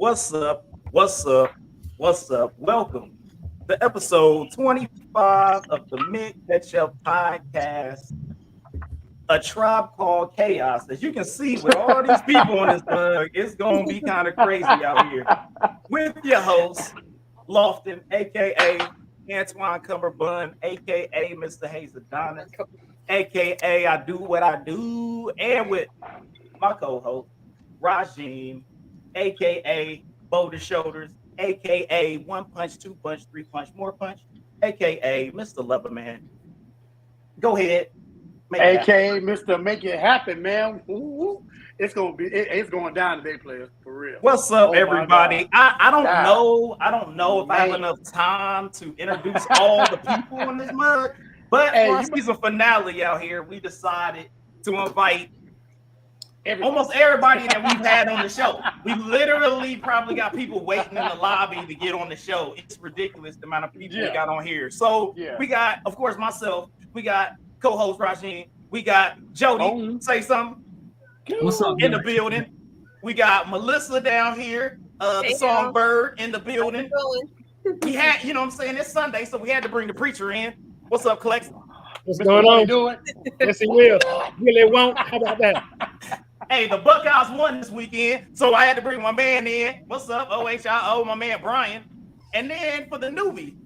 What's up? What's up? What's up? Welcome to episode 25 of the Ketchup podcast. A Tribe Called Chaos. As you can see, with all these people on this bug, it's gonna be kind of crazy out here. With your host, Lofton, aka Antoine Cumberbund, aka Mr. Hayes Adonis, aka I Do What I Do, and with my co-host, Rajim, aka Boulder Shoulders, aka One Punch, Two Punch, Three Punch, More Punch, aka Mr. Loverman. Go ahead. AKA Mr. Make It Happen, man. Ooh, it's going down today, players, for real. What's up, everybody? I don't know if I have enough time to introduce all the people in this mug, but for our season finale out here, we decided to invite almost everybody that we've had on the show. We literally probably got people waiting in the lobby to get on the show. It's ridiculous the amount of people we got on here. So we got, of course, myself. We got co-host Rajin. We got Jody. Say something. What's up, in the building? We got Melissa down here. The songbird in the building. We had, you know what I'm saying, it's Sunday, so we had to bring the preacher in. What's up, Clex? What's going on? Yes, he will. Really won't. How about that? Hey, the Buckeyes won this weekend, so I had to bring my man in. What's up, OHIO, my man Brian. And then for the newbie,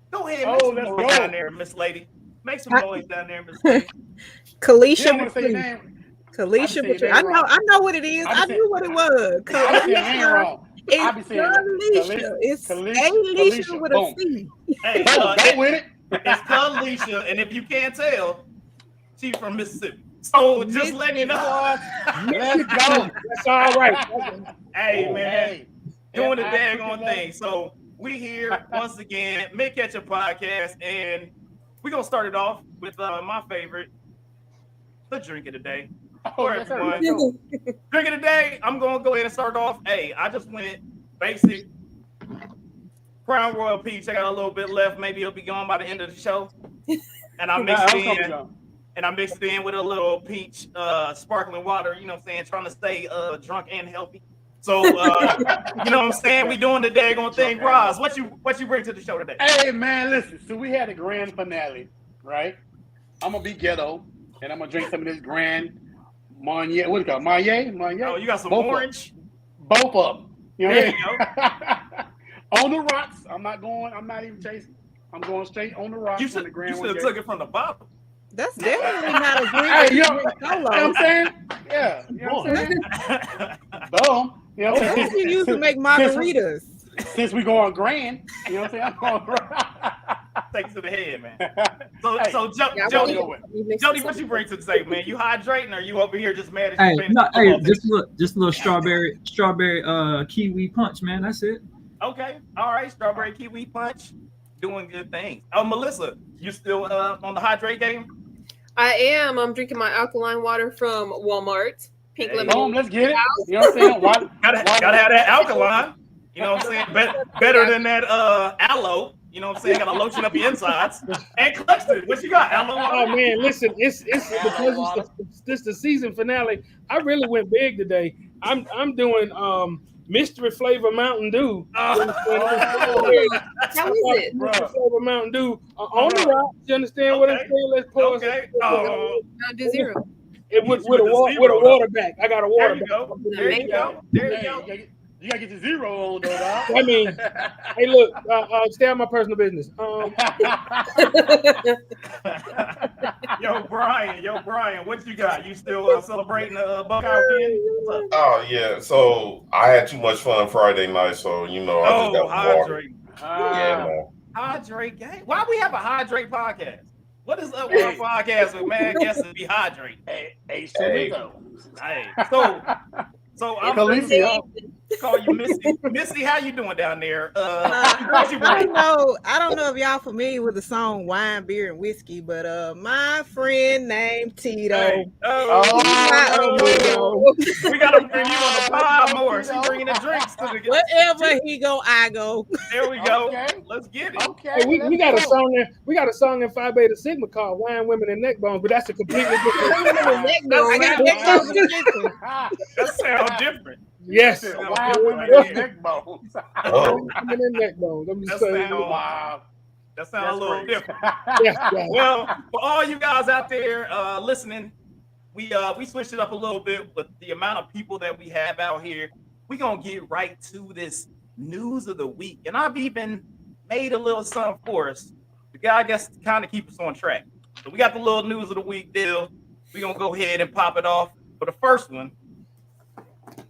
go ahead, make some noise down there, Miss Lady. Make some noise down there, Miss Lady. Kalisha. Kalisha. I know what it is. I knew what it was. Kalisha. It's Kalisha. It's Kalisha with a C. Hey, it's Kalisha, and if you can't tell, she's from Mississippi. So just letting you know. Let's go. That's all right. Hey, man. Doing the daggone thing. So we here once again, Ketchup podcast, and we're going to start it off with my favorite, the drink of the day. For everyone. Drink of the day, I'm going to go ahead and start off. Hey, I just went basic Crown Royal Peach. I got a little bit left. Maybe it'll be gone by the end of the show. And I mixed it in with a little peach sparkling water, you know what I'm saying, trying to stay drunk and healthy. So, you know what I'm saying? We doing the daggone thing. Roz, what you bring to the show today? Hey, man, listen. So we had a grand finale, right? I'm going to be ghetto, and I'm going to drink some of this grand Marnier. What do you call it? Marnier? Oh, you got some orange? Both of them. You know there what I mean? On the rocks. I'm not even chasing. I'm going straight on the rocks. You should have took it from the bottle. That's definitely not a drink. Hey, you know what I'm saying? Yeah. You know what I'm saying? Boom. You know what I'm saying? You used to make margaritas. Since we go on grand, you know what I'm saying? I'm going grand. Thanks to the head, man. So Jody, what you bring to the table, man? You hydrating, or you over here just mad at you? Just a little strawberry kiwi punch, man. That's it. Okay, all right, strawberry kiwi punch, doing good things. Oh, Melissa, you still on the hydrate game? I am. I'm drinking my alkaline water from Walmart. Pink lemonade. Let's get it. You know what I'm saying? Gotta have that alkaline. You know what I'm saying? Better than that aloe. You know what I'm saying? Gotta lotion up your insides. And Cluxton, what you got? Aloe? Oh man, listen, it's because it's the season finale. I really went big today. I'm doing mystery flavor Mountain Dew. How is it? Mystery flavor Mountain Dew on the rock. You understand what I'm saying? Let's pour. Okay. Mountain Zero. With a water back. I got a water back. There you go. You gotta get your zero on though, dog. I mean, hey, look, stay out my personal business. Yo, Brian, what you got? You still celebrating the Buckeye win? Oh yeah. So I had too much fun Friday night, so I just got hydrate. Yeah, man. Hydrate game. Why we have a hydrate podcast? What is up with our podcast with man guests to be hydrate? Hey. So I'm gonna call you Missy. Missy, how you doing down there? I don't know if y'all familiar with the song Wine, Beer, and Whiskey, but my friend named Tito. Hey. We gotta bring you on the pod more. She's bringing the drinks to the wherever he go, I go. There we go. Okay. Let's get it. Okay. Hey, we got a song there. We got a song in Phi Beta Sigma called Wine, Women, and Neck Bones, but that's a completely different. That sounds different. Yes. Why women have neck bones? Women in neck bones. I'm just saying. Wow. That sounds a little different. Yeah. Well, for all you guys out there listening, we switched it up a little bit with the amount of people that we have out here. We're gonna get right to this news of the week. And I've even made a little something for us. The guy, I guess, to kind of keep us on track. So we got the little news of the week deal. We're gonna go ahead and pop it off. For the first one,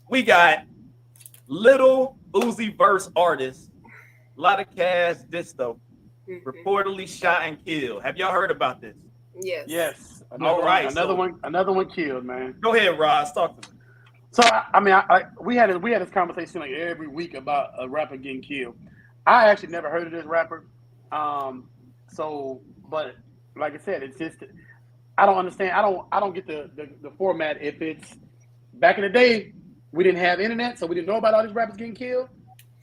we got Little Uzi Verse artist, Ladakash Disto, reportedly shot and killed. Have y'all heard about this? Yes. Yes. Another one killed, man. Go ahead, Roz. Talk to me. So we had this conversation like every week about a rapper getting killed. I actually never heard of this rapper. But like I said, it's just I don't understand. I don't get the format. If it's back in the day, we didn't have internet, so we didn't know about all these rappers getting killed,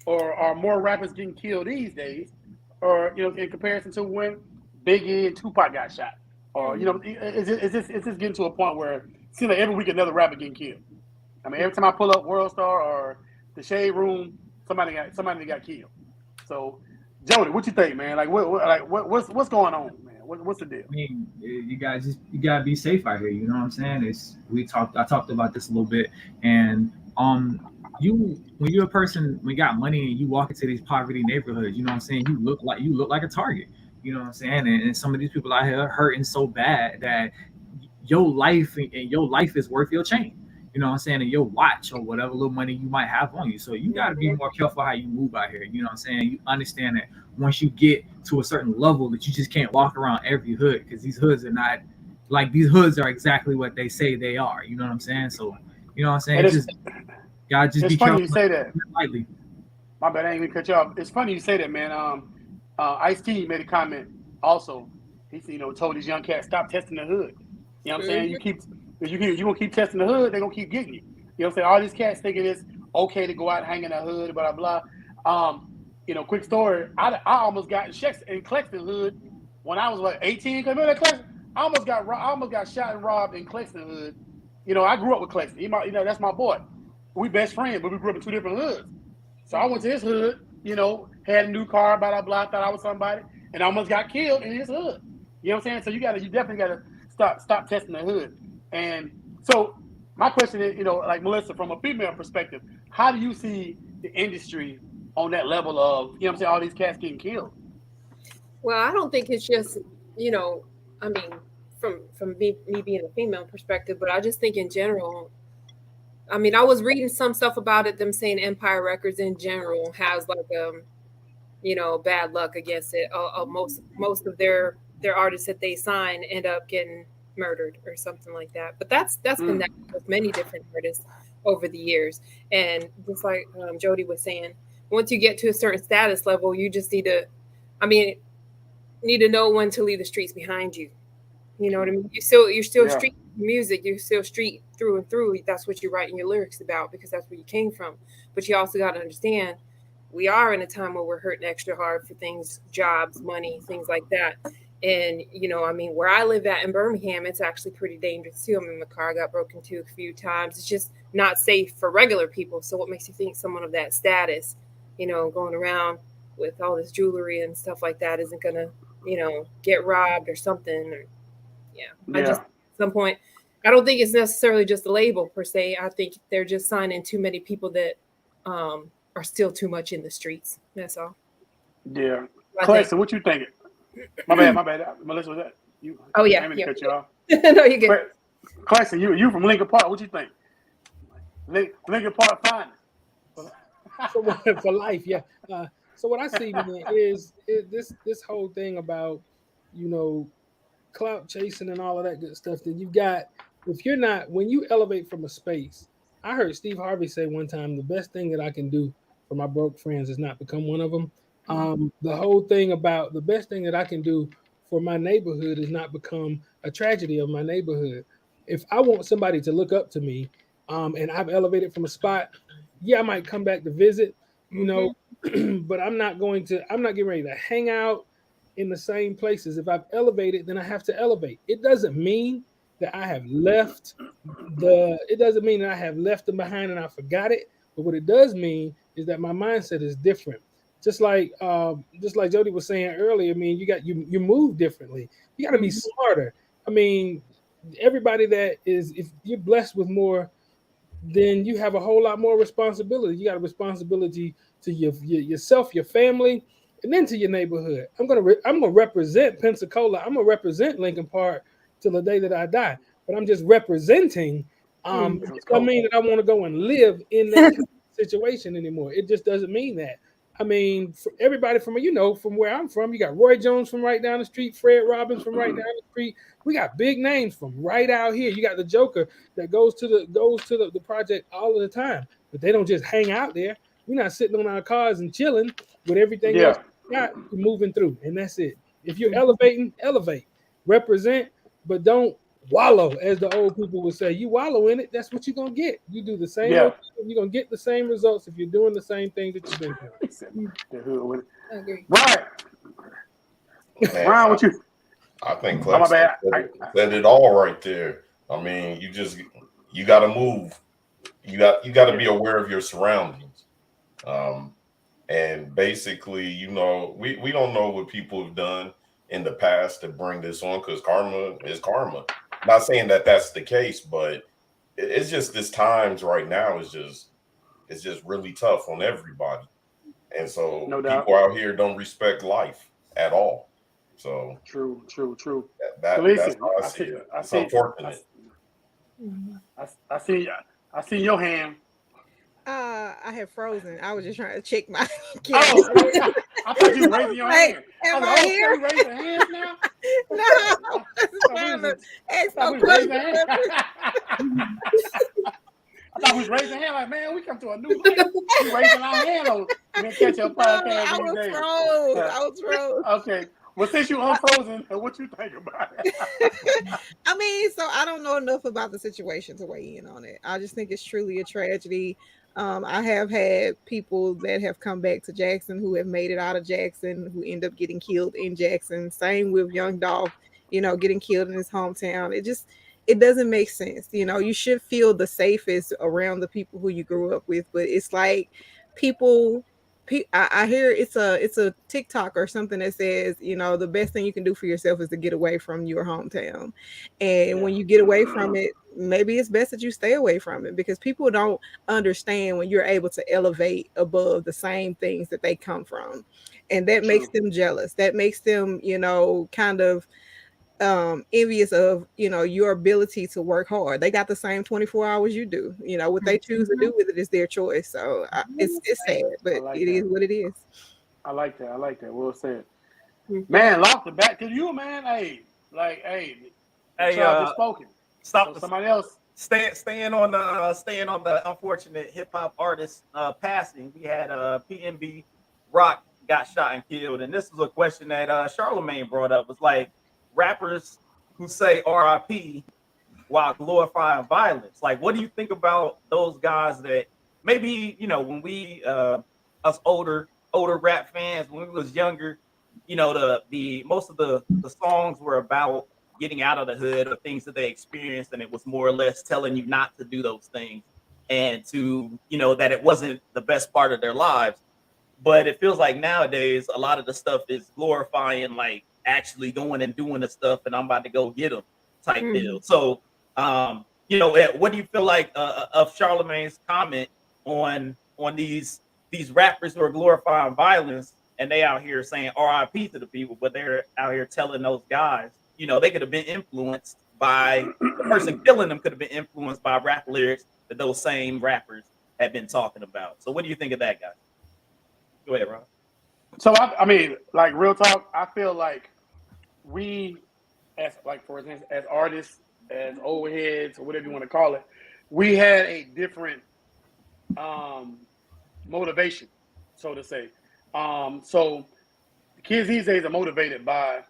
or are more rappers getting killed these days, or in comparison to when Biggie and Tupac got shot, or is this getting to a point where it seems like every week another rapper getting killed? I mean, every time I pull up World Star or the Shade Room, somebody got killed. So, Jody, what you think, man? What's going on, man? What's the deal? I mean, you gotta be safe out here. You know what I'm saying? I talked about this a little bit, and when you're a person, when you got money and you walk into these poverty neighborhoods, you know what I'm saying? You look like a target. You know what I'm saying? And some of these people out here hurting so bad that your life is worth your chain. You know what I'm saying? And your watch or whatever little money you might have on you. So you got to be more careful how you move out here. You know what I'm saying? You understand that once you get to a certain level that you just can't walk around every hood, because these hoods are not like, these hoods are exactly what they say they are. You know what I'm saying? So, you know what I'm saying? Gotta just be careful. It's funny you say that. Lightly. My bad, I ain't even cut you off. It's funny you say that, man. Ice-T made a comment also. He said, told these young cats, stop testing the hood. You know what I'm saying? You gonna keep testing the hood, they're gonna keep getting you. You know what I'm saying? All these cats thinking it's okay to go out and hang in the hood, blah blah blah. Quick story. I almost got in Claxton hood when I was 18. Cause remember that Claxton? I almost got shot and robbed in Claxton hood. I grew up with Claxton. That's my boy. We best friends, but we grew up in two different hoods. So I went to his hood. Had a new car, blah blah blah. Thought I was somebody, and I almost got killed in his hood. You know what I'm saying? So you definitely gotta stop testing the hood. And so my question is, like Melissa, from a female perspective, how do you see the industry on that level of, what I'm saying, all these cats getting killed? Well, I don't think it's just, I mean, from me being a female perspective, but I just think in general, I mean, I was reading some stuff about it, them saying Empire Records in general has bad luck against it. Most of their artists that they sign end up getting murdered or something like that. But that's been that with many different artists over the years. And just like Jody was saying, once you get to a certain status level, you just need to know when to leave the streets behind you. You know what I mean? You're still street music. You're still street through and through. That's what you're writing your lyrics about, because that's where you came from. But you also got to understand, we are in a time where we're hurting extra hard for things, jobs, money, things like that. And, where I live at in Birmingham, it's actually pretty dangerous too. My car got broken into a few times. It's just not safe for regular people. So what makes you think someone of that status, going around with all this jewelry and stuff like that isn't going to, get robbed or something? I just, at some point, I don't think it's necessarily just a label per se. I think they're just signing too many people that are still too much in the streets. That's all. Yeah. Clarissa, what you thinking? My bad. Melissa, was that you? Oh yeah. I didn't cut you off. No, you're good. Clarissa, you from Lincoln Park. What you think? Lincoln Park finest. For life, yeah. So what I see is this whole thing about clout chasing and all of that good stuff that you've got. When you elevate from a space, I heard Steve Harvey say one time, the best thing that I can do for my broke friends is not become one of them. The whole thing about the best thing that I can do for my neighborhood is not become a tragedy of my neighborhood. If I want somebody to look up to me, and I've elevated from a spot, I might come back to visit, but I'm not getting ready to hang out in the same places. If I've elevated, then I have to elevate. It doesn't mean that I have left them behind and I forgot it. But what it does mean is that my mindset is different. Just like Jody was saying earlier, I mean, you move differently. You got to be smarter. I mean, everybody that is, if you're blessed with more, then you have a whole lot more responsibility. You got a responsibility to yourself, your family, and then to your neighborhood. I'm gonna represent Pensacola. I'm gonna represent Lincoln Park till the day that I die. But I'm just representing. It doesn't mean that I want to go and live in that kind of situation anymore. It just doesn't mean that. I mean, for everybody from where I'm from, you got Roy Jones from right down the street, Fred Robbins from right down the street. We got big names from right out here. You got the Joker that goes to the project all of the time, but they don't just hang out there. We're not sitting on our cars and chilling with everything else we got. We're moving through, and that's it. If you're elevating, elevate, represent, but don't wallow, as the old people would say. You wallow in it, that's what you're gonna get. You do the same. You're gonna get the same results if you're doing the same thing that you've been doing. I agree. Right. Man, Ryan, what you? I think Clem said it all right there. I mean, you got to move. You got to be aware of your surroundings. And basically, we don't know what people have done in the past to bring this on, because karma is karma. Not saying that that's the case, but it's just this times right now is just really tough on everybody. And so people out here don't respect life at all. So true. That's how I see it. It's unfortunate. I see your hand. I have frozen. I was just trying to check my camera. I thought you were raising your hand. Am I here? You raising hands now? No, I was trying to ask no questions. I thought we was raising hand like, man, we come to a new life. We raising our hand on Ketchup podcast. I was froze. Okay. Well, since you unfrozen, what you think about it? I mean, so I don't know enough about the situation to weigh in on it. I just think it's truly a tragedy. I have had people that have come back to Jackson who have made it out of Jackson, who end up getting killed in Jackson. Same with Young Dolph, getting killed in his hometown. It doesn't make sense. You should feel the safest around the people who you grew up with, but it's like I hear it's a TikTok or something that says, the best thing you can do for yourself is to get away from your hometown. And when you get away from it, maybe it's best that you stay away from it, because people don't understand when you're able to elevate above the same things that they come from. And that makes them jealous. That makes them, kind of envious of your ability to work hard. They got the same 24 hours you do. What they choose to do with it is their choice. So it's sad, but it is what it is. I like that. Well said. Man, lost the back to you, man. Hey, just spoken. Stop. So somebody else. Staying on the unfortunate hip hop artist passing. We had PNB Rock got shot and killed, and this was a question that Charlamagne brought up. Was like, rappers who say RIP while glorifying violence. Like, what do you think about those guys that maybe, when we us older rap fans, when we was younger, the most of the songs were about getting out of the hood or things that they experienced, and it was more or less telling you not to do those things and to, that it wasn't the best part of their lives. But it feels like nowadays a lot of the stuff is glorifying, like, actually going and doing the stuff, and I'm about to go get them type deal. So, what do you feel like of Charlamagne's comment on these rappers who are glorifying violence, and they out here saying RIP to the people, but they're out here telling those guys, they could have been influenced by the person killing them, could have been influenced by rap lyrics that those same rappers have been talking about. So what do you think of that, guys? Go ahead, Ron. So I mean, like, real talk, I feel like we, as, like, for instance, as artists, as old heads, or whatever you want to call it, we had a different motivation, so to say. So the kids these days are motivated by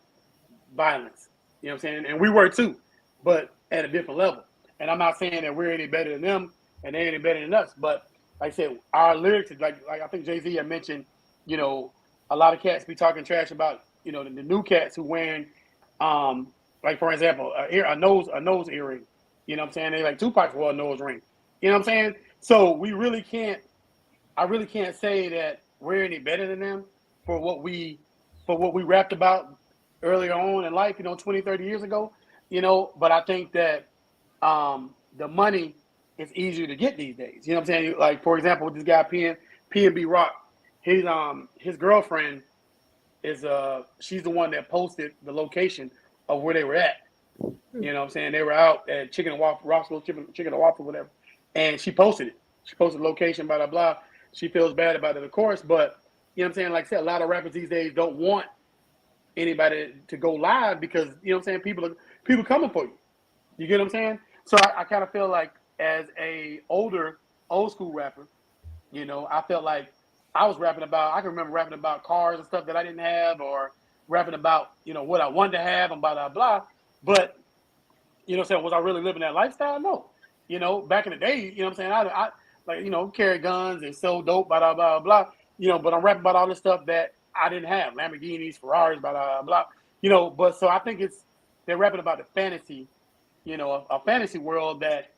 violence. You know what I'm saying? And we were too, but at a different level. And I'm not saying that we're any better than them and they're any better than us, but like I said, our lyrics, like I think Jay-Z had mentioned, a lot of cats be talking trash about, the new cats who wearing, like, for example, a nose earring. You know what I'm saying? They like Tupac's wore a nose ring. You know what I'm saying? So we really can't I really can't say that we're any better than them for what we rapped about earlier on in life, 20, 30 years ago, but I think that the money is easier to get these days. You know what I'm saying? Like, for example, with this guy P&B Rock, his girlfriend is she's the one that posted the location of where they were at. You know what I'm saying? They were out at Chicken and Waffle, Roscoe's Chicken and Waffle, whatever. And she posted it. She posted the location, blah, blah, blah. She feels bad about it, of course, but you know what I'm saying? Like I said, a lot of rappers these days don't want anybody to go live because, you know what I'm saying, people coming for you. You get what I'm saying? So I kind of feel like as a old school rapper, I felt like I can remember rapping about cars and stuff that I didn't have, or rapping about, what I wanted to have and blah, blah, blah. But, was I really living that lifestyle? No. Back in the day, you know what I'm saying? I like, carry guns and sell dope, blah, blah, blah, blah. But I'm rapping about all this stuff that I didn't have, Lamborghinis, Ferraris, blah, blah, blah. But so I think they're rapping about the fantasy, a fantasy world that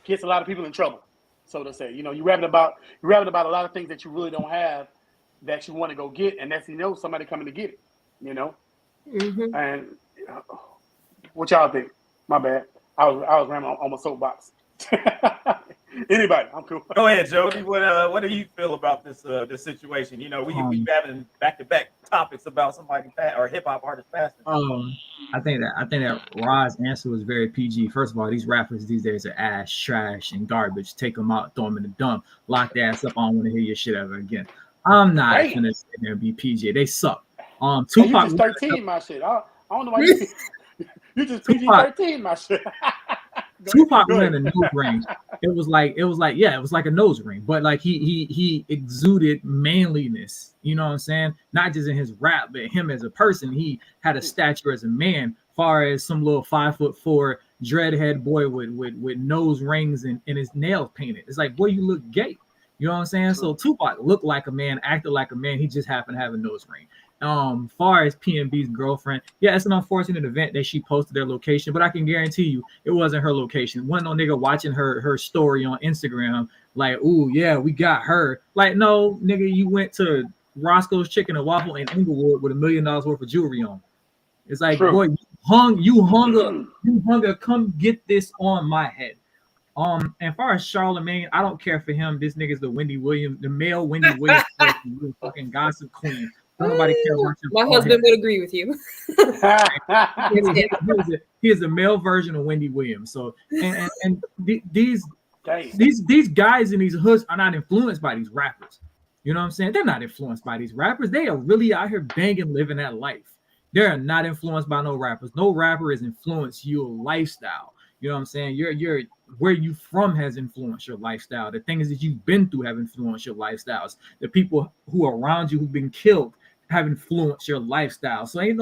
gets a lot of people in trouble, so to say. You're rapping about a lot of things that you really don't have that you want to go get, and that's, somebody coming to get it, Mm-hmm. And what y'all think? My bad. I was rambling on my soapbox. Anybody? I'm cool. Go ahead, Jody. What do you feel about this situation? We've having back-to-back topics about somebody or hip hop artist passing. I think that Rod's answer was very PG. First of all, these rappers these days are ass, trash, and garbage. Take them out, throw them in the dump, lock their ass up. I don't want to hear your shit ever again. I'm not gonna sit there and be PG. They suck. Tupac, you just 13, my shit. I don't know why you just PG-13, my shit. Tupac went in a nose ring. It was like a nose ring, but like he exuded manliness. You know what I'm saying? Not just in his rap, but him as a person. He had a stature as a man. Far as some little 5'4" dreadhead boy with nose rings and his nails painted. It's like, boy, you look gay. You know what I'm saying? So Tupac looked like a man, acted like a man. He just happened to have a nose ring. Far as P&B's girlfriend, yeah, it's an unfortunate event that she posted their location, but I can guarantee you it wasn't her location. Wasn't no nigga watching her story on Instagram like, ooh, yeah, we got her. Like, no, nigga, you went to Roscoe's Chicken and Waffle in Inglewood with $1 million worth of jewelry on. It's like, boy, you hung up, come get this on my head. And far as Charlemagne, I don't care for him. This nigga's the male Wendy Williams, fucking gossip queen. Nobody cares about your My husband would agree with you. He is a male version of Wendy Williams. So and these guys in these hoods are not influenced by these rappers. You know what I'm saying? They're not influenced by these rappers. They are really out here banging, living that life. They're not influenced by no rappers. No rapper has influenced your lifestyle. You know what I'm saying? You're where you from has influenced your lifestyle. The things that you've been through have influenced your lifestyles. The people who are around you who've been killed have influenced your lifestyle. So ain't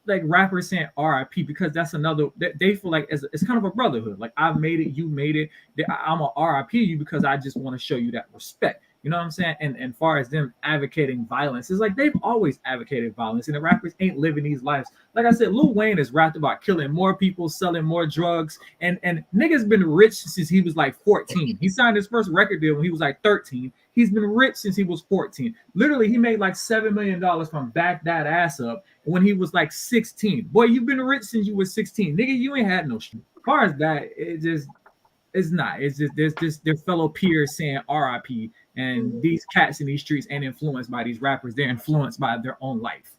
like rappers saying RIP because that's another, they feel like it's kind of a brotherhood. Like, I've made it, you made it. I'm a RIP you because I just want to show you that respect. You know what I'm saying? And far as them advocating violence, it's like they've always advocated violence, and the rappers ain't living these lives. Like I said, Lil Wayne has rapped about killing more people, selling more drugs, and nigga's been rich since he was like 14. He signed his first record deal when he was like 13. He's been rich since he was 14. Literally, he made like $7 million from Back That Ass Up when he was like 16. Boy, you've been rich since you were 16. Nigga, you ain't had no shit. As far as that, it's not. It's just there's just their fellow peers saying RIP, and these cats in these streets ain't influenced by these rappers. They're influenced by their own life.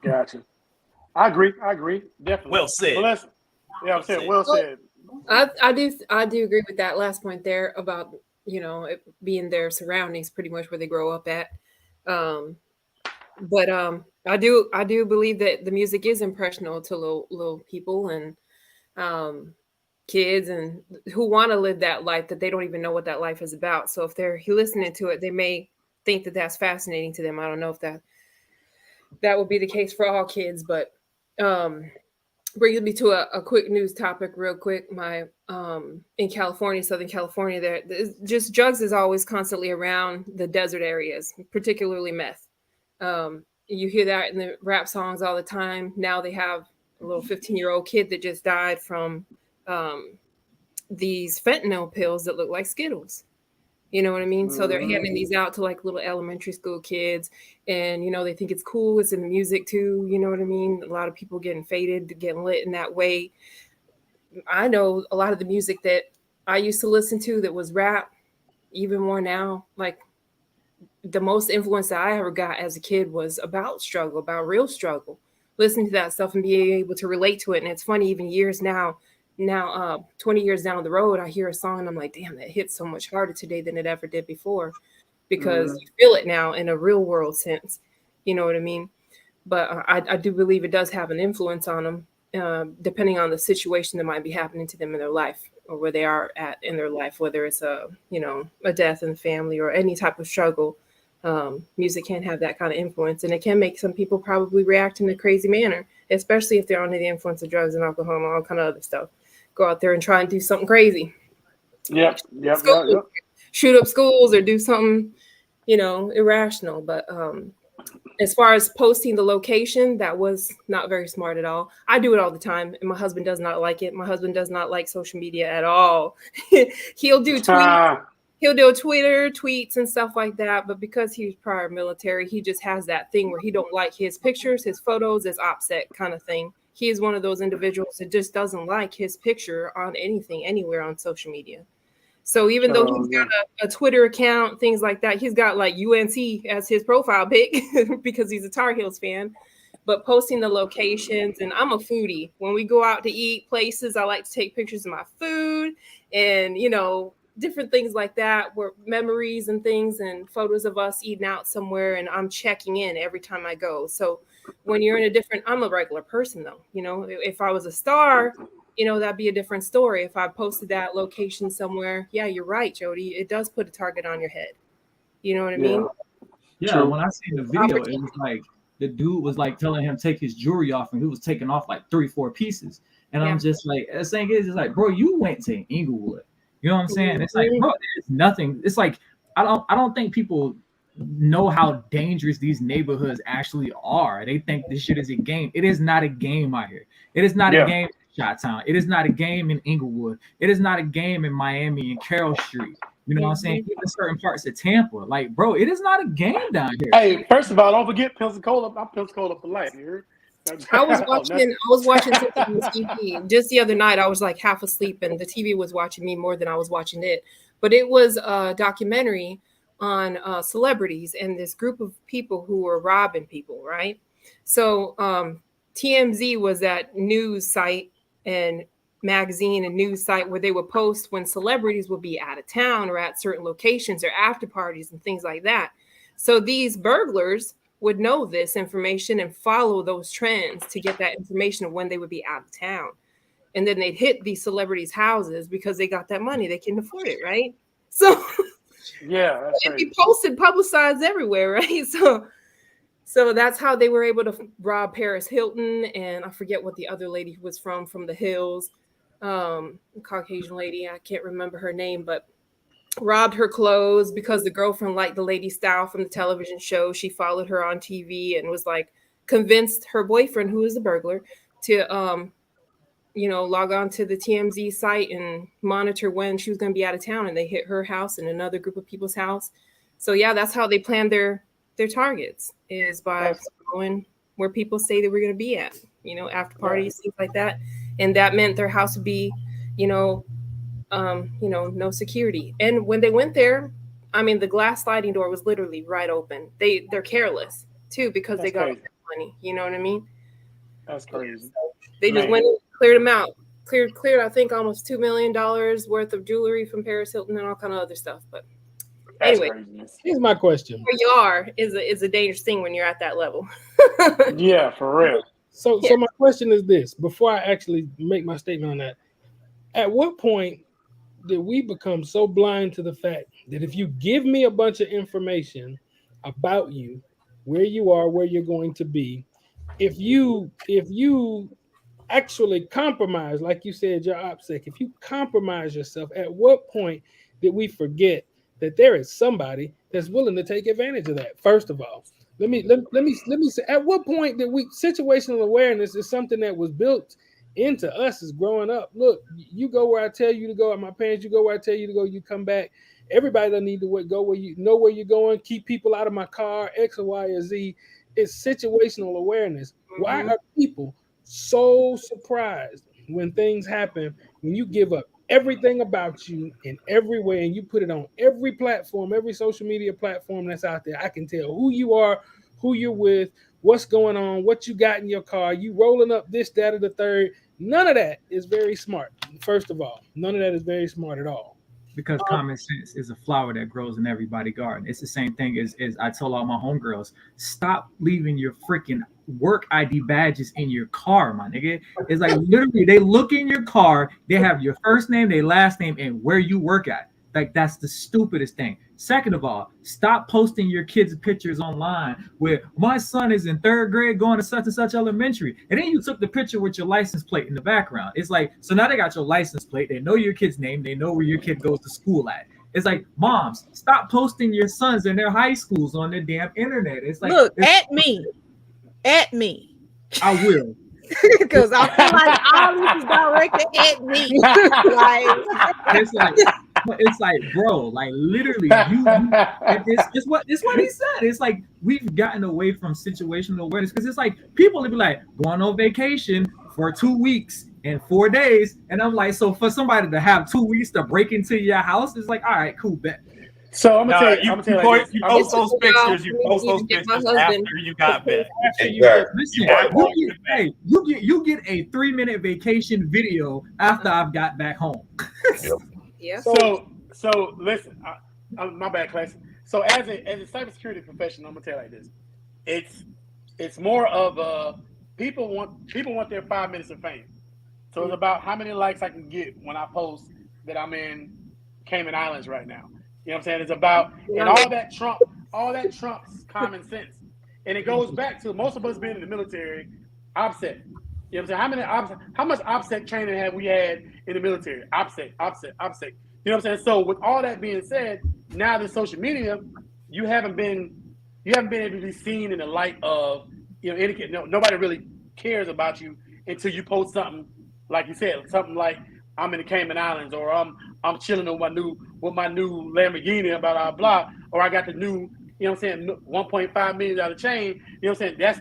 Gotcha. I agree. Definitely. Well said. Well said. Well said. I do agree with that last point there about, it being their surroundings, pretty much where they grow up at. But I do believe that the music is impressionable to little people and kids and who want to live that life that they don't even know what that life is about. So if they're listening to it, they may think that that's fascinating to them. I don't know if that would be the case for all kids, but brings me to a quick news topic real quick. My in California, Southern California, there just drugs is always constantly around the desert areas, particularly meth. You hear that in the rap songs all the time. Now they have a little 15-year-old kid that just died from these fentanyl pills that look like Skittles. You know what I mean? So they're handing these out to like little elementary school kids, and they think it's cool. It's in the music too. You know what I mean? A lot of people getting faded, getting lit in that way. I know a lot of the music that I used to listen to that was rap, even more now. Like the most influence that I ever got as a kid was about struggle, about real struggle. Listening to that stuff and being able to relate to it. And it's funny, even years now, 20 years down the road, I hear a song and I'm like, damn, that hits so much harder today than it ever did before, because you feel it now in a real world sense. You know what I mean? But I do believe it does have an influence on them, depending on the situation that might be happening to them in their life, or where they are at in their life, whether it's a death in the family or any type of struggle. Music can have that kind of influence, and it can make some people probably react in a crazy manner, especially if they're under the influence of drugs and alcohol and all kind of other stuff. Go out there and try and do something crazy. Yep. Shoot up schools or do something, irrational. But as far as posting the location, that was not very smart at all. I do it all the time, and my husband does not like it. My husband does not like social media at all. He'll do tweets. He'll do Twitter tweets and stuff like that, but because he's prior military, he just has that thing where he don't like his pictures, his photos, his offset kind of thing. He is one of those individuals that just doesn't like his picture on anything, anywhere on social media. So even though he's got a Twitter account, things like that, he's got like UNC as his profile pic because he's a Tar Heels fan. But posting the locations, and I'm a foodie. When we go out to eat places, I like to take pictures of my food and, different things like that, where memories and things and photos of us eating out somewhere, and I'm checking in every time I go. So when you're in I'm a regular person though, if I was a star, that'd be a different story. If I posted that location somewhere, yeah, you're right, Jody. It does put a target on your head. You know what I mean? Yeah. When I seen the video, it was like the dude was like telling him take his jewelry off, and he was taking off like 3-4 pieces. And I'm just like, the thing is like, bro, you went to Inglewood. You know what I'm saying? It's like, bro, there's nothing. It's like, I don't think people know how dangerous these neighborhoods actually are. They think this shit is a game. It is not a game out here. It is not a game in Chi-Town. It is not a game in Inglewood. It is not a game in Miami and Carroll Street. You know what I'm saying? Even certain parts of Tampa. Like, bro, it is not a game down here. Hey, first of all, don't forget Pensacola. I'm Pensacola for life. You heard? I was watching something on TV just the other night. I was like half asleep, and the TV was watching me more than I was watching it. But it was a documentary on celebrities and this group of people who were robbing people, right? So TMZ was that news site and magazine and news site where they would post when celebrities would be out of town or at certain locations or after parties and things like that. So these burglars would know this information and follow those trends to get that information of when they would be out of town. And then they'd hit these celebrities' houses because they got that money. They can afford it, right? So it'd be posted, publicized everywhere, right? So that's how they were able to rob Paris Hilton. And I forget what the other lady was from the Hills, Caucasian lady. I can't remember her name, but robbed her clothes because the girlfriend liked the lady style from the television show. She followed her on TV and was like convinced her boyfriend, who is a burglar, to log on to the TMZ site and monitor when she was going to be out of town. And they hit her house and another group of people's house. So yeah, that's how they planned their targets, is by going where people say they were going to be at, after parties, things like that. And that meant their house would be, no security. And when they went there, I mean, the glass sliding door was literally right open. They're careless too, because they got money. You know what I mean? That's crazy. So they just went and cleared them out. Cleared, I think, almost $2 million worth of jewelry from Paris Hilton and all kind of other stuff. But anyway, here's my question. Where you are is a dangerous thing when you're at that level. Yeah, for real. So my question is this: before I actually make my statement on that, at what point did we become so blind to the fact that if you give me a bunch of information about you, where you are, where you're going to be, if you actually compromise, like you said, your OPSEC, if you compromise yourself, at what point did we forget that there is somebody that's willing to take advantage of that? First of all, let me say, at what point did situational awareness is something that was built into us as growing up. Look, you go where I tell you to go. My parents, you go where I tell you to go. You come back. Everybody doesn't need to go where you know where you're going. Keep people out of my car, X or Y or Z. It's situational awareness. Why are people so surprised when things happen when you give up everything about you in every way and you put it on every platform, every social media platform that's out there? I can tell who you are, who you're with, what's going on, what you got in your car, you rolling up this, that, or the third. None of that is very smart. First of all, none of that is very smart at all. Because common sense is a flower that grows in everybody's garden. It's the same thing as I told all my homegirls, stop leaving your freaking work ID badges in your car, my nigga. It's like literally they look in your car, they have your first name, their last name, and where you work at. Like, that's the stupidest thing. Second of all, stop posting your kids' pictures online where my son is in 3rd grade going to such and such elementary. And then you took the picture with your license plate in the background. It's like, so now they got your license plate. They know your kid's name. They know where your kid goes to school at. It's like, moms, stop posting your sons in their high schools on the damn internet. It's like, look, at me. I will. Because I feel like all this is directed at me. It's like, bro, like literally, it's what he said. It's like we've gotten away from situational awareness because it's like people will be like going on vacation for 2 weeks and 4 days, and I'm like, so for somebody to have 2 weeks to break into your house, it's like, all right, cool, bet. So I'm gonna tell you, you post those pictures. You post those pictures after you got back. Listen, you get a 3-minute vacation video after I've got back home. Yeah. So listen, my bad, class. So as a cybersecurity professional, I'm gonna tell you like this: it's more of people want their 5 minutes of fame. So it's about how many likes I can get when I post that I'm in Cayman Islands right now. You know what I'm saying? It's about and all that trumps common sense, and it goes back to most of us being in the military. OPSEC. You know what I'm saying? How much OPSEC training have we had in the military? OPSEC. You know what I'm saying? So with all that being said, now the social media, you haven't been able to be seen in the light of, nobody really cares about you until you post something like you said, something like I'm in the Cayman Islands, or I'm chilling with my new Lamborghini, blah blah, or I got the new, you know what I'm saying, $1.5 million chain. You know what I'm saying? That's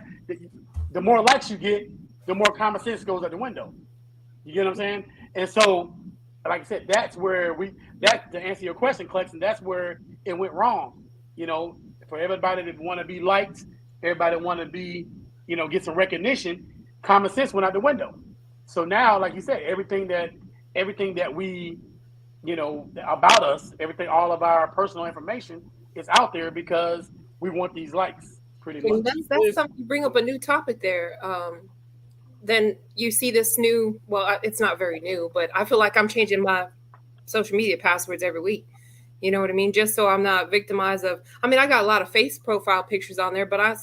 the more likes you get, the more common sense goes out the window. You get what I'm saying? And so, like I said, that's where to answer your question, Clexton, that's where it went wrong. For everybody that want to be liked, everybody want to be, get some recognition, common sense went out the window. So now, like you said, everything that we, about us, all of our personal information is out there because we want these likes, pretty much. That's something. You bring up a new topic there. Then you see this new, well, it's not very new, but I feel like I'm changing my social media passwords every week. You know what I mean? Just so I'm not victimized of, I got a lot of face profile pictures on there, but I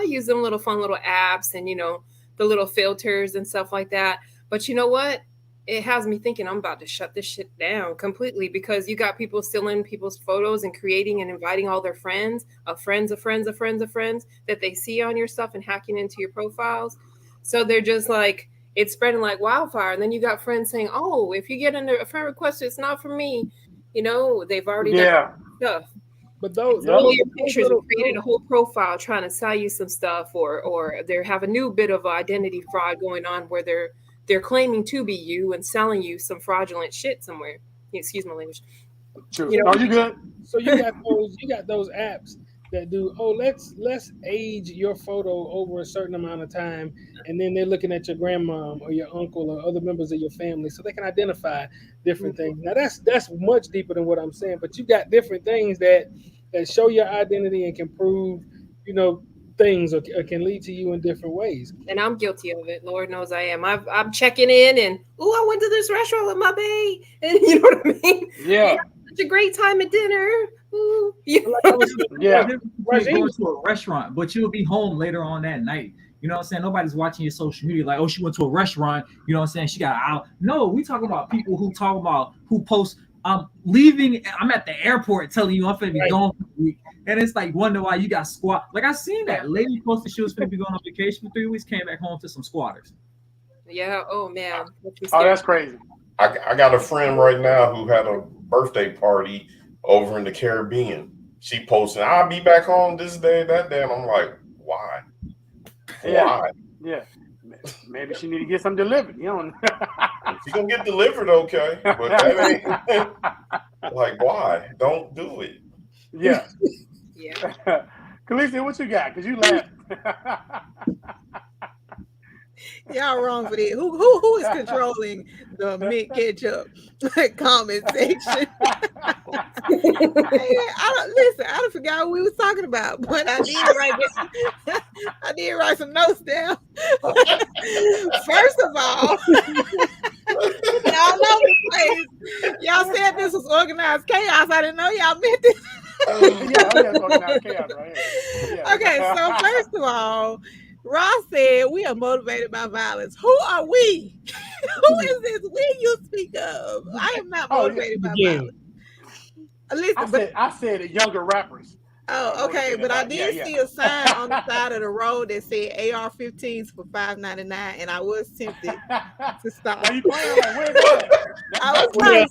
use them fun little apps and, the little filters and stuff like that. But you know what? It has me thinking I'm about to shut this shit down completely, because you got people stealing people's photos and creating and inviting all their friends of friends that they see on your stuff and hacking into your profiles. So they're just like, it's spreading like wildfire. And then you got friends saying, oh, if you get under a friend request, it's not for me. They've already done stuff. But those your pictures and created a whole profile trying to sell you some stuff, or they have a new bit of identity fraud going on where they're claiming to be you and selling you some fraudulent shit somewhere. Excuse my language. True. Are you good? So you got those apps that do, let's age your photo over a certain amount of time, and then they're looking at your grandmom or your uncle or other members of your family so they can identify different things. Now that's much deeper than what I'm saying, but you got different things that show your identity and can prove, things or can lead to you in different ways. And I'm guilty of it. Lord knows I am. I'm checking in and, I went to this restaurant with my bae, and you know what I mean? Yeah. Such a great time at dinner. Ooh. Going to a restaurant, but you'll be home later on that night. You know what I'm saying? Nobody's watching your social media like, oh, she went to a restaurant. You know what I'm saying? She got out. No, we talk about people who post, I'm leaving. I'm at the airport telling you I'm finna be gone for a week. And it's like, wonder why you got squat. Like, I seen that lady posted she was finna be going on vacation for 3 weeks, came back home to some squatters. Yeah. Oh man. Oh, that's crazy. I got a friend right now who had a birthday party over in the Caribbean. She posted, "I'll be back home this day, that day." And I'm like, why? Why? Yeah. Maybe she need to get something delivered. You know. She gonna get delivered, okay, but that ain't like, why? Don't do it. Yeah. Yeah. Khaleesi, what you got? Because you laughed. Y'all wrong for that. Who is controlling the Mint Ketchup comment section? I don't forgot what we was talking about, but I did write some notes down. First of all, y'all know this place. Y'all said this was organized chaos. I didn't know y'all meant this. Yeah, organized chaos right here. Yeah. Okay, so first of all, Ross said we are motivated by violence. Who are we? Who is this we you speak of? I am not motivated by violence. Listen, I said the younger rappers. Oh, okay, but I did see a sign on the side of the road that said AR-15s for $5.99, and I was tempted to stop. Are you playing like where's that? I was like,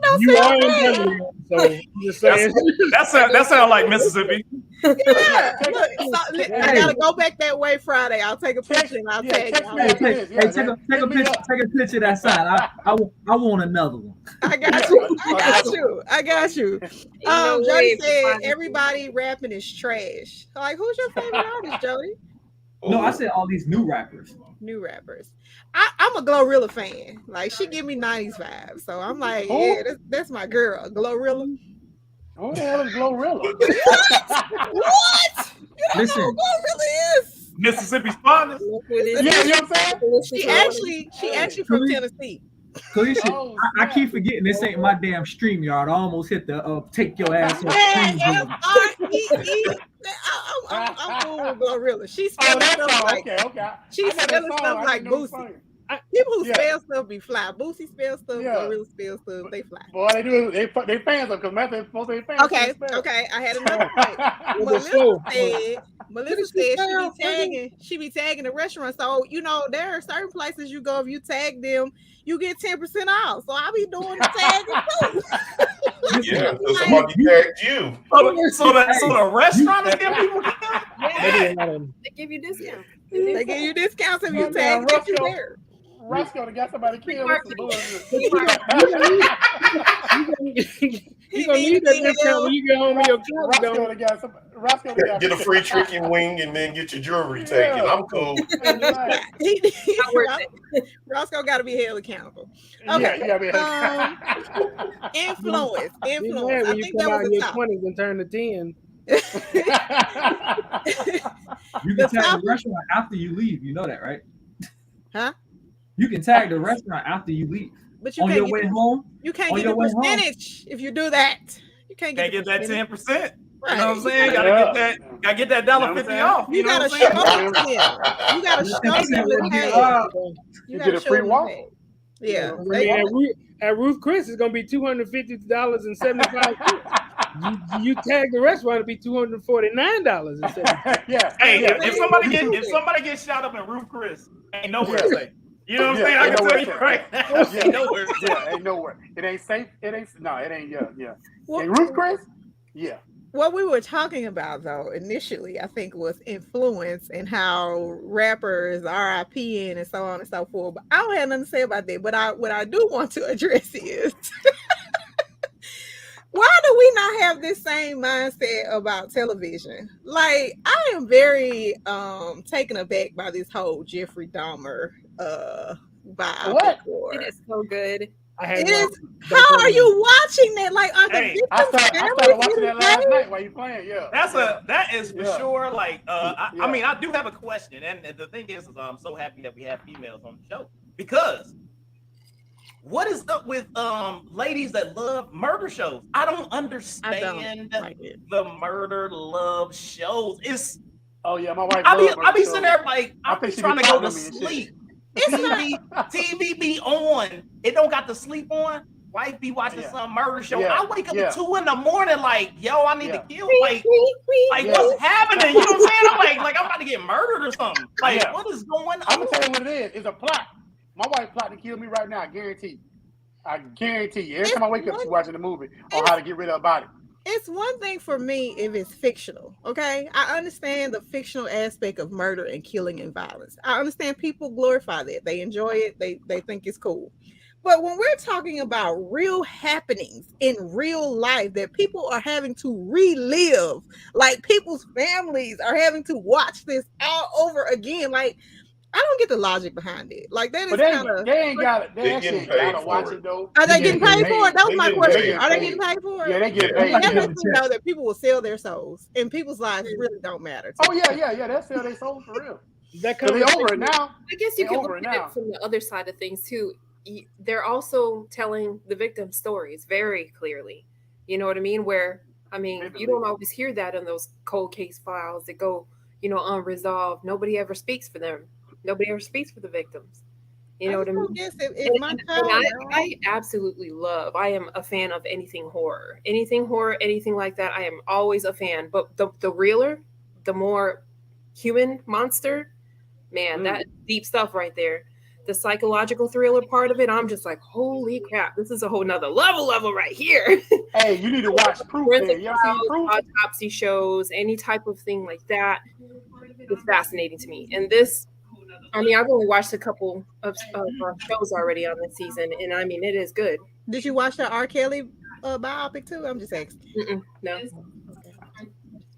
$5.99, you are in Denver, so just saying. That sounds like Mississippi. Yeah, look, I gotta go back that way Friday. I'll take a picture and I'll tag y'all. Take a picture of that side. I want another one. I got you. Jody said everybody rapping is trash. Like, who's your favorite artist, Jody? No, I said all these new rappers. New rappers. I'm a Glorilla fan. Like, she give me 90s vibes. So I'm like, yeah, that's my girl, Glorilla. Who the hell is Glorilla? What? You don't know who Glorilla is? Mississippi's finest. Yeah, you know what I'm saying? She actually from Tennessee. Khaleesi, I keep forgetting this ain't my damn StreamYard. I almost hit the take your ass off. I'm cool with Glorilla. She's spelling stuff like she's spelling stuff like Boosie. People who spell stuff be fly. Boosie spell stuff, Glorilla spell stuff, they fly. Boy, they do. They fans of because most of their fans. Okay. I had another point. Melissa said she be tagging the restaurant. So there are certain places you go, if you tag them, you get 10% off. So I be doing the tagging too. Yeah, because somebody tagged you. So the restaurant is giving people discounts? Yeah. They give you discounts. They give you discounts if you tag that you there. Roscoe got somebody killed. You gonna need that discount when you get home in your Roscoe got get a free chicken wing and then get your jewelry taken. I'm cool. Roscoe got to be held accountable. Okay. Influence. When you come out in your 20s and turn to 10. You can tag the restaurant after you leave. You know that, right? Huh? You can tag the restaurant after you leave. But you on can't your way home. You can't get a percentage if you do that. You can't get that 10%. Right. You know what I'm saying? Gotta get that $1.50 off. You gotta show them. You gotta show them. You get a free walk. Yeah. At Ruth Chris, it's gonna be $250.75. You tag the restaurant, it'll be $249.75. Yeah. Hey, if somebody gets shot up in Ruth Chris, ain't nowhere to say. You know what I'm saying? I can tell you right now. Ain't nowhere. Ain't nowhere. It ain't safe. It ain't. Yeah. And Ruth Chris? Yeah. What we were talking about, though, initially, I think, was influence and how rappers RIPing and so on and so forth. But I don't have nothing to say about that. But what I do want to address is why do we not have this same mindset about television? Like, I am very taken aback by this whole Jeffrey Dahmer vibe. What? It is so good. How are you watching that? Like, are the victims I started watching that last night while you playing. Yeah, that is for sure. Like, I mean, I do have a question, and the thing is I'm so happy that we have females on the show because what is up with ladies that love murder shows? I don't understand the murder love shows. It's my wife. I be sitting there like I'm trying to go to sleep. TV be on. It don't got the sleep on. Wife be watching some murder show. I wake up at 2 a.m. like, yo, I need to kill. Like what's happening? You know what I'm saying? I'm like I'm about to get murdered or something. Like, what is going on? I'm gonna tell you what it is. It's a plot. My wife plotting to kill me right now, guaranteed. I guarantee you. Every time I wake up, she's watching a movie on how to get rid of a body. It's one thing for me if it's fictional, okay? I understand the fictional aspect of murder and killing and violence. I understand people glorify that. They enjoy it. They think it's cool. But when we're talking about real happenings in real life that people are having to relive, like people's families are having to watch this all over again, like I don't get the logic behind it. Like that is kind of they ain't got it. They They actually getting ain't paid gotta for watch it. it though. Are they getting paid for it? That was They my getting question. paid. Are they getting paid for it? Yeah, they get Yeah. paid. That Yeah. lets me know that people will sell their souls and people's lives really don't matter. Oh yeah. They sell their soul for real. That Cause they over it now. I guess you They could over look it at now. it from the other side of things too. They're also telling the victim stories very clearly. You know what I mean? Where I mean, you don't always hear that in those cold case files that go, unresolved. Nobody ever speaks for them. Nobody ever speaks for the victims. You know what I mean? Guess if my child, I absolutely love. I am a fan of anything horror, anything like that. I am always a fan. But the realer, the more human monster, man, that deep stuff right there. The psychological thriller part of it, I'm just like, holy crap, this is a whole nother level right here. Hey, you need to watch Proof. Forensic You ever seen Proof? autopsy shows, any type of thing like that is fascinating to me. And this, I mean, I've only watched a couple of shows already on this season, and I mean, it is good. did you watch the R. Kelly biopic too? I'm just asking. No.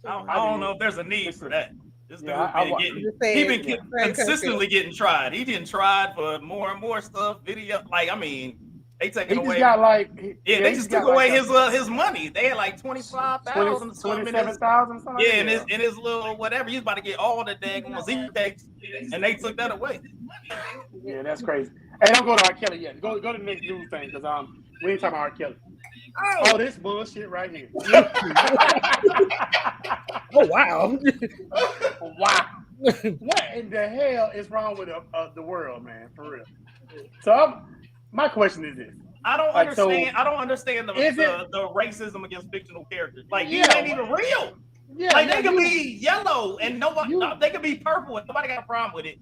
I don't know if there's a need for that. This dude been consistently getting tried. He getting tried for more and more stuff. Video, like I mean, they taking away. They just took away his money. They had like 25,000, 27,000, something. Yeah, and his little whatever. He's about to get all the daggone Z-Tex, and they took that away. Yeah, that's crazy. Hey, don't go to R. Kelly yet. Go to the next news thing because we ain't talking about R. Kelly. Oh, this bullshit right here. Oh wow! Wow. What in the hell is wrong with the world, man? For real. So my question is this: I don't understand. I don't understand the racism against fictional characters. Like these ain't even real. Yeah, like they could be yellow and they could be purple and nobody got a problem with it.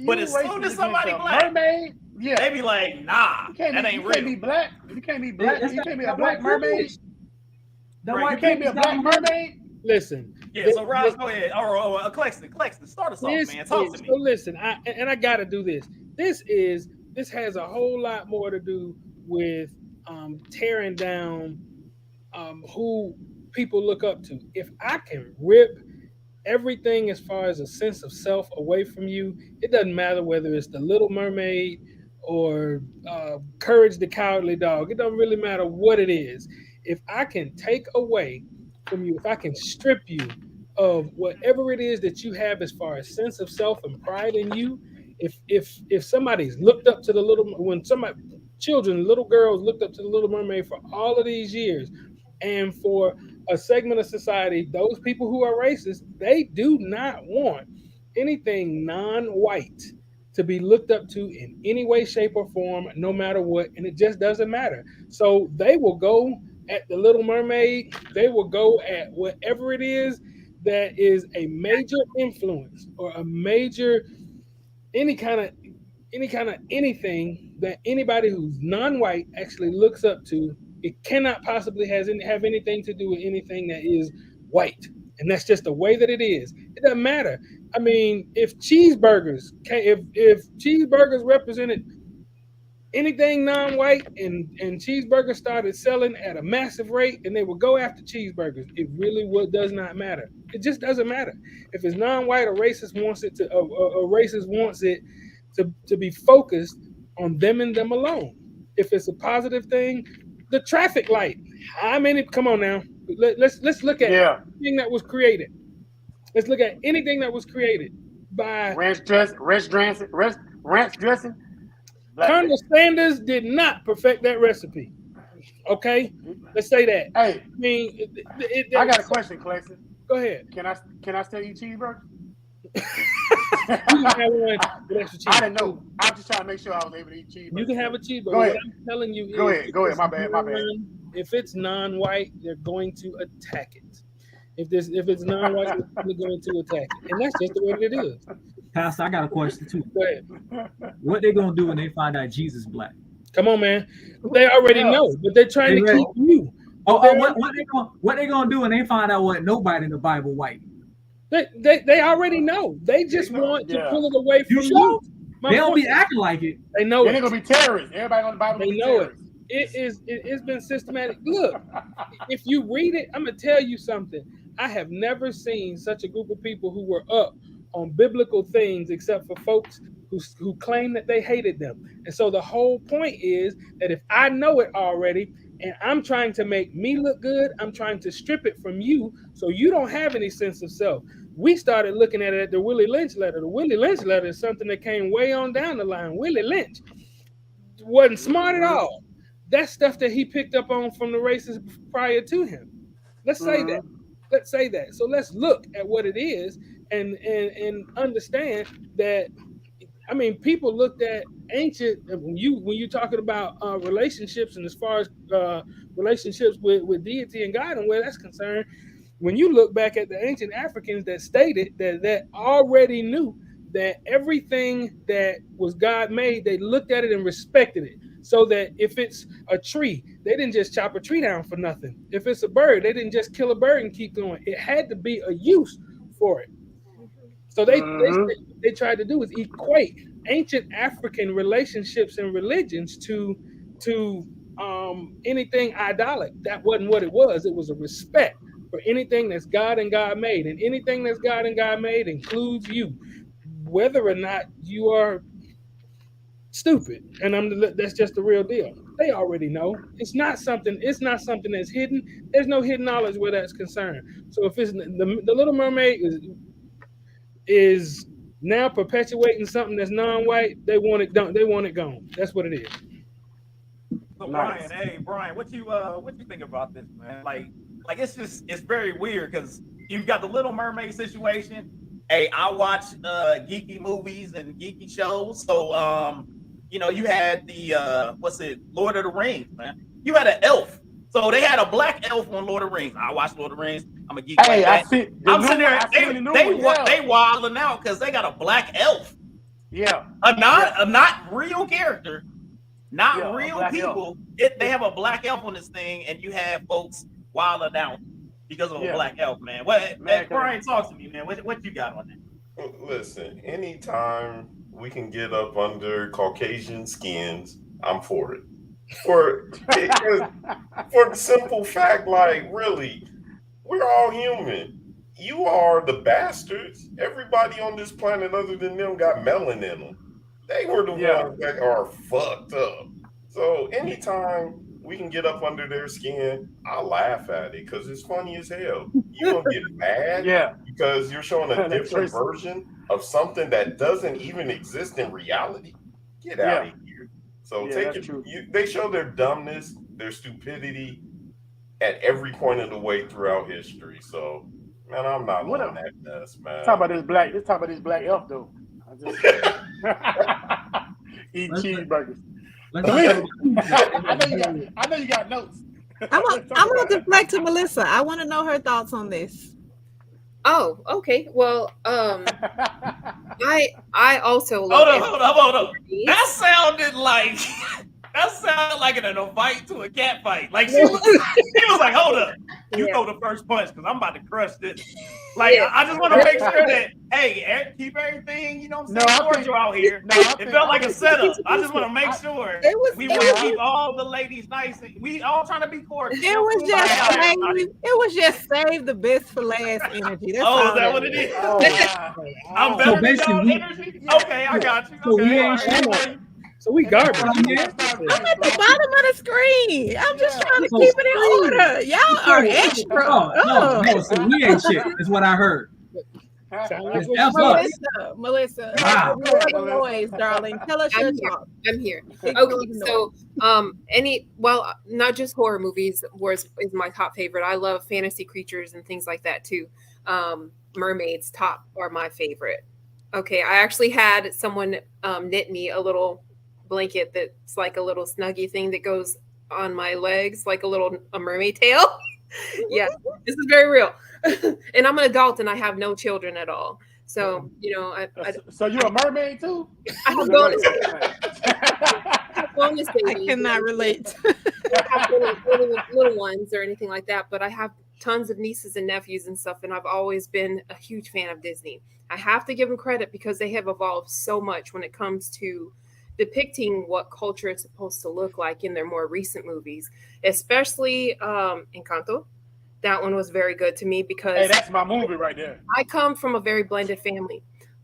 But as soon as somebody black, mermaid, they be like, nah, that ain't real. You can't be black. You can't be black. You can't be a black mermaid. You can't be a black mermaid. Listen. Yeah, so Ross, go ahead. Or Claxton, start us off, man. Talk to me. So listen, I gotta do this. This has a whole lot more to do with tearing down who people look up to. If I can rip everything as far as a sense of self away from you, it doesn't matter whether it's the Little Mermaid or Courage the Cowardly Dog. It doesn't really matter what it is. If I can take away from you, if I can strip you of whatever it is that you have as far as sense of self and pride in you, if somebody's looked up to little girls looked up to the Little Mermaid for all of these years, and for a segment of society, those people who are racist, they do not want anything non-white to be looked up to in any way, shape, or form, no matter what, and it just doesn't matter. So they will go at the Little Mermaid, they will go at whatever it is that is a major influence or a major any kind of anything that anybody who's non-white actually looks up to. It cannot possibly have anything to do with anything that is white, and that's just the way that it is. It doesn't matter. I mean, if cheeseburgers represented anything non-white and cheeseburgers started selling at a massive rate and they would go after cheeseburgers, it really does not matter. It just doesn't matter. If it's non-white, a racist wants it to be focused on them and them alone. If it's a positive thing, the traffic light. How many? Come on now. Let's look at anything that was created. Let's look at anything that was created by ranch dressing. Colonel Sanders did not perfect that recipe. Okay, let's say that. Hey, I mean, I got a question, Clayton. Go ahead. Can I still eat cheeseburger? I didn't know. I'm just trying to make sure I was able to eat cheeseburger. You can have a cheeseburger. Go ahead. What I'm telling you Go ahead. My bad. If it's non-white, they're going to attack it. If it's non-white, they're going to attack it, and that's just the way it is. Pastor, I got a question too. Go ahead. What they gonna do when they find out Jesus black? Come on, man. They already know, but they're trying to keep you. What they gonna do when they find out what nobody in the Bible white? They already know. They just want to pull it away from you. They don't be acting like it. They know they're gonna be terrorists. Everybody on the Bible they be know terrorists. It's been systematic. Look, if you read it, I'm gonna tell you something. I have never seen such a group of people who were up on biblical things, except for folks who claim that they hated them. And so the whole point is that if I know it already and I'm trying to make me look good, I'm trying to strip it from you so you don't have any sense of self. We started looking at it at the Willie Lynch letter. The Willie Lynch letter is something that came way on down the line. Willie Lynch wasn't smart at all. That's stuff that he picked up on from the racists prior to him. Let's say that. Let's say that. So let's look at what it is and understand that. I mean, people looked at ancient when you're talking about relationships, and as far as relationships with deity and God and where that's concerned, when you look back at the ancient Africans that stated that already knew that everything that was God made, they looked at it and respected it. So that if it's a tree, they didn't just chop a tree down for nothing. If it's a bird, they didn't just kill a bird and keep going. It had to be a use for it. So they tried to do is equate ancient African relationships and religions to anything idolic. That wasn't what it was. It was a respect for anything that's God and God made, and anything that's God and God made includes you, whether or not you are stupid. And that's just the real deal. They already know. It's not something that's hidden. There's no hidden knowledge where that's concerned. So if it's the Little Mermaid is now perpetuating something that's non-white, they want it done. They want it gone. That's what it is. So Brian, what you think about this, man? Like it's very weird because you've got the Little Mermaid situation. Hey, I watch geeky movies and geeky shows. So you had the Lord of the Rings, man. You had an elf. So they had a black elf on Lord of the Rings. I watched Lord of the Rings. I'm a geek. Hey, I'm sitting there. They wilding out because they got a black elf. Yeah. A not real character, not real people. They have a black elf on this thing, and you have folks wilding out because of a black elf, man. Brian, talk to me, man. What you got on that? Listen, anytime we can get up under Caucasian skins, I'm for it. For the simple fact, like, really, we're all human. You are the bastards. Everybody on this planet other than them got melanin in them. They were the ones that are fucked up. So anytime we can get up under their skin, I laugh at it because it's funny as hell. You're going to get mad because you're showing a different version of something that doesn't even exist in reality. Get out of here. So they show their dumbness, their stupidity at every point of the way throughout history. So, man, I'm not on that mess, man. Let's talk about this black elf, though. Eat cheeseburgers. I know you got notes. I'm gonna deflect to Melissa. I want to know her thoughts on this. Oh, okay. Well, I also hold on. That sounded like an invite to a cat fight. Like he was like, hold up, you throw the first punch because I'm about to crush this. Like I just want to make sure that keep everything, cordial out here. It felt like a setup. I just want to make sure we want to keep all the ladies nice. We all trying to be cordial. It was just save the best for last energy. That's is that what it is? I'm better than y'all energy. Okay, I got you. So we garbage. I'm at the bottom of the screen. I'm just trying to keep it in order. Y'all are extra. No, so we ain't shit. Is what I heard. Melissa, noise, darling. Tell us your thoughts. I'm here. Okay, so not just horror movies is my top favorite. I love fantasy creatures and things like that too. Mermaids are my favorite. Okay, I actually had someone knit me a little blanket that's like a little snuggie thing that goes on my legs, like a mermaid tail. Yeah, this is very real. And I'm an adult and I have no children at all. So, so you're a mermaid too? I have bonus. bonus I babies. cannot relate. I have little ones or anything like that, but I have tons of nieces and nephews and stuff, and I've always been a huge fan of Disney. I have to give them credit because they have evolved so much when it comes to depicting what culture is supposed to look like in their more recent movies, especially Encanto. That one was very good to me because Hey, that's my movie right there. I come from a very blended family.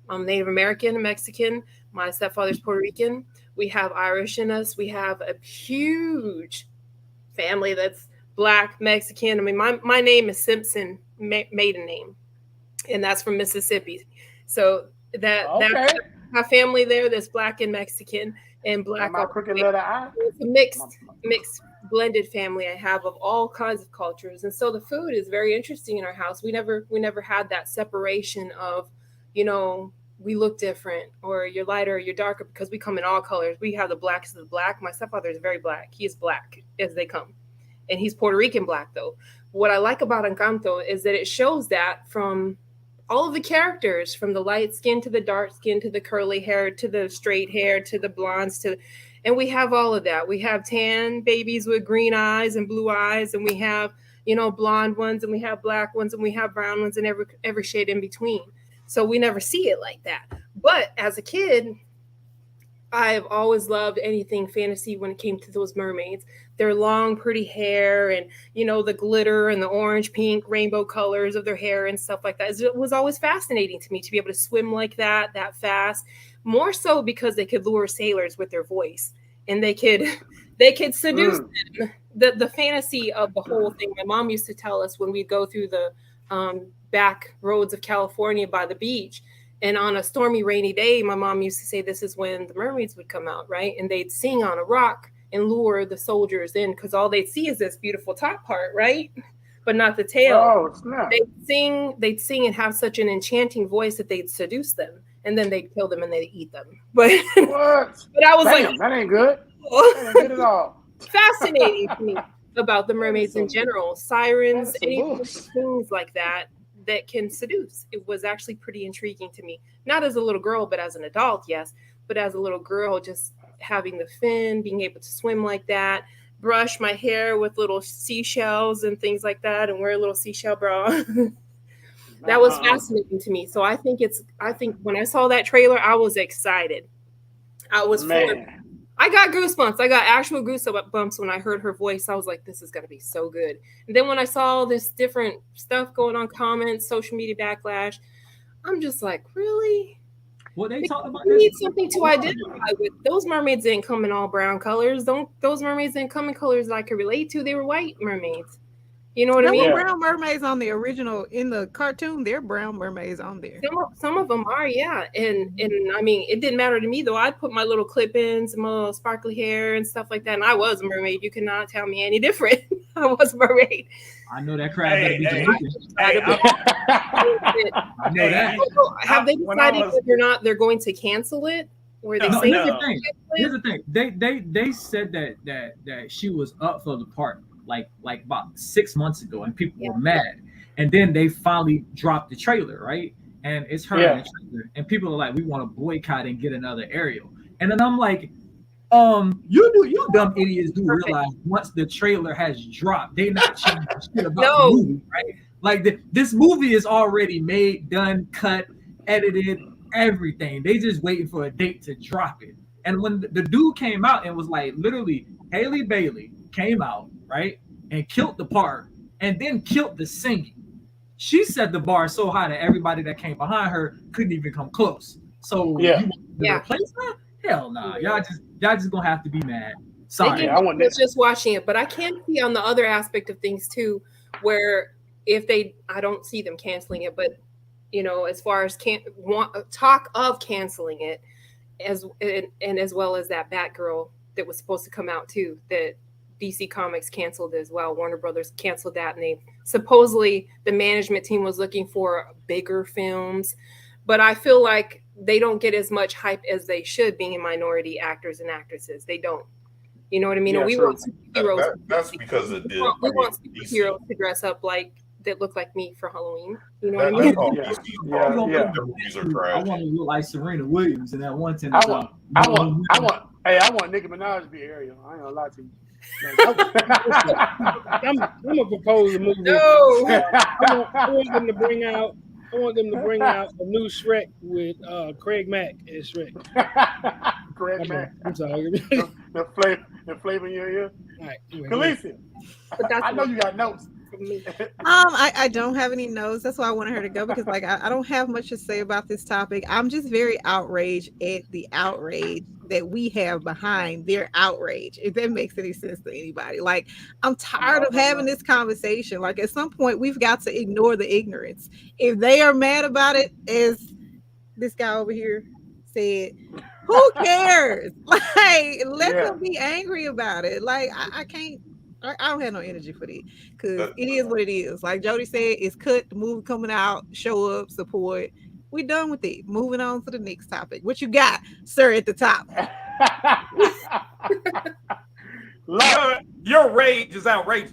I'm Native American and Mexican. My stepfather's Puerto Rican. We have Irish in us. We have a huge family that's Black, Mexican. I mean, my name is Simpson, maiden name, and that's from Mississippi. So that's my family there that's Black and Mexican and Black. My crooked letter I. It's a mixed blended family I have of all kinds of cultures, and so the food is very interesting in our house. We never had that separation of, we look different, or you're lighter or you're darker, because we come in all colors. We have the blacks of the Black. My stepfather is very Black. He is Black as they come, and he's Puerto Rican Black though. What I like about Encanto is that it shows that from all of the characters, from the light skin to the dark skin to the curly hair to the straight hair to the blondes and we have all of that. We have tan babies with green eyes and blue eyes, and we have, blonde ones, and we have Black ones, and we have brown ones, and every shade in between. So we never see it like that. But as a kid, I've always loved anything fantasy when it came to those mermaids. Their long, pretty hair and, the glitter and the orange, pink, rainbow colors of their hair and stuff like that. It was always fascinating to me to be able to swim like that fast. More so because they could lure sailors with their voice, and they could seduce them. The fantasy of the whole thing. My mom used to tell us when we'd go through the back roads of California by the beach, and on a stormy, rainy day, my mom used to say this is when the mermaids would come out, right? And they'd sing on a rock and lure the soldiers in, because all they'd see is this beautiful top part, right? But not the tail. Oh, snap. They'd sing and have such an enchanting voice that they'd seduce them, and then they'd kill them and they'd eat them. But what? But I was that ain't good. That ain't good at all. Fascinating to me about the mermaids in general, sirens, things like that can seduce. It was actually pretty intriguing to me. Not as a little girl, but as an adult, yes. But as a little girl, just having the fin, being able to swim like that, brush my hair with little seashells and things like that, and wear a little seashell bra. That was fascinating to me. So I think when I saw that trailer, I was excited. I was man. I got goosebumps. I got actual goosebumps when I heard her voice. I was like, this is going to be so good. And then when I saw all this different stuff going on, comments, social media backlash, I'm just like, really? Well, they talked about this. Need something to identify with. Those mermaids didn't come in all brown colors. Those mermaids didn't come in colors that I could relate to. They were white mermaids. You know what I mean? There were brown mermaids on the original, in the cartoon. There are brown mermaids on there. Some of them are, yeah. And I mean, it didn't matter to me though. I'd put my little clip-ins, my little sparkly hair and stuff like that. And I was a mermaid. You cannot tell me any different. I was a mermaid. I know that crowd better be Jamaican. I know that. Have they decided whether or not they're going to cancel it? Or they say here's the thing. They said that she was up for the part. Like about 6 months ago, and people were mad, and then they finally dropped the trailer, right? And it's her in the trailer, and people are like, we want to boycott and get another Ariel. And then I'm like, you dumb idiots do realize once the trailer has dropped, they not changing shit about the movie, right? Like this movie is already made, done, cut, edited, everything. They just waiting for a date to drop it. And when the dude came out and was like, literally, Haley Bailey came out, right, and killed the part, and then killed the singing. She set the bar so high that everybody that came behind her couldn't even come close. So you replace her? Hell nah. Y'all just gonna have to be mad. Sorry. I was just watching it, but I can see on the other aspect of things too, where I don't see them canceling it, but as far as talk of canceling it, as well as that Batgirl that was supposed to come out too, that DC Comics canceled as well. Warner Brothers canceled that, and they supposedly the management team was looking for bigger films, but I feel like they don't get as much hype as they should, being minority actors and actresses. They don't. You know what I mean? And we want superheroes. That's because of we want superheroes to dress up that look like me for Halloween. You know what I mean? I want to look like Serena Williams in that one time. I want Hey, I want Nicki Minaj to be Ariel. I ain't gonna lie to you. I'm gonna propose a movie. No. I want them to bring out. I want them to bring out a new Shrek with Craig Mack as Shrek. Craig Mack. I'm sorry. the flavor in your ear. All right, anyway, Khaleesi, I know you got notes. I don't have any notes. That's why I wanted her to go, because like I don't have much to say about this topic. I'm just very outraged at the outrage that we have behind their outrage, if that makes any sense to anybody. Like, I'm tired of having this conversation. Like, at some point we've got to ignore the ignorance. If they are mad about it, as this guy over here said, who cares? Like, let them be angry about it. Like, I can't. I don't have no energy for that, because it is what it is. Like Jody said, it's cut. The movie coming out. Show up, support. We done with it. Moving on to the next topic. What you got, sir, at the top? Your rage is outrageous.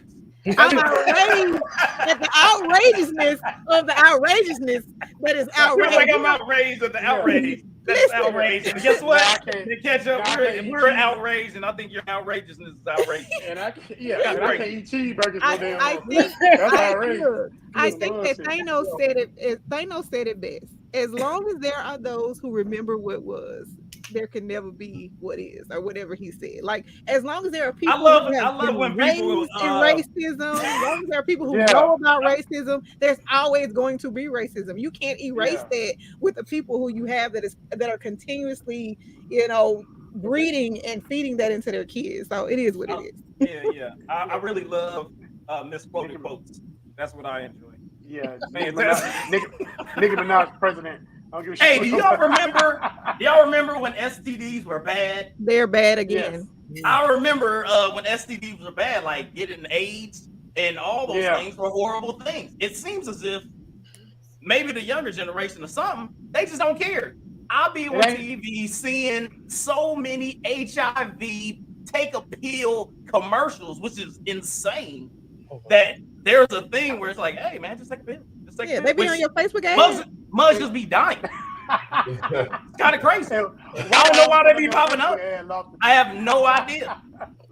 I'm outraged at the outrageousness of the outrageousness that is I feel outrageous. like I'm outraged at the outrage. That's outrage. And guess what? The Ketchup, we're outraged, and I think your outrageousness is outrageous. And I can't eat cheeseburgers no damn I more. think, That's outrageous. I think that Thanos said it best. As long as there are those who remember what was, there can never be what is, or whatever he said. Like, as long as there are people who have been raised in racism, as long as there are people who know about racism, there's always going to be racism. You can't erase that with the people who you have that are continuously, breeding and feeding that into their kids. So it is what it is. Yeah. I really love misquoted quotes. That's what I enjoy. Yeah, Nicki Minaj president. Hey, do y'all remember when STDs were bad? They're bad again. Yes. I remember when STDs were bad, like getting AIDS and all those things were horrible things. It seems as if maybe the younger generation or something, they just don't care. I'll be on TV seeing so many HIV take a pill commercials, which is insane. That there's a thing where it's like, hey man, just take a pill. They be on your Facebook ad. Mugs just be dying. It's kind of crazy. I don't know why they be popping up. I have no idea.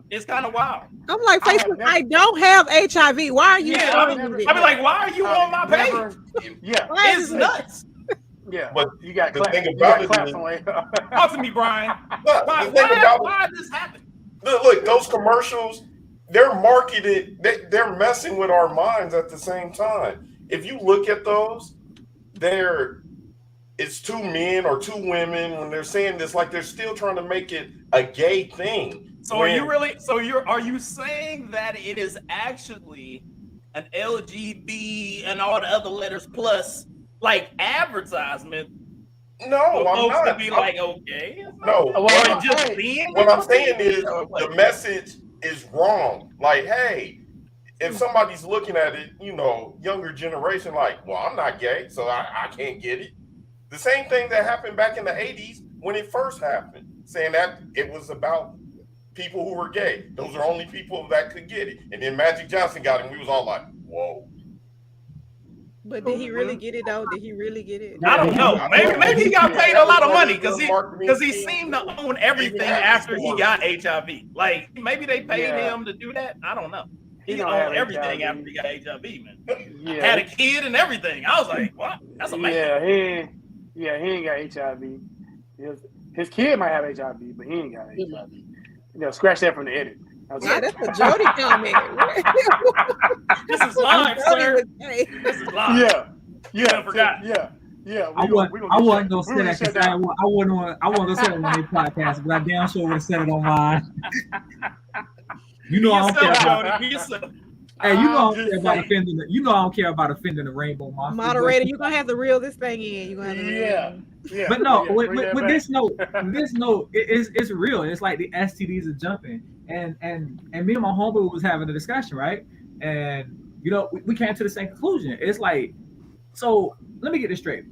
It's kind of wild. I'm like, Facebook, I don't have HIV. Why are you? I'll be like, why are you on my page? It's nuts. Yeah, but you got the thing about it. Talk to me, Brian. Why this happened? Look, those commercials. They're marketed, they're messing with our minds at the same time. If you look at those, it's two men or two women when they're saying this, like they're still trying to make it a gay thing. So are you saying that it is actually an LGB and all the other letters plus like advertisement? No, I'm not. To be like, okay. No. What I'm saying is the message is wrong. Like, hey, if somebody's looking at it, younger generation, like, well, I'm not gay, so I can't get it. The same thing that happened back in the 80s when it first happened, saying that it was about people who were gay. Those are only people that could get it. And then Magic Johnson got it, and we was all like, whoa. But did he really get it though? Did he really get it? I don't know. Maybe he got paid a lot of money because he seemed to own everything after he got HIV. Like maybe they paid him to do that. I don't know. He owned everything after he got HIV, man. Had a kid and everything. I was like, what? That's amazing. He ain't got HIV. His kid might have HIV, but he ain't got HIV. Scratch that from the edit. That's a Jody comment. This is live, sir. This is live. I forgot. I wasn't gonna say that because I wasn't gonna say it on their podcast, but I damn sure would have said it on mine. I don't care about. Hey, I don't care about offending. I don't care about offending the rainbow monster. Moderator, you're gonna have to reel this thing in. You're gonna have to Yeah. But no, with this note, it's real. It's like the STDs are jumping, and me and my homeboy was having a discussion, right? And we came to the same conclusion. It's like, so let me get this straight.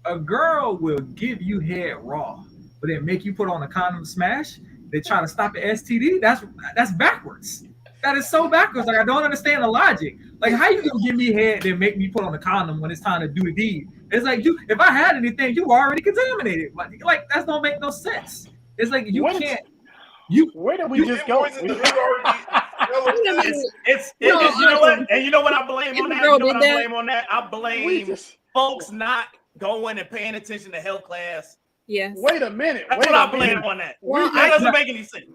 A girl will give you head raw, but then make you put on a condom smash. They try to stop the STD. That's backwards. That is so backwards. Like I don't understand the logic. Like how you gonna give me head then make me put on a condom when it's time to do the deed? It's like if I had anything, you were already contaminated. Like that don't make no sense. It's like you can't. Where did we just go? It's you know what? And you know what I blame on that? You know what I blame on that? I blame folks not going and paying attention to health class. Yes. Wait a minute. That's what I blame on that. Well, that doesn't make any sense.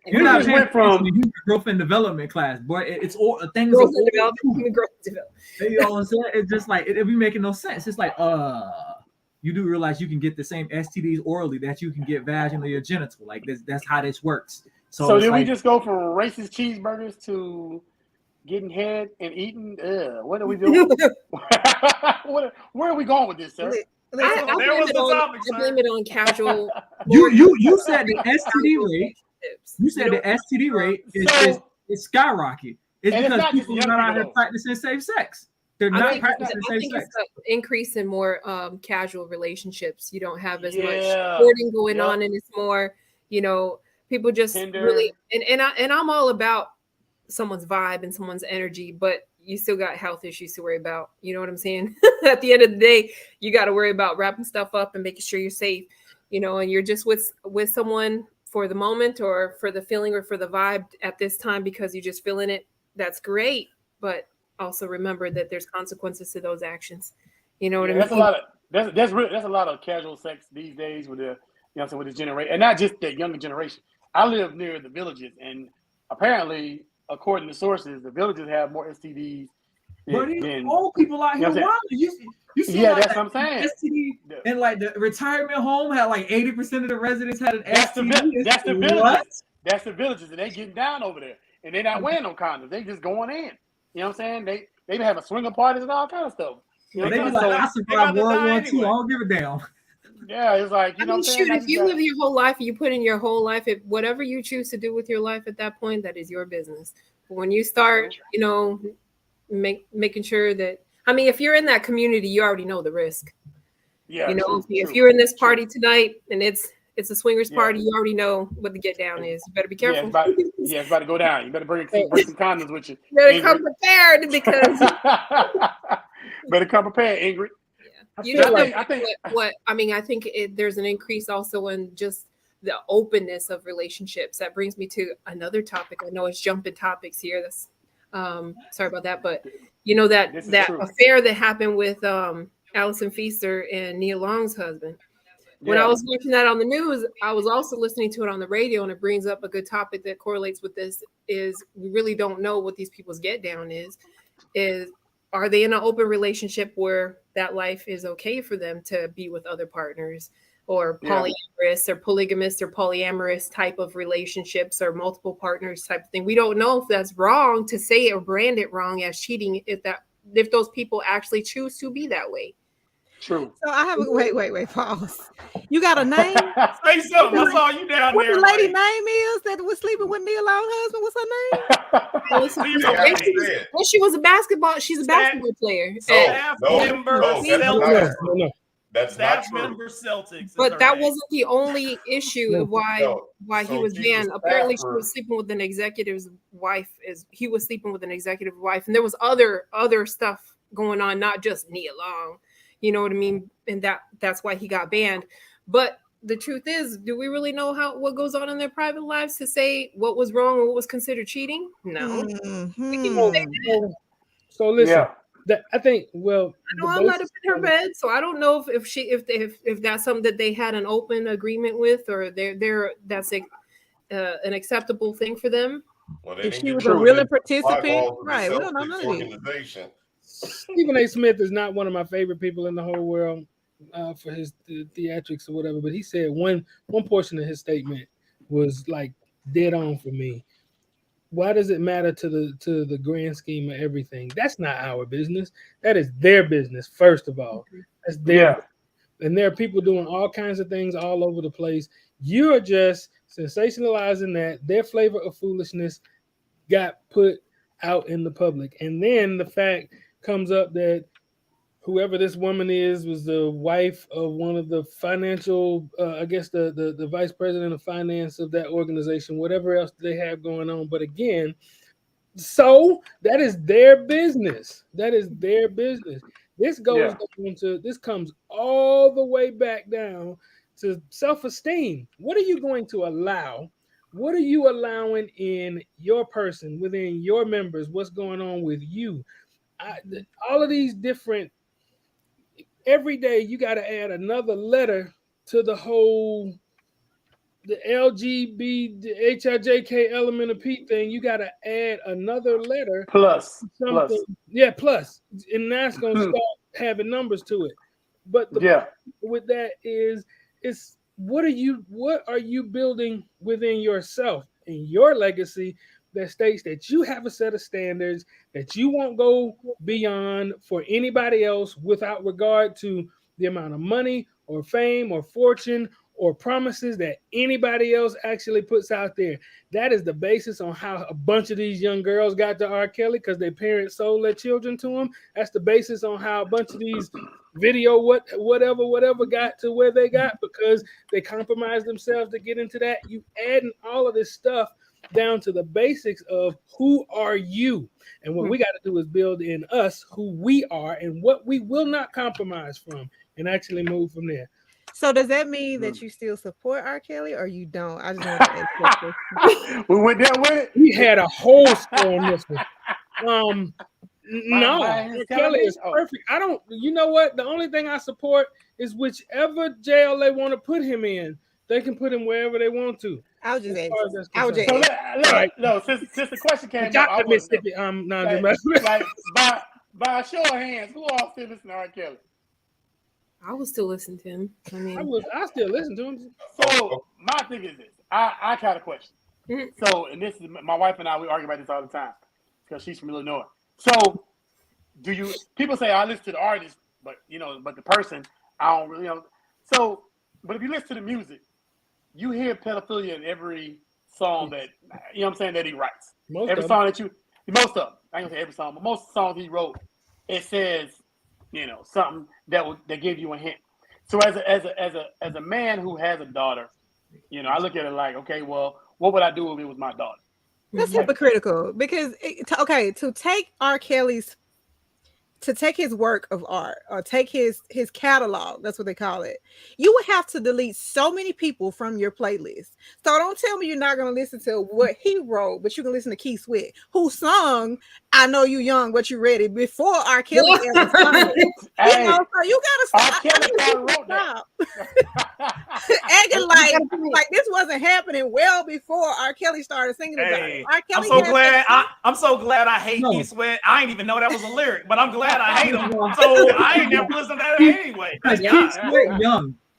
You're not went from human growth and development class, boy. It's all things. Growth and development. Human growth and development. You know what I'm saying? It's just like it be making no sense. It's like you do realize you can get the same STDs orally that you can get vaginally or genital. Like that's how this works. So did we just go from racist cheeseburgers to getting head and eating? What are we doing? Where are we going with this, sir? I blame it on casual. You said the STD rate. You said the STD rate is skyrocket. It's because people are not out here practicing safe sex. They're not practicing safe sex. It's an increase in more casual relationships. You don't have as much courting going on, and it's more, people just Tinder. Really. And I'm all about someone's vibe and someone's energy, but you still got health issues to worry about. You know what I'm saying? At the end of the day, you got to worry about wrapping stuff up and making sure you're safe, and you're just with someone for the moment or for the feeling or for the vibe at this time because you're just feeling it. That's great. But also remember that there's consequences to those actions. You know what I mean? That's a lot of casual sex these days with with this generation, and not just the younger generation. I live near the villages, and apparently, according to sources, the villages have more STDs. But these old people out here, you see, that's what I'm saying. STD, and like the retirement home had like 80% of the residents had an STD. That's the villages. That's the villages, and they getting down over there, and they're not wearing no condoms. They just going in. You know what I'm saying? They have a swinger parties and all kind of stuff. They be like, I survived World War II. I don't give a damn. Yeah, it's like if you live your whole life and you put in your whole life, whatever you choose to do with your life at that point, that is your business. But when you start, making sure that, if you're in that community, you already know the risk. Yeah, if you're in this party tonight and it's a swingers party, you already know what the get down is. You better be careful. It's about to go down. You better bring some condoms with you. You better come prepared because. Better come prepared, Ingrid. I think there's an increase also in just the openness of relationships. That brings me to another topic. I know it's jumping topics here. That's sorry about that, but that affair that happened with Allison Feaster and Nia Long's husband. When I was watching that on the news, I was also listening to it on the radio, and it brings up a good topic that correlates with this. Is we really don't know what these people's get down is. Are they in an open relationship where that life is okay for them to be with other partners, or polyamorous or polygamous or polyamorous type of relationships, or multiple partners type of thing? We don't know if that's wrong to say it or brand it wrong as cheating if those people actually choose to be that way. True. So I have wait, pause. You got a name? Say something. I saw you down what there. What the lady name is that was sleeping with Neil Long's husband? What's her name? Well, she's a basketball player. That's not true. Celtics. But that wasn't the only issue of why he was banned. Apparently, she was sleeping with an executive's wife. He was sleeping with an executive wife, and there was other stuff going on, not just Nia Long. You know what I mean? And that's why he got banned. But the truth is, do we really know what goes on in their private lives to say what was wrong and what was considered cheating? No. Mm-hmm. So listen, I think. Well, I know I'm not up in her bed, so I don't know if that's something that they had an open agreement with, or that's an acceptable thing for them. Well, if she was a willing participant, right? We don't know none of these. Stephen A. Smith is not one of my favorite people in the whole world for his theatrics or whatever, but he said one portion of his statement was like dead on for me. Why does it matter to the grand scheme of everything? That's not our business. That is their business, first of all. That's their and there are people doing all kinds of things all over the place. You're just sensationalizing that their flavor of foolishness got put out in the public. And then the fact comes up that whoever this woman was the wife of one of the financial, I guess the vice president of finance of that organization, whatever else they have going on. But again, so that is their business. That is their business. This goes into, this comes all the way back down to self-esteem. What are you going to allow What are you allowing in your person, within your members? What's going on with you? All of these different, every day you got to add another letter to the whole, the LGB, the HIJK element of P thing. You got to add another letter plus. Yeah, plus, and that's going to start having numbers to it. But with that is, it's what are you building within yourself and your legacy that states that you have a set of standards that you won't go beyond for anybody else without regard to the amount of money or fame or fortune or promises that anybody else actually puts out there. That is the basis on how a bunch of these young girls got to R. Kelly, because their parents sold their children to him. That's the basis on how a bunch of these video whatever got to where they got, because they compromised themselves to get into that. You adding all of this stuff down to the basics of who are you, and what we got to do is build in us who we are and what we will not compromise from, and actually move from there. So does that mean that you still support R. Kelly or you don't? I just want to ask that question. We went there with it. We had a whole score on this one. No, R. Kelly is perfect. I don't. You know what? The only thing I support is whichever jail they want to put him in. They can put him wherever they want to. I was just asking. No, since the question came up, Mississippi. By a show of hands, who all still listen to R. Kelly? I would still listen to him. I mean, I still listen to him. So my thing is this: I got a question. So, and this is my wife and I. We argue about this all the time because she's from Illinois. So, people say I listen to the artist, but the person I don't really know. So, but if you listen to the music, you hear pedophilia in every song that that he writes. Most of them. I ain't gonna say every song, but most songs he wrote, it says, something that give you a hint. So as a man who has a daughter, I look at it like, okay, well, what would I do if it was my daughter? That's hypocritical, because to take R. Kelly's, to take his work of art or take his catalog, that's what they call it, you would have to delete so many people from your playlist. So don't tell me you're not going to listen to what he wrote, but you can listen to Keith Sweat, who sung "I Know You Young But You Ready" before R. Kelly ever sung it. So you gotta stop. Acting like this wasn't happening well before R. Kelly started singing about it. R. Kelly, I'm so glad I hate Keith Sweat. I didn't even know that was a lyric, but I'm glad I hate him. So I ain't never listened to that anyway.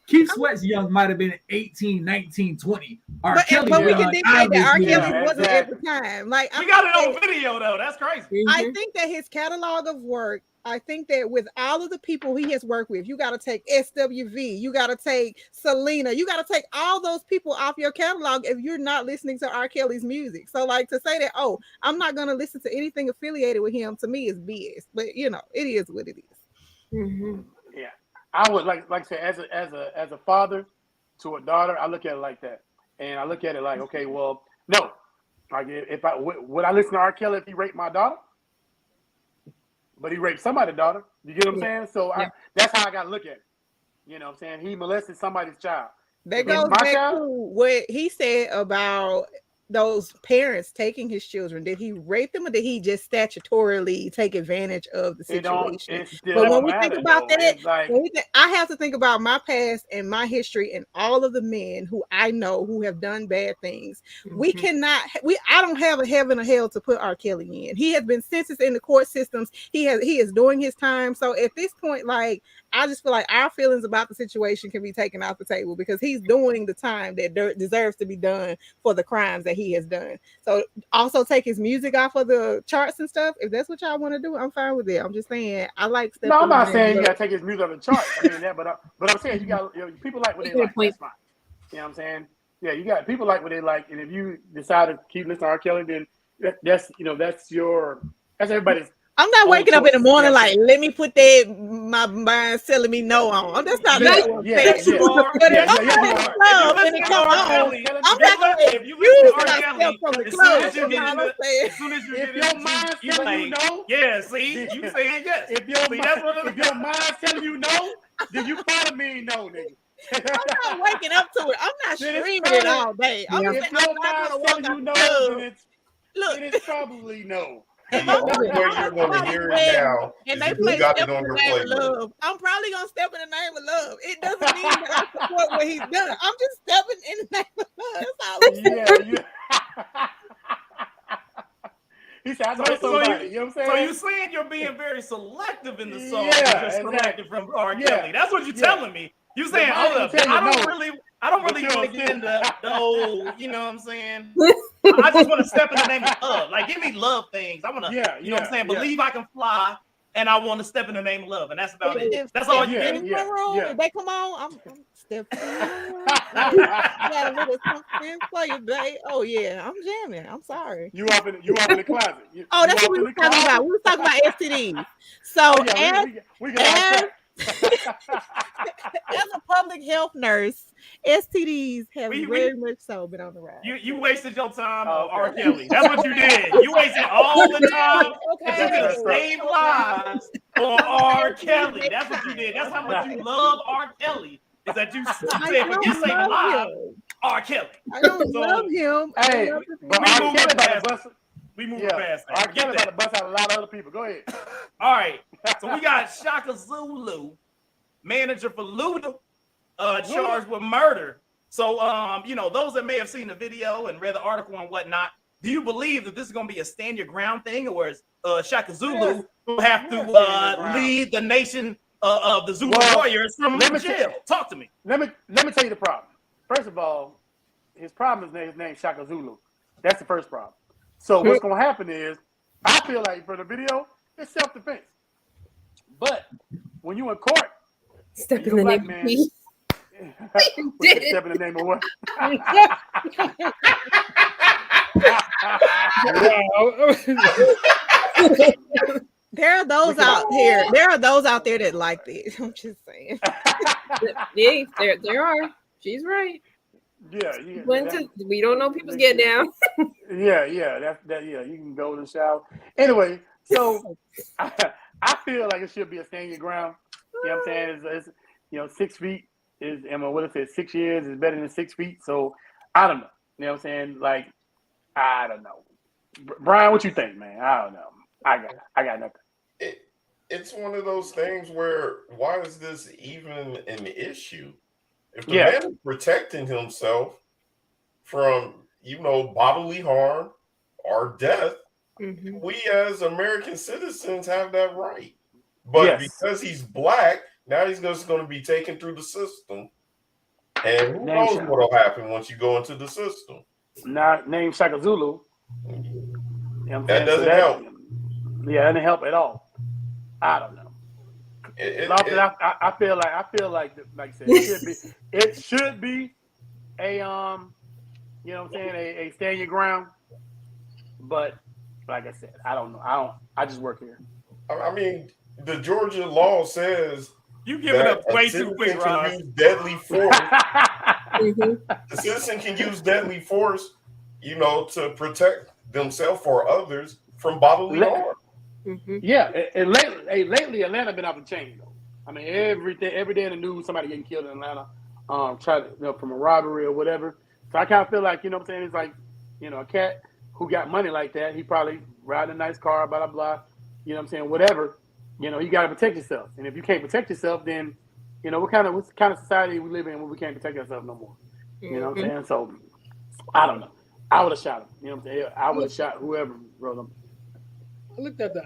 Keith Sweat's young might have been 18, 19, 20. But we can dictate that R. Kelly wasn't at the time. Like, we got it on video though. That's crazy. I think that his catalog of work, I think that with all of the people he has worked with, you got to take SWV, you got to take Selena, you got to take all those people off your catalog if you're not listening to R. Kelly's music. So like to say that, oh, I'm not going to listen to anything affiliated with him, to me is BS. But it is what it is. Mm-hmm. Yeah, I would like I said, as a father to a daughter, I look at it like that, and I look at it like, okay, well, no, like would I listen to R. Kelly if he raped my daughter? But he raped somebody's daughter. You get what I'm saying? So that's how I got to look at it. You know what I'm saying? He molested somebody's child. That goes back to what he said about those parents taking his children. Did he rape them, or did he just statutorily take advantage of the situation? But when we think about that, I have to think about my past and my history and all of the men who I know who have done bad things. Mm-hmm. I don't have a heaven or hell to put R. Kelly in. He has been sentenced in the court systems. He is doing his time. So at this point, like, I just feel like our feelings about the situation can be taken off the table, because he's doing the time that deserves to be done for the crimes that he has done. So also take his music off of the charts and stuff. If that's what y'all want to do, I'm fine with it. I'm just saying I like stuff. No, I'm not saying you gotta take his music off the charts. I mean that, but I'm saying you got people like what they like. That's fine. You know what I'm saying? Yeah, you got people like what they like, and if you decide to keep listening to R. Kelly, then that's everybody's. I'm not waking up in the morning like, let me put that my mind's telling me no on. That's not what I'm saying. I'm not going to use myself from the club. As soon as you get your mind telling you no, yeah, see, you saying yes. If your mind's telling you no, then you probably mean no, nigga. I'm not waking up to it. I'm not Then it's streaming it probably- all day. I'm Yeah. just If saying, your I'm not mind's gonna walk telling out you the no, club. then Look, it's probably no. if The I'm only way you're going to somebody's hear it wedding now and is they if you play got Step it in on the your Name of playlist. Love, I'm probably gonna step in the name of love. It doesn't mean that I support what he's done. I'm just stepping in the name of love. That's all I'm saying. Yeah. He said, I know So somebody. You know what I'm So saying? you saying you're being very selective in the song Yeah, that you're exactly. selecting from R. Yeah, Kelly. That's what you're yeah. telling me. You saying, But I hold ain't up, tell you I don't no. really But you want to get understand. into the whole, you know what I'm saying? I just want to step in the name of love. Like, give me love things. I want to, Yeah, you know what I'm saying? yeah. Believe I can fly, and I want to step in the name of love, and that's about it. If That's all Step you yeah, in get. my room, if they come on, I'm stepping in my room. Got a little something for you, babe. Oh yeah, I'm jamming. I'm sorry. You up in the closet. Oh, that's what we were talking about. We were talking about STDs. So Oh, yeah, we got as a public health nurse, STDs have very much so been on the rise. You wasted your time on okay. R. Kelly. That's what you did. You wasted all the time that you could have Okay. saved lives on R. Kelly. That's what you did. That's how much you love R. Kelly. Is that you I said forget don't saving love lives, him. R. Kelly. I don't So, love him. I Hey, love his but we R. moving Kelly about to past bust. We moving Yeah, past R. that. Kelly Get about to that. bust out a lot of other people. Go ahead. All right. So we got Shaka Zulu, manager for Luda, charged with murder. So you know, those that may have seen the video and read the article and whatnot, do you believe that this is gonna be a stand your ground thing, or is Shaka Zulu will have to lead the nation of the Zulu Warriors from jail? Talk to me. Let me tell you the problem. First of all, his problem is his name Shaka Zulu. That's the first problem. So what's gonna happen is, I feel like for the video, it's self-defense. But when you in court, Step in the black name of man, peace. step in the name of what? There are those out here. There are those out there that like this. I'm just saying. Yeah, there are. She's right. Yeah, we don't know people's get down. Yeah, yeah, you can go to the shower. Anyway, so I feel like it should be a stand your ground. You know what I'm saying? It's 6 feet is, what if it's 6 years is better than 6 feet? So I don't know. You know what I'm saying? Like, I don't know. Brian, what you think, man? I don't know. I got nothing. It's one of those things where, why is this even an issue? If the man is protecting himself from, bodily harm or death, we as American citizens have that right. But because he's black, now he's just going to be taken through the system. And who knows what will happen once you go into the system. Now, name Shaka Zulu. That doesn't help. Yeah, that doesn't help at all. I don't know. I feel like I said, it should be a you know what I'm saying, a stand your ground. But like I said, I don't know. I just work here. I mean, the Georgia law says you give it up way too quick, Rob. Use deadly force. The citizen can use deadly force, to protect themselves or others from bodily harm. Yeah, and lately Atlanta been off the chain though. I mean, every day in the news, somebody getting killed in Atlanta, from a robbery or whatever. So I kind of feel like, you know what I'm saying, it's like, a cat who got money like that, he probably riding a nice car, blah, blah, blah, you know what I'm saying, whatever. You got to protect yourself. And if you can't protect yourself, then, what kind of society we live in when we can't protect ourselves no more? You know what I'm saying? So, I don't know. I would have shot him. You know what I'm saying? I would have shot whoever wrote him. I looked at the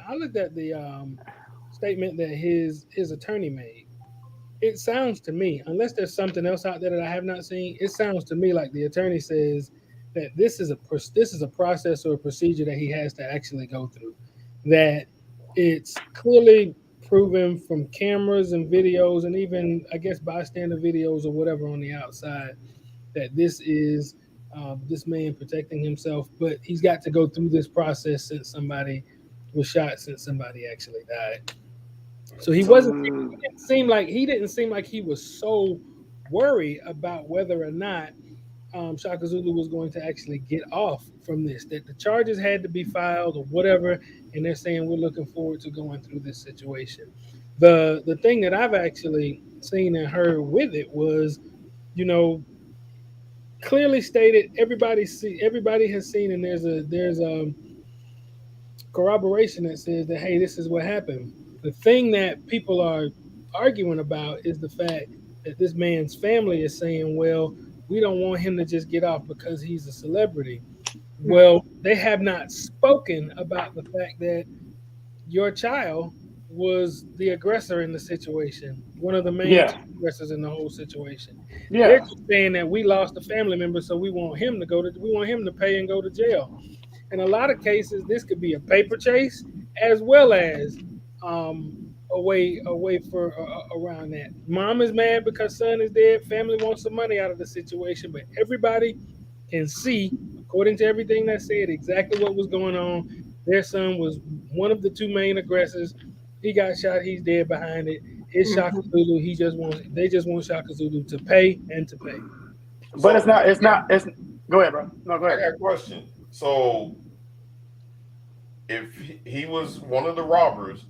statement that his attorney made. It sounds to me, unless there's something else out there that I have not seen, it sounds to me like the attorney says that this is a process or a procedure that he has to actually go through. That it's clearly proven from cameras and videos, and even I guess bystander videos or whatever on the outside, that this is this man protecting himself, but he's got to go through this process since somebody was shot, since somebody actually died. So he didn't seem like he was so worried about whether or not Shaka Zulu was going to actually get off from this, that the charges had to be filed or whatever, and they're saying we're looking forward to going through this situation. The thing that I've actually seen and heard with it was, you know, clearly stated. Everybody has seen, and there's corroboration that says that, hey, this is what happened. The thing that people are arguing about is the fact that this man's family is saying, well, we don't want him to just get off because he's a celebrity. Well, they have not spoken about the fact that your child was the aggressor in the situation, one of the main Yeah. aggressors in the whole situation. Yeah. They're just saying that we lost a family member, so we want him to pay and go to jail. In a lot of cases, this could be a paper chase as well as a way for around that. Mom is mad because son is dead. Family wants some money out of the situation, but everybody can see, according to everything that said, exactly what was going on. Their son was one of the two main aggressors. He got shot. He's dead behind it. It's Shaka Zulu. They just want Shaka Zulu to pay and to pay. But it's not. Go ahead, bro. No, go I ahead. got a question. So, if he was one of the robbers,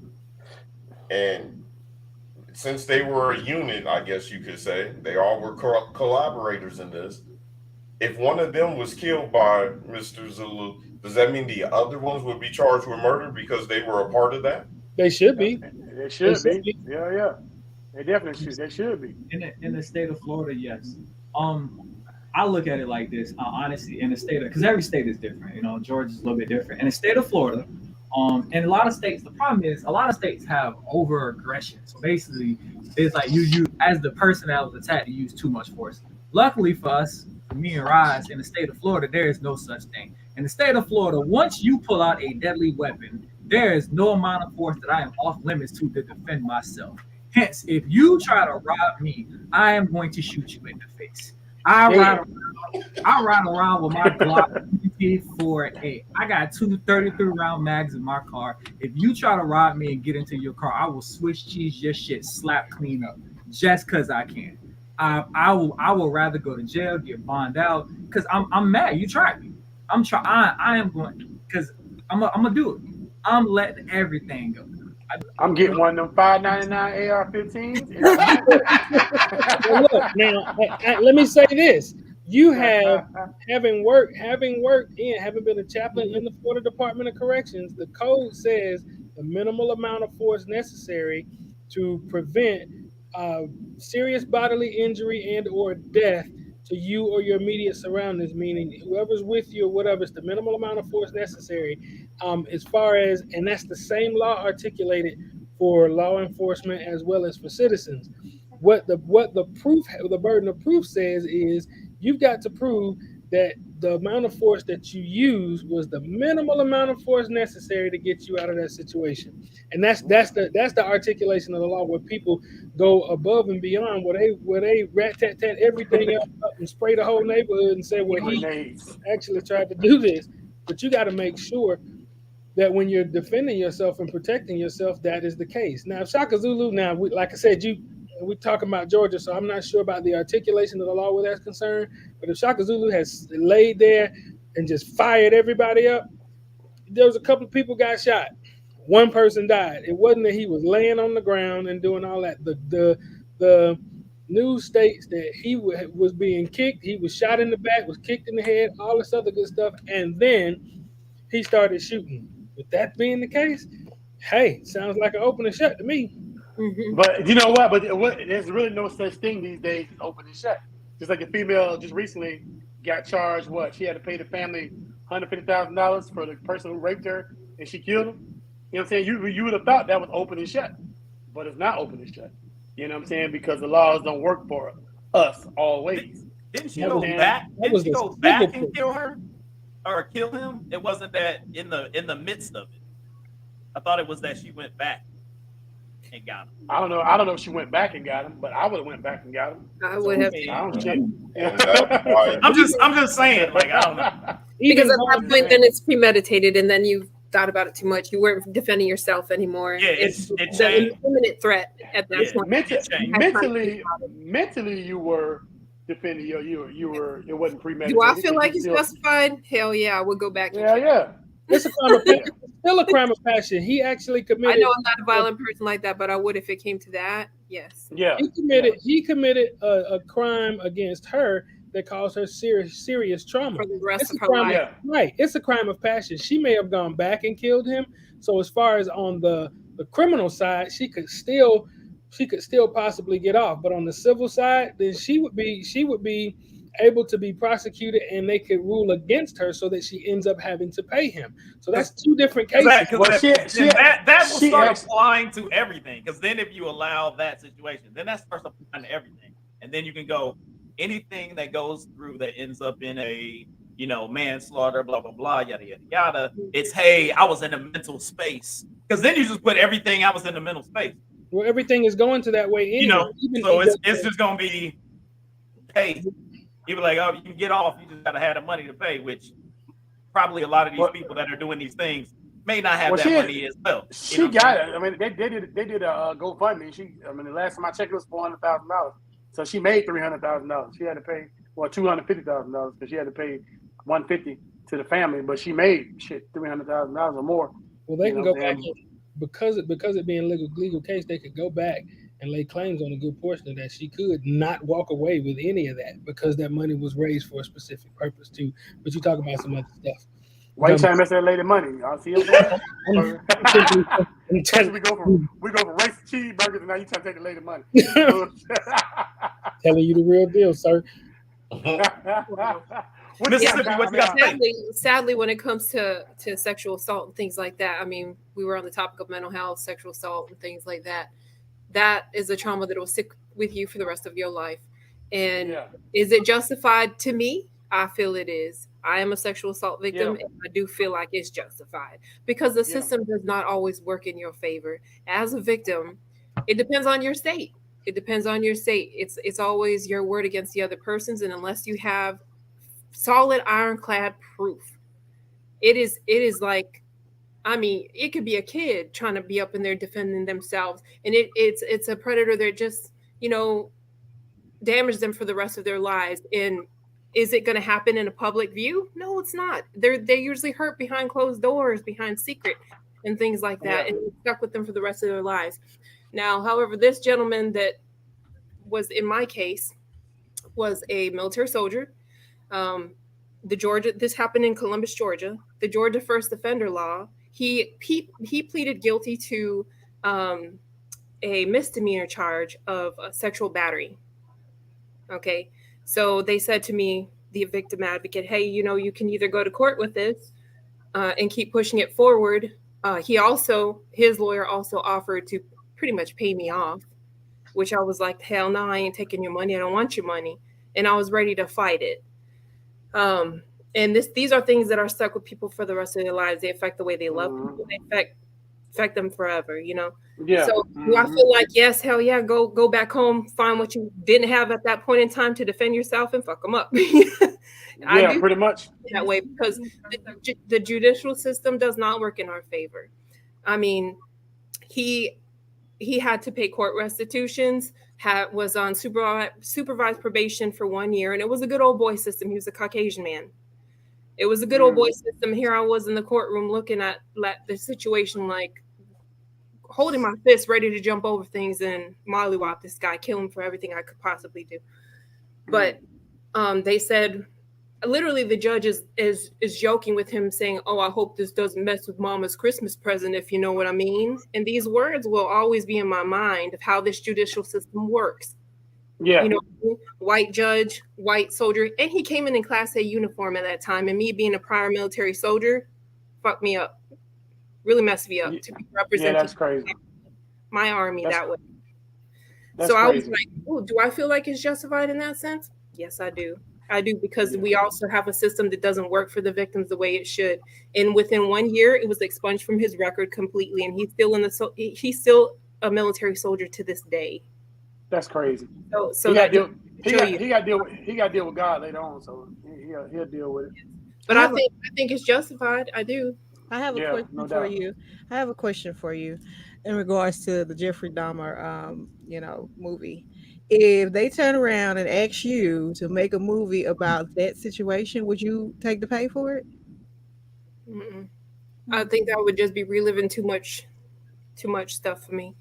and since they were a unit, I guess you could say, they all were collaborators in this. If one of them was killed by Mr. Zulu, does that mean the other ones would be charged with murder because they were a part of that? They should be. They should be. Yeah. They definitely should. They should be. In the state of Florida, yes. I look at it like this, honestly, in the state of, because every state is different. You know, Georgia's a little bit different. In the state of Florida, and a lot of states, the problem is a lot of states have over aggression. So basically, it's like you as the person that was attacked, you use too much force. Luckily for us, for me and Rise, in the state of Florida, there is no such thing. In the state of Florida, once you pull out a deadly weapon, there is no amount of force that I am off limits to defend myself. Hence, if you try to rob me, I am going to shoot you in the face. I ride around with my Glock 48. I got 2 33-round mags in my car. If you try to rob me and get into your car, I will Swiss cheese your shit, slap clean up, just because I can. I will rather go to jail, get bonded out, because I'm mad. You tried me. I am going, because I'm gonna do it. I'm letting everything go. I'm getting one of them $5.99 AR-15s. Well, look, now, let me say this: you have having worked in, having been a chaplain in the Florida Department of Corrections. The code says the minimal amount of force necessary to prevent serious bodily injury and/or death to you or your immediate surroundings, meaning whoever's with you or whatever, it's the minimal amount of force necessary. As far as, and that's the same law articulated for law enforcement as well as for citizens. What the burden of proof says is you've got to prove that the amount of force that you use was the minimal amount of force necessary to get you out of that situation. And that's the articulation of the law, where people go above and beyond, where they rat-tat-tat everything up and spray the whole neighborhood and say, well, he actually tried to do this. But you got to make sure that when you're defending yourself and protecting yourself, that is the case. Now, if Shaka Zulu, like I said, we're talking about Georgia, so I'm not sure about the articulation of the law where that's concerned. But if Shaka Zulu has laid there and just fired everybody up, there was a couple of people got shot. One person died. It wasn't that he was laying on the ground and doing all that. The news states that he was being kicked. He was shot in the back, was kicked in the head, all this other good stuff, and then he started shooting. With that being the case, hey, sounds like an open and shut to me. Mm-hmm. But you know what? But there's really no such thing these days as open and shut. Just like a female just recently got charged, she had to pay the family $150,000 for the person who raped her and she killed him. You know what I'm saying? You would have thought that was open and shut, but it's not open and shut. You know what I'm saying? Because the laws don't work for us always. Didn't she go back? Didn't she go back and kill her or kill him? It wasn't that in the midst of it. I thought it was that she went back and got him. I don't know if she went back and got him, but I would have went back and got him. I would have. I'm just saying, like, I don't know. Because at that point, then it's premeditated, and then you thought about it too much. You weren't defending yourself anymore. Yeah, it's an imminent threat at that point. Mentally, you were defending you were. It wasn't premeditated. Do I feel like it's justified? Hell yeah, I would go back. Yeah. It's a crime of still a crime of passion. He actually I committed. know I'm not a violent person like that, but I would if it came to that. Yes. Yeah. He committed a crime against her that caused her serious trauma. For the rest It's of a her crime, life. right? It's a crime of passion. She may have gone back and killed him. So as far as on the criminal side, she could still possibly get off. But on the civil side, then she would be able to be prosecuted, and they could rule against her so that she ends up having to pay him. So that's two different cases. That will start applying to everything. Because then if you allow that situation, then that starts applying to everything. And then you can go anything that goes through that ends up in a manslaughter, blah blah blah, yada yada yada. It's hey, I was in a mental space. Because then you just put everything I was in the mental space. Well, everything is going to that way anyway. So it's just gonna be hey. You be like, oh, you can get off. You just gotta have the money to pay, which probably a lot of these people that are doing these things may not have that money as well. She got it. I mean, they did a GoFundMe. The last time I checked, it was $400,000. So she made $300,000. She had to pay $250,000 because she had to pay $150 to the family, but she made $300,000 or more. Well, they can go back because it being legal case. They could go back and lay claims on a good portion of that. She could not walk away with any of that because that money was raised for a specific purpose too. But you talk about some other stuff. Why you trying to mess that lady money? I see it. we go from racist cheeseburgers, and now you trying to take the lady money. Telling you the real deal, sir. Sadly, when it comes to sexual assault and things like that, I mean, we were on the topic of mental health, sexual assault, and things like that. That is a trauma that will stick with you for the rest of your life. And is it justified? To me, I feel it is. I am a sexual assault victim, and I do feel like it's justified because the system does not always work in your favor. As a victim, it depends on your state. It's always your word against the other person's, and unless you have solid ironclad proof, it is like, I mean, it could be a kid trying to be up in there defending themselves, and it's a predator that just damage them for the rest of their lives. And is it going to happen in a public view? No, it's not. They usually hurt behind closed doors, behind secret, and things like that, and it's stuck with them for the rest of their lives. Now, however, this gentleman that was in my case was a military soldier. This happened in Columbus, Georgia. The Georgia First Offender Law. He pleaded guilty to a misdemeanor charge of sexual battery. Okay, so they said to me, the victim advocate, hey, you can either go to court with this and keep pushing it forward. His lawyer also offered to pretty much pay me off, which I was like, hell no, I ain't taking your money. I don't want your money. And I was ready to fight it. And these are things that are stuck with people for the rest of their lives. They affect the way they love people. They affect them forever, Yeah. So do I feel like, yes, hell yeah, go back home, find what you didn't have at that point in time to defend yourself and fuck them up. I do pretty much that way because the judicial system does not work in our favor. I mean, he had to pay court restitutions, was on supervised probation for 1 year, and it was a good old boy system. He was a Caucasian man. It was a good old boy system. Here I was in the courtroom looking at the situation, like holding my fist, ready to jump over things and mollywop this guy, kill him for everything I could possibly do. But they said, literally, the judge is joking with him, saying, "Oh, I hope this doesn't mess with Mama's Christmas present, if you know what I mean." And these words will always be in my mind of how this judicial system works. Yeah. White judge, white soldier. And he came in Class A uniform at that time. And me being a prior military soldier, fucked me up. Really messed me up to be representing that's crazy. My army that way. So I was like, oh, do I feel like it's justified in that sense? Yes, I do. I do, because we also have a system that doesn't work for the victims the way it should. And within 1 year, it was expunged from his record completely. And he's still a military soldier to this day. That's crazy. So he got to deal with God later on, so he'll deal with it. But I think it's justified. I do. I have a question for you. I have a question for you in regards to the Jeffrey Dahmer, movie. If they turn around and ask you to make a movie about that situation, would you take the pay for it? Mm-mm. I think that would just be reliving too much stuff for me.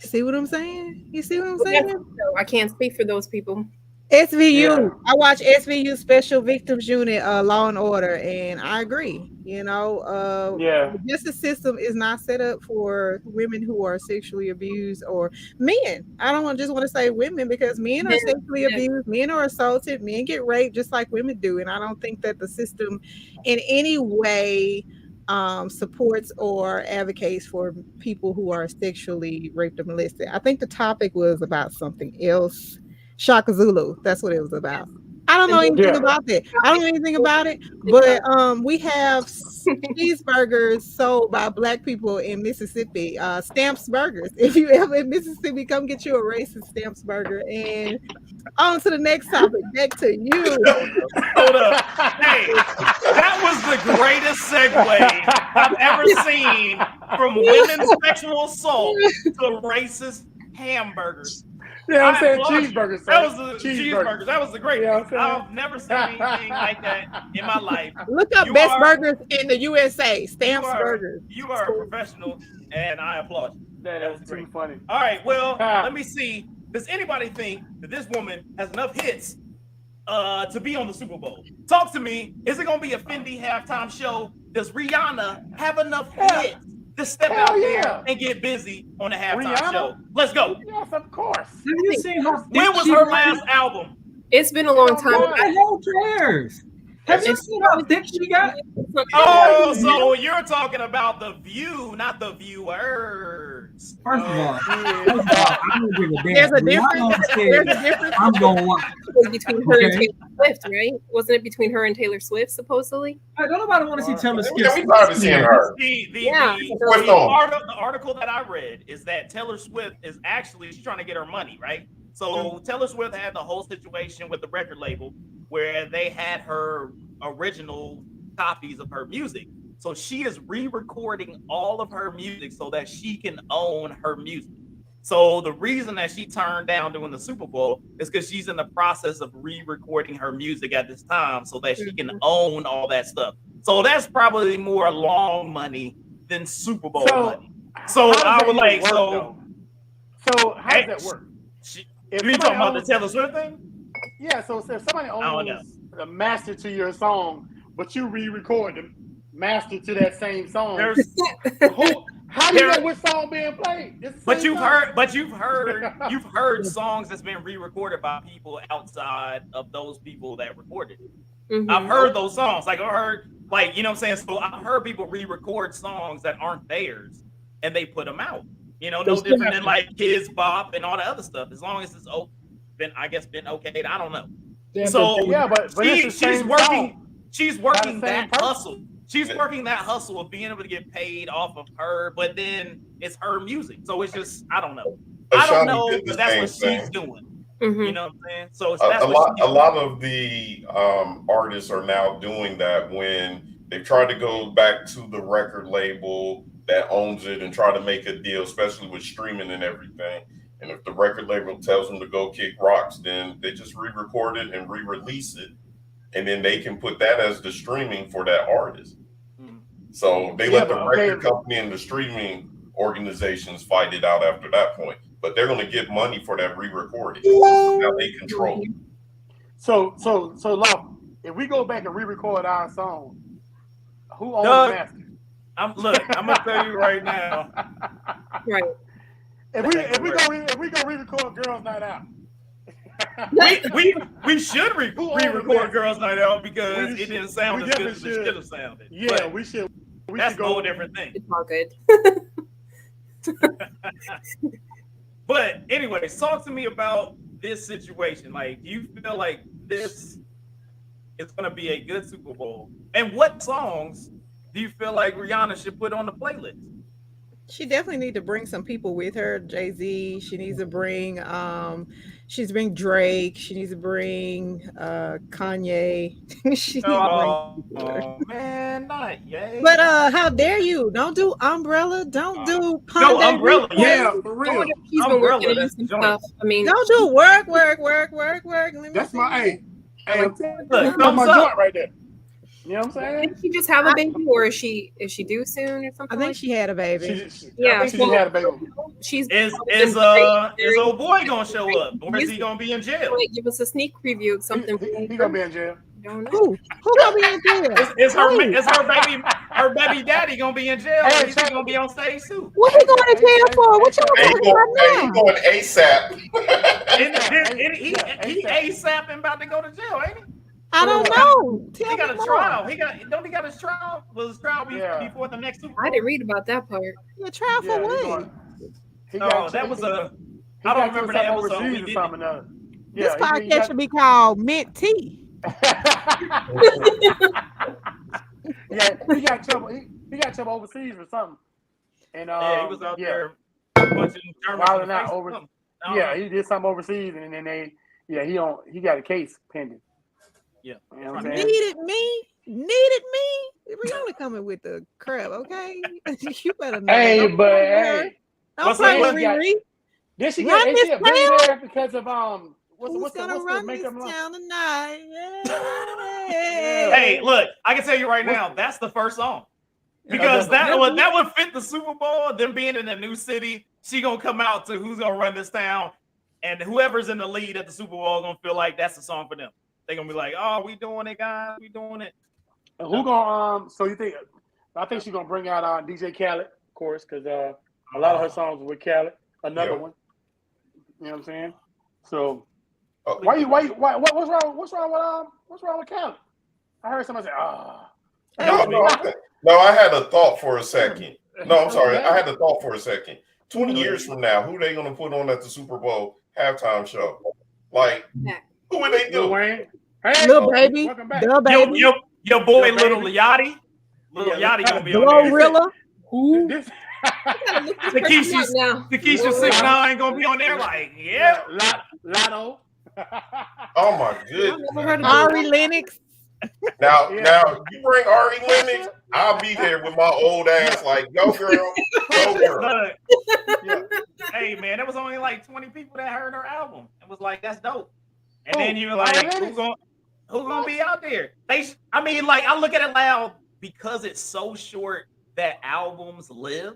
See what I'm saying? You see what I'm But saying? I can't speak for those people. SVU. Yeah. I watch SVU Special Victims Unit, Law and Order, and I agree. Yeah. The justice system is not set up for women who are sexually abused or men. I don't just want to say women because men are sexually abused, men are assaulted, men get raped just like women do, and I don't think that the system in any way supports or advocates for people who are sexually raped or molested. I think the topic was about something else. Shaka Zulu. That's what it was about. I don't know anything about that. I don't know anything about it. But we have cheeseburgers sold by Black people in Mississippi. Stamps Burgers. If you ever in Mississippi, come get you a racist Stamps burger. And on to the next topic. Back to you. Hold up. Hey, that was the greatest segue I've ever seen from women's sexual assault to racist hamburgers. Yeah, I'm saying cheeseburgers. That was the cheeseburgers. That was the great. Yeah, I've never seen anything like that in my life. Look up best burgers in the USA. Stamps Burgers. You are a professional, and I applaud you. That was too funny. All right, well, let me see. Does anybody think that this woman has enough hits to be on the Super Bowl? Talk to me. Is it going to be a Fendi halftime show? Does Rihanna have enough hits to step out there and get busy on a halftime show? Let's go. Yes, of course. Have you seen her? When was her last album? It's been a long time. Who the hell cares? Have you seen how thick she got? Oh, so you're talking about the view, not the viewers. First of all, I don't give a damn. There's a difference. There's a difference. I'm going to watch. Between her and Taylor Swift, right? Wasn't it between her and Taylor Swift, supposedly? Don't nobody want to see Taylor Swift. Yeah, we probably seen her. The article that I read is that Taylor Swift is actually, she's trying to get her money, right? So Taylor Swift had the whole situation with the record label where they had her original copies of her music. So she is re-recording all of her music so that she can own her music. So the reason that she turned down doing the Super Bowl is because she's in the process of re-recording her music at this time so that she can own all that stuff. So that's probably more long money than Super Bowl money. So I would like, so how does that work? You talking about the Taylor Swift thing? Yeah, so if somebody owns the master to your song, but you re-record the master to that same song, how do you know what song being played? But you've heard songs that's been re-recorded by people outside of those people that recorded it. Mm-hmm. I've heard those songs. Like I heard, like, you know what I'm saying? So I've heard people re-record songs that aren't theirs and they put them out. You know, no different than like Kids Bop and all the other stuff. As long as it's been okayed, I don't know. So but she's working that hustle. She's working that hustle of being able to get paid off of her, but then it's her music. So it's just, I don't know. I don't know if that's what she's doing. Mm-hmm. You know what I'm saying? So it's a lot of the artists are now doing that when they try to go back to the record label that owns it and try to make a deal, especially with streaming and everything. And if the record label tells them to go kick rocks, then they just re-record it and re-release it. And then they can put that as the streaming for that artist. So they let the record company and the streaming organizations fight it out after that point. But they're going to get money for that re-recording. Now they control it. So, Law, if we go back and re-record our song, who owns the master? I'm gonna tell you right now. Right. If we go re-record Girls Night Out. we should re-record Girls Night Out because it didn't sound as good as it should have sounded. Yeah, but we should. That's a whole different thing. It's all good. But anyways, talk to me about this situation. Like, do you feel like this is going to be a good Super Bowl? And what songs do you feel like Rihanna should put on the playlist? She definitely needs to bring some people with her. Jay-Z. She needs to bring Drake. She needs to bring Kanye. Man, not yay. But how dare you? Don't do Umbrella. Don't do Umbrella. Yeah, for real. He's been working on some stuff. I mean, don't do work. That's my look, that's my joint right there. You know what I'm saying? Did she just have a baby, or is she due soon or I something? think she had a baby. I Yeah, think she just had a baby. she's Is old boy gonna show up, or is he gonna be in jail? Wait, give us a sneak preview of something. He gonna be in jail. Don't know. Who gonna be in jail? Is her baby daddy gonna be in jail? Or is he gonna be on stage too? What he going to jail for? What y'all talking about He now? going ASAP. He ASAP about to go to jail, ain't he? I don't know. Tell He got me a more. trial. He got his trial. Will his trial be before the next Super Bowl? I didn't read about that part. Your trial for what? That was I don't remember that episode. We did. This podcast should be called Mint Tea. Yeah, he got trouble. He got trouble overseas or something. And Yeah, he was out there punching Germans in the face or something. Yeah, he did something overseas, and then he got a case pending. Yeah, you know what I'm saying? Needed me. Rihanna coming with the crap, okay? You better know. Hey, but hey, don't play with Riri. Did she Run get this a billionaire because of Who's gonna run this town tonight? Hey, look, I can tell you right now, that's the first song. Because that would fit the Super Bowl, them being in a new city. She gonna come out to Who's Gonna Run This Town, and whoever's in the lead at the Super Bowl gonna feel like that's the song for them. They're gonna be like, "Oh, we doing it, guys. We doing it." And who gonna So you think? I think she's gonna bring out DJ Khaled, of course, because a lot of her songs were with Khaled. Another one. You know what I'm saying? So what's wrong with Khaled? I heard somebody say, No, I had a thought for a second. No, I'm sorry. I had a thought for a second. 20 years from now, who they gonna put on at the Super Bowl halftime show? Like, who would they do? Hey, Little baby, the baby. Your boy, Little Yachty. Little Yachty gonna be on there. Glorilla. Who? Takesha 6ix9ine gonna be on there. Like, yeah. Lotto. Oh my goodness. Ari Lennox. Now you bring Ari Lennox, I'll be there with my old ass. Like, go girl, go girl. Hey man, there was only like 20 people that heard her album. It was like, that's dope. And then you're like, who's gonna be out there? I look at it loud because it's so short that albums live,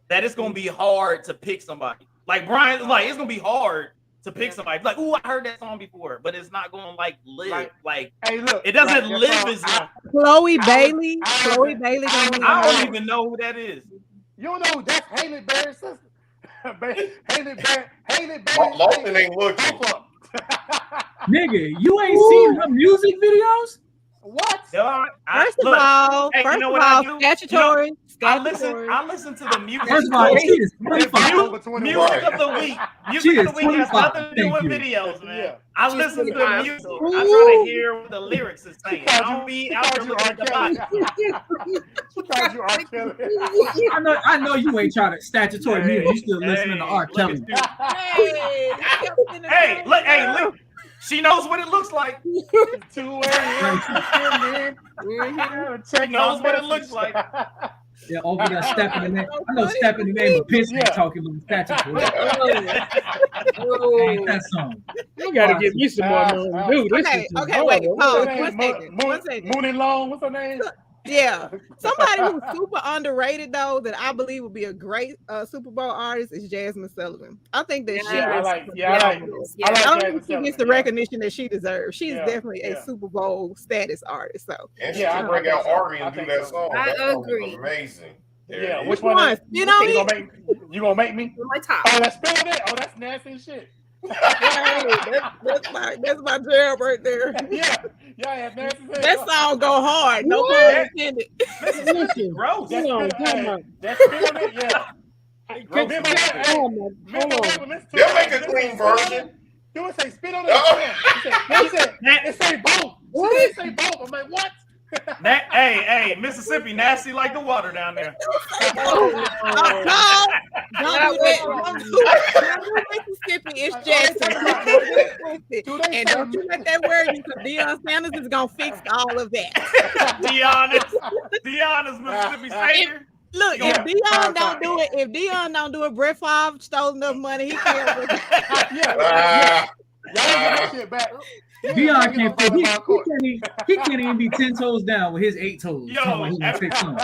that it's gonna be hard to pick somebody. Like Brian, like it's gonna be hard to pick somebody. Like, ooh, I heard that song before, but it's not gonna live. Like hey, look, it doesn't live as long. Chloe Bailey. Chloe Bailey. I don't even know who that is. You don't know that's Haley Berry's sister. Haley Berry. Lawson ain't looking. Nigga, you ain't seen her music videos? What? First of all, statutory. I listen to the music. First of all, she is 25. Music of the week. Music of the week has nothing to do with videos, man. I listen to the music. I try to hear what the lyrics is saying. I don't be out there looking at the box. I know you ain't trying to statutory music. You still listening to R. Kelly. Hey, look. She knows what it looks like. She knows what it looks like. Yeah, over there stepping the name. I know stepping the name of Piston talking about statutory. Ain't that song? You gotta give me some more notes. Okay, wait. One second. Mooney Long, what's her name? Yeah, somebody who's super underrated though that I believe would be a great Super Bowl artist is Jasmine Sullivan. I think that I don't think she gets the recognition that she deserves. She's definitely a Super Bowl status artist. So and she can bring out Ari and do that song. I agree. Amazing. Yeah, which one? You know, you gonna make me? My top. Oh, that's spelled it. Oh, that's nasty as shit. that's my jam right there. Yeah, that song go hard. No pun intended. Gross. That's spelled it. Yeah. They'll make a clean version. Do it say spit on it? He said it say both. It say both. I'm like, what? Hey, Mississippi, nasty like the water down there. Don't do that. Don't do Mississippi. It's Jackson. And don't you let that worry you, because Deion Sanders is gonna fix all of that. Deion is Mississippi savior. Look, if Deion don't do it, Brett Favre stole enough money. He can't. Y'all get that shit back. Dion can't put. He can't even be 10 toes down with his 8 toes. Yo, He's gonna fix him.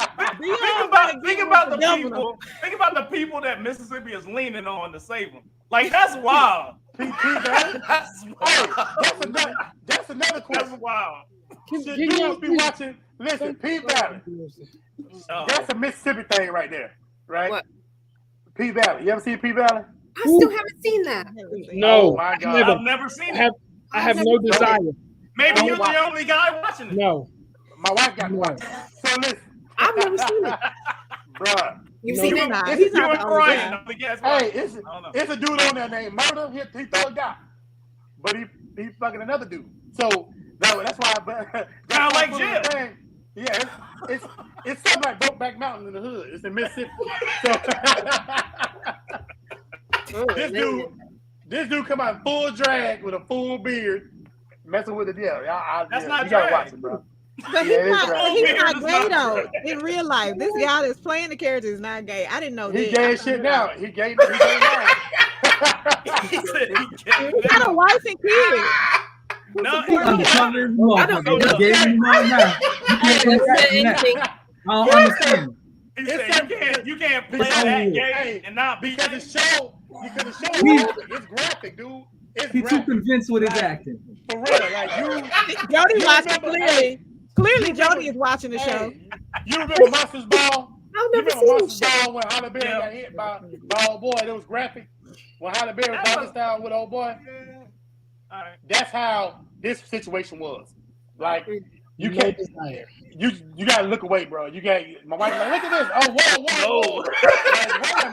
think about the people. Think about the people that Mississippi is leaning on to save them. Like that's wild. That's another question. That's wild. Should you be watching? Listen, P Valley. That's a Mississippi thing right there, right? What? P Valley. You ever seen P Valley? I still haven't seen that. No, Oh my God. I've never seen it. I have no desire. Maybe you're the only guy watching it. No, My wife got one. So listen, I've never seen it. bruh. You've No, seen he's it? not. You He's not and the only Brian. guy. Hey, it's a dude on there named Murder. He throw a guy, but he fucking another dude. So that's why. Sound like Jim. Yeah, it's something like Brokeback Mountain in the hood. It's in Mississippi. So this dude come out full drag with a full beard, messing with the deal. That's not you gotta drag. watch it, bro. But Yeah, he's right. not gay though. In real life, this guy that's playing the character is not gay. I didn't know He that. gay as shit now. He gay now. He said he can't. He got a wife and kids. No, He undercover as a I don't motherfucker. know. He gave him right now. I haven't said anything. I don't understand. he said you can't play that gay and not be. Because it's graphic, dude. It's He's too graphic. convinced with his acting. For real, like Jody you watching remember- clearly Jody is watching the show. Hey, you remember Monsters Ball? I've You never remember seen the Monsters show. Ball when Halle Berry got hit by old boy? It was graphic. When Halle Berry was doggy style with old boy. All right. That's how this situation was. Like you no can't. desire. You gotta look away, bro. You got my wife like, look at this. Oh, whoa. Like, wait a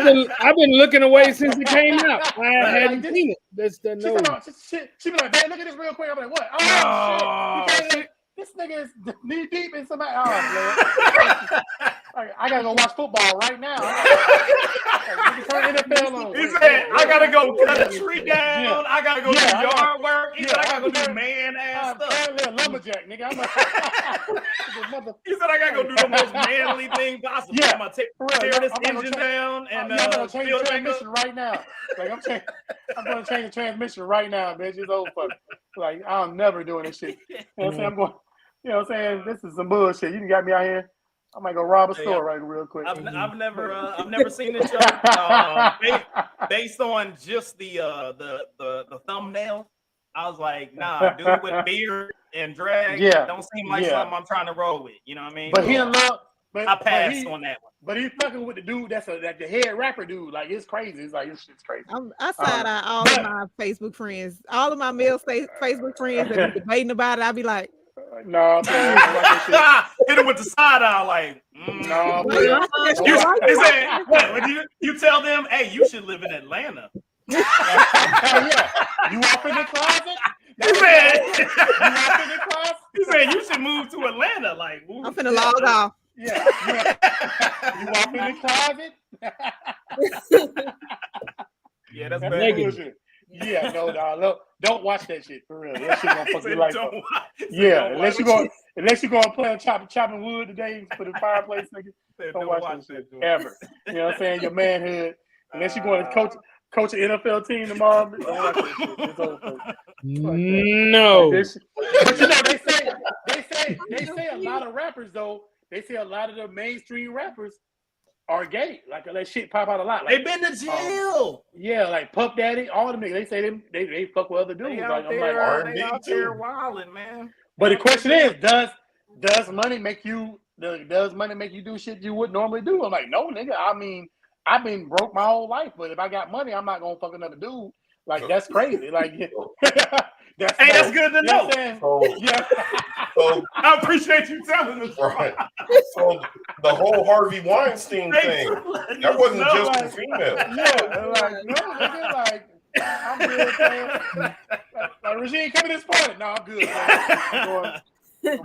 minute. I've been looking away since it came out. I hadn't Like seen it. That's the She no. come out, she be like, man, look at this real quick. I'm like, what? Oh, Shit. You can't- this nigga is knee deep in somebody. Oh, man. I gotta go watch football right now. Turn NFL on. He said, I gotta go cut a tree down. Yeah. I gotta go Yeah, do I yard got- work. He yeah, said, I I gotta go got- do man-ass I'm stuff. apparently a lumberjack, nigga. I'm a He said, I gotta go do the most manly thing possible. Yeah, I'm gonna tear for real. this I'm gonna engine check- down and I'm gonna change build the it back transmission up. right now. Like I'm gonna change the transmission right now, bitch. It's over. Like I'm never doing this shit. You know what I'm saying? I'm going. You know what I'm saying? This is some bullshit. You done got me out here. I might go rob a store right real quick. I've never seen this show. Based on just the thumbnail, I was like, nah, dude with beard and drag, don't seem like something I'm trying to roll with. You know what I mean? But he in love. I passed on that one. But he's fucking with the dude that's like the head rapper dude. Like it's crazy. It's like this shit's crazy. I side eye all of my Facebook friends, all of my male Facebook friends that be debating about it. I be like, No, man, I like that hit him with the side eye, like, shit. No, why you man. watching that shit? you, Why you he watching said, what, when you tell them, hey, you should live in Atlanta. Hell yeah. You up in the closet? He said, You up in the closet? he said you should move to Atlanta. Like, ooh, I'm finna log off. Yeah. You up in the closet? yeah, that's That's bad. bullshit. Yeah, no, dog. Don't watch that shit for real. That shit gonna He fuck said, your life don't up. watch- he said, Yeah, don't unless you go and play on chopping wood today for the fireplace, nigga. Said, Don't watch that shit dude. ever. You know what I'm saying? Your manhood. Unless you're going to coach an NFL team tomorrow, don't watch that shit. It's over. No. But you know, they say a lot of rappers though. They say a lot of the mainstream rappers are gay. Like that shit pop out a lot. Like, They been to jail. yeah, like Puff Daddy, all them niggas. They say they fuck with other dudes. They Like, out I'm like, there, R&B they out too. there wilding, man. but the question is, does money make you do shit you would normally do? I'm like, no, nigga. I mean, I've been broke my whole life, but if I got money, I'm not gonna fuck another dude. Like that's crazy. Like That's good to know. So, Yeah. so, I appreciate you telling us. right. So the whole Harvey Weinstein thing, that wasn't just for females. Yeah, like no, nigga, like I'm good, man. Like Regine, come to this party. No, I'm good. Man. I'm going.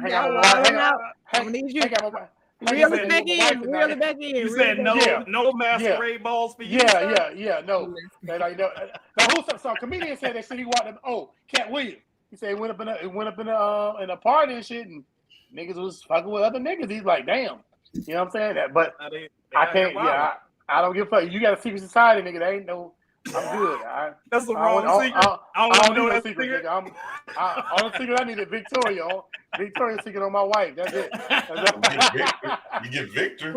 Hang out with my I'm gonna need you. hang out with my. Reel it back in. Reel it back in. You reel said it no, back in. no masquerade balls for you. Yeah, no. And like, no. Now, who's some comedian said that shit? He walked up. Oh, Cat Williams. He said he went up in a party and shit, and niggas was fucking with other niggas. He's like, damn. You know what I'm saying? That, but I can't. Yeah, I don't give a fuck. You got a secret society, nigga. There ain't no I'm good. That's the I wrong don't- secret. I don't need know no that secret, secret. nigga. All the secret I need is Victoria. Victoria's secret on my wife. That's it. You get Victor.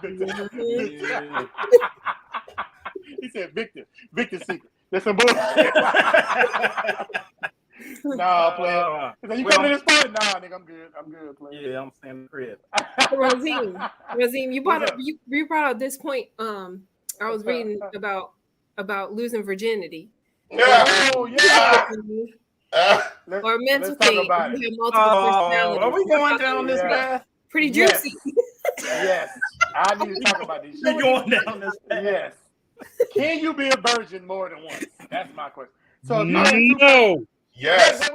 Victor. He said Victor. Victor's secret. That's some bullshit. Nah, player. You coming to this party? Nah, nigga, I'm good, player. Yeah, I'm staying in the crib. Razim, you brought up this point. I was reading about losing virginity. Oh yeah. Or mental let's talk thing. about You it. have multiple personalities. Are we going down this path? Pretty juicy. Yes. I need to talk about this. We going down this path? Yes. Can you be a virgin more than once? That's my question. So if you had No. Yes.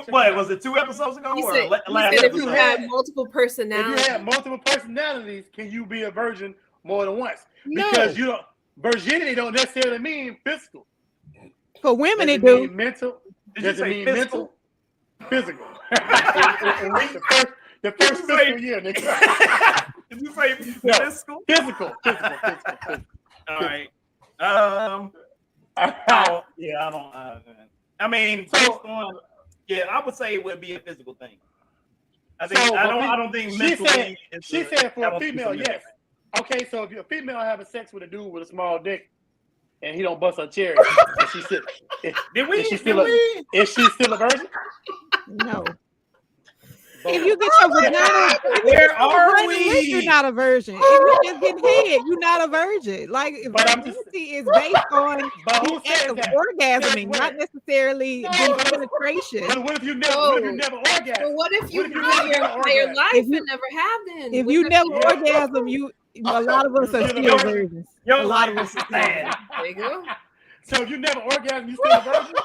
Wait. Was it 2 episodes ago? You or said, last if you episode? had multiple If personalities. you had multiple personalities, can you be a virgin more than once? No. Because virginity don't necessarily mean physical. For women, Does it do. mean mental? Did you Does it say mean physical? Physical. the first fiscal year, nigga. Did you say No. physical? Physical. All right. Yeah, I don't. I mean, based on, I would say it would be a physical thing. I think I don't think mentally. She said for a female, yes. Okay, so if you're a female having sex with a dude with a small dick, and he don't bust her cherry, and she still, is she still a virgin? No. If you get your vagina, where are we? You're not a virgin. If you just get head, you're not a virgin. Like virginity is based on the act of orgasming, not necessarily the penetration. But what if you never orgasm? But what if you live your entire life and never have then? If you never orgasm, a lot of us are still virgins. A lot of us are sad. There you go. So if you never orgasm, you still a virgin?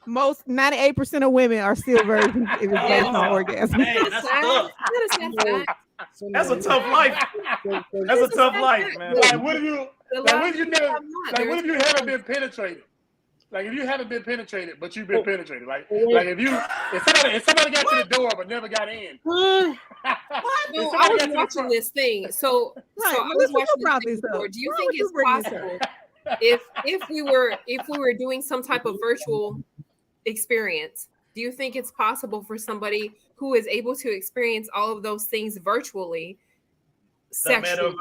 Most 98% of women are still virgins if it's based on orgasm. Man, that's tough. That's a tough life. That's a tough life, man. Like what if you haven't been penetrated? Like if you haven't been penetrated, but you've been penetrated. Like if somebody got to the door but never got in. No, I was watching this thing. So I was watching this thing before. Do you think it's possible if we were doing some type of virtual experience, do you think it's possible for somebody who is able to experience all of those things virtually, sexually,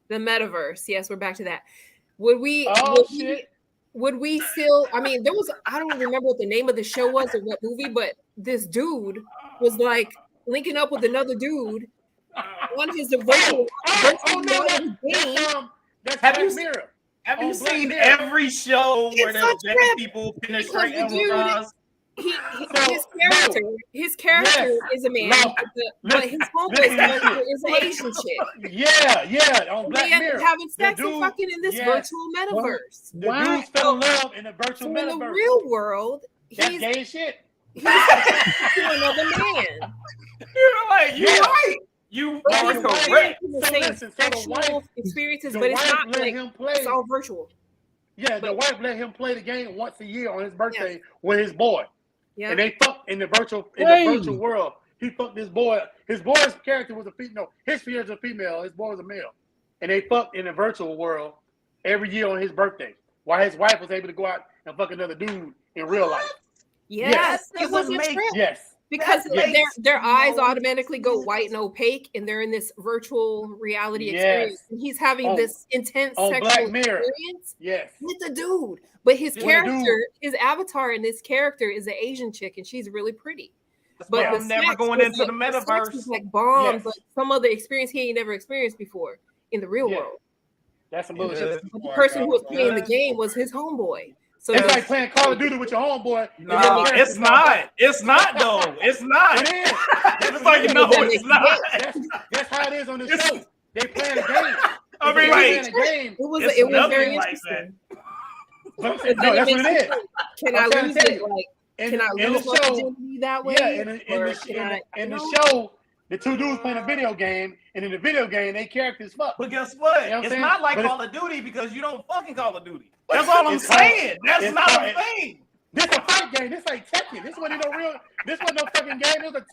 the metaverse? Yes, we're back to that. Would we still, I mean, I don't remember what the name of the show was or what movie, but this dude was like linking up with another dude on his virtual game. That's Black Mirror. Have you seen every show where there's people penetrating his character is a man, but his homeboy's character is an Asian chick. Yeah, on Black Mirror. Having sex and fucking in this virtual metaverse. The dudes fell in love in the virtual metaverse. In the real world, that's gay as shit. He's to another man. You're right. You are correct. Sexual experiences, but it's not like it's all virtual. Yeah, the wife let him play the game once a year on his birthday with his boy. Yeah. And they fucked in the virtual world. He fucked this boy. His boy's character was a female. His character was a female. His boy was a male. And they fucked in the virtual world every year on his birthday, while his wife was able to go out and fuck another dude in real life. Yes. It was a trip. Yes. Because their eyes automatically go white and opaque, and they're in this virtual reality experience. And he's having this intense sexual experience with the dude. But his character, his avatar in this character is an Asian chick, and she's really pretty. But I'm never going into the metaverse. It's like bombs, like some other experience he ain't never experienced before in the real world. That's some bullshit. But the person who was playing the game was his homeboy. So it's like playing Call of Duty with your homeboy. No, it's not. It's not though. It's not. It is. It's like no, it's not. That's how it is on the show. They playing a game. I mean, it was very interesting. No, that's what it is. Can I lose it? Like, can I lose my virginity that way? Yeah, in the show, the two dudes playing a video game, and in the video game, they characters fuck. But guess what? It's not like Call of Duty because you don't fucking Call of Duty. That's all I'm saying. That's not a thing. This a fight game. This like Tekken. This wasn't no fucking game. It was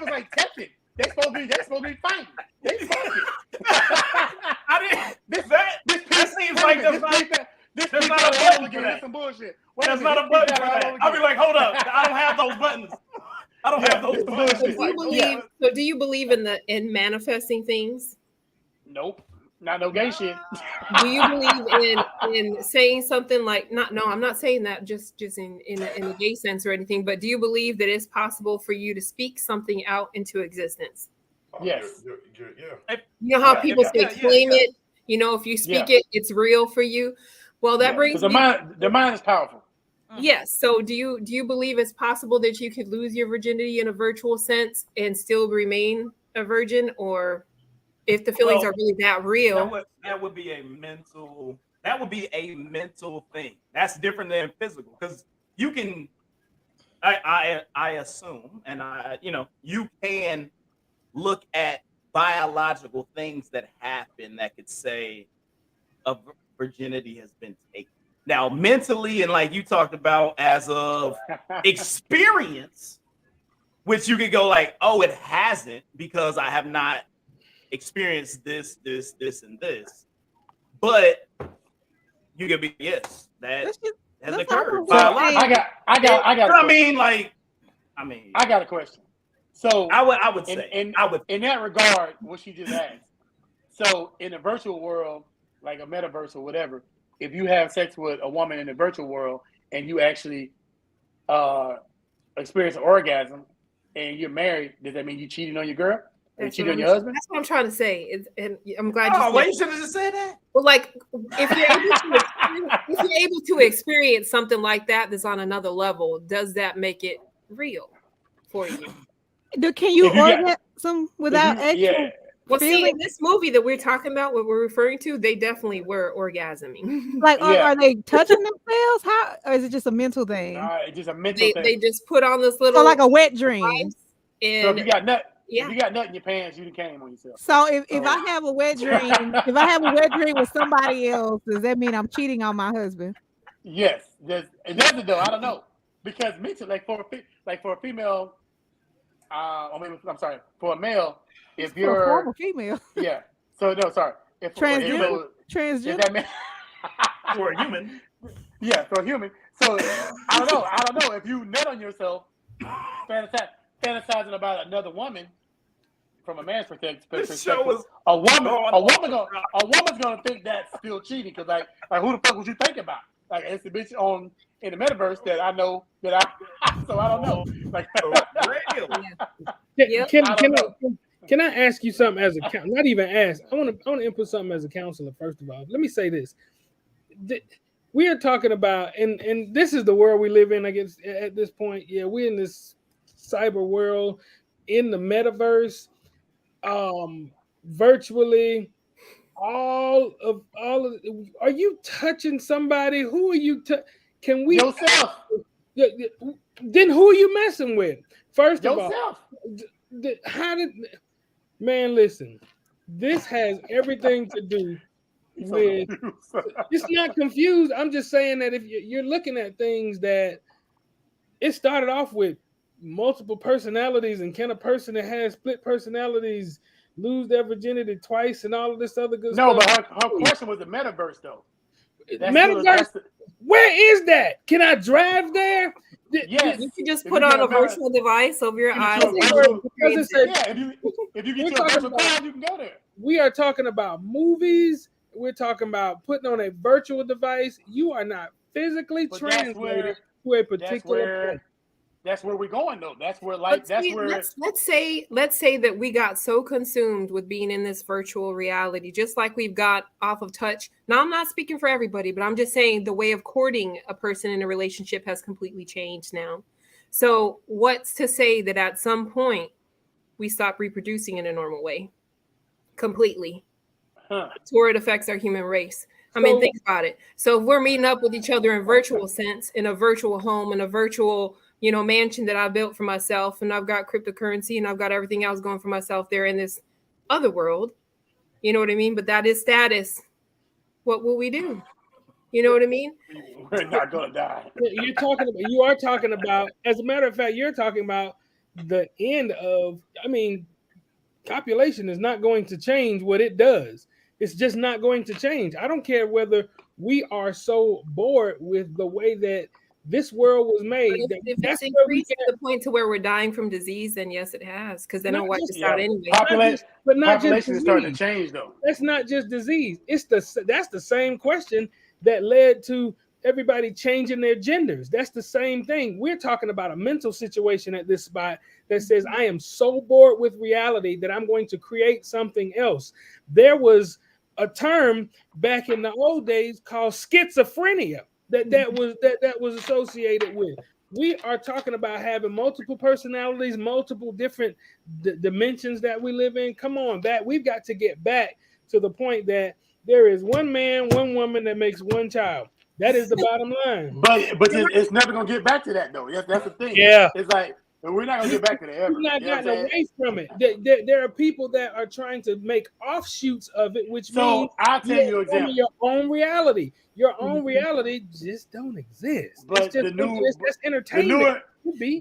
like Tekken. They supposed to be fighting. They fucking. This There's not a button for that. Some bullshit. There's not a button for that. I'll be like, hold up, I don't have those buttons. I don't have those buttons. Do you believe in manifesting things? Nope. Not no gay shit. Do you believe in saying something like no, I'm not saying that just in a gay sense or anything, but do you believe that it's possible for you to speak something out into existence? Yes. You know how people say claim it, you know, if you speak it, it's real for you. Well, that brings the mind is powerful. Yes. So do you believe it's possible that you could lose your virginity in a virtual sense and still remain a virgin, or if the feelings are really that real? That would be a mental thing. That's different than physical, because you can I assume, and you can look at biological things that happen that could say a virginity has been taken. Now, mentally, and like you talked about, as of experience, which you could go like, oh, it hasn't, because I have not experienced this, and this. But you could be, yes, that has occurred. I got. I got a question. So I would say in that regard, what she just asked. So in the virtual world, like a metaverse or whatever, if you have sex with a woman in the virtual world and you actually experience an orgasm and you're married, does that mean you cheating on your girl? Or you cheating on your husband? That's what I'm trying to say. And I'm glad you should have just said that. Well, like if you're able to experience something like that's on another level, does that make it real for you? Can you orgasm without actual? Well, see, in this movie that we're talking about, what we're referring to, they definitely were orgasming. Like, are they touching themselves? How, or is it just a mental thing? It's just a mental thing. They just put on this little, so like a wet dream. And so if you got nut in your pants, you came on yourself. So if I have a wet dream, with somebody else, does that mean I'm cheating on my husband? Yes, it doesn't though. I don't know, because mentally, for a female, for a male. If you're a female, So no, sorry. If transgender, that mean, for a human, for a human. So I don't know if you nut on yourself, fantasizing about another woman from a man's perspective. A woman's gonna think that's still cheating, because like who the fuck was you thinking about? Like it's the bitch in the metaverse that I know so I don't know. Like Can I ask you something as a not even ask? I want to input something as a counselor. First of all, let me say this: we are talking about, and this is the world we live in. I guess at this point, we're in this cyber world, in the metaverse, virtually. All of. Are you touching somebody? Who are you? Can we yourself? Then who are you messing with? First of yourself. all, how did? Man, listen, this has everything to do with, it's not confused. I'm just saying that if you're looking at things that it started off with multiple personalities, and can a person that has split personalities lose their virginity twice and all of this other good stuff? No, but her question was the metaverse though. Where is that? Can I drive there? Yes. You can just put on a virtual device over your eyes. If you get your virtual card, you can go there. We are talking about movies. We're talking about putting on a virtual device. You are not physically translated to a particular place. That's where we're going though. Let's say that we got so consumed with being in this virtual reality, just like we've got off of touch. Now, I'm not speaking for everybody, but I'm just saying the way of courting a person in a relationship has completely changed now. So what's to say that at some point we stop reproducing in a normal way completely? It's where it affects our human race. I mean, think about it. So if we're meeting up with each other in virtual sense, in a virtual home, in a virtual mansion that I built for myself, and I've got cryptocurrency and I've got everything else going for myself there in this other world. You know what I mean? But that is status. What will we do? You know what I mean? We're not going to die. You are talking about, as a matter of fact, you're talking about the end of, copulation is not going to change what it does. It's just not going to change. I don't care whether we are so bored with the way that this world was made. If That's it's where we increased to get, the point to where we're dying from disease, then yes, it has, because they Not don't wipe just- us out anyway. but not just Population is starting to disease. change though. That's not just disease. That's the same question that led to everybody changing their genders. That's the same thing. We're talking about a mental situation at this spot that says, I am so bored with reality that I'm going to create something else. There was a term back in the old days called schizophrenia that was associated with. We are talking about having multiple personalities, multiple different dimensions that we live in. Come on, we've got to get back to the point that there is one man, one woman that makes one child. That is the bottom line. But it's never gonna get back to that though. That's the thing. Yeah. It's like we're not gonna get back to that ever. We've not You know what gotten I'm saying? away from it. There are people that are trying to make offshoots of it, which means I'll tell you an example. your own reality. Your own reality just don't exist. But It's just that's the entertainment. newer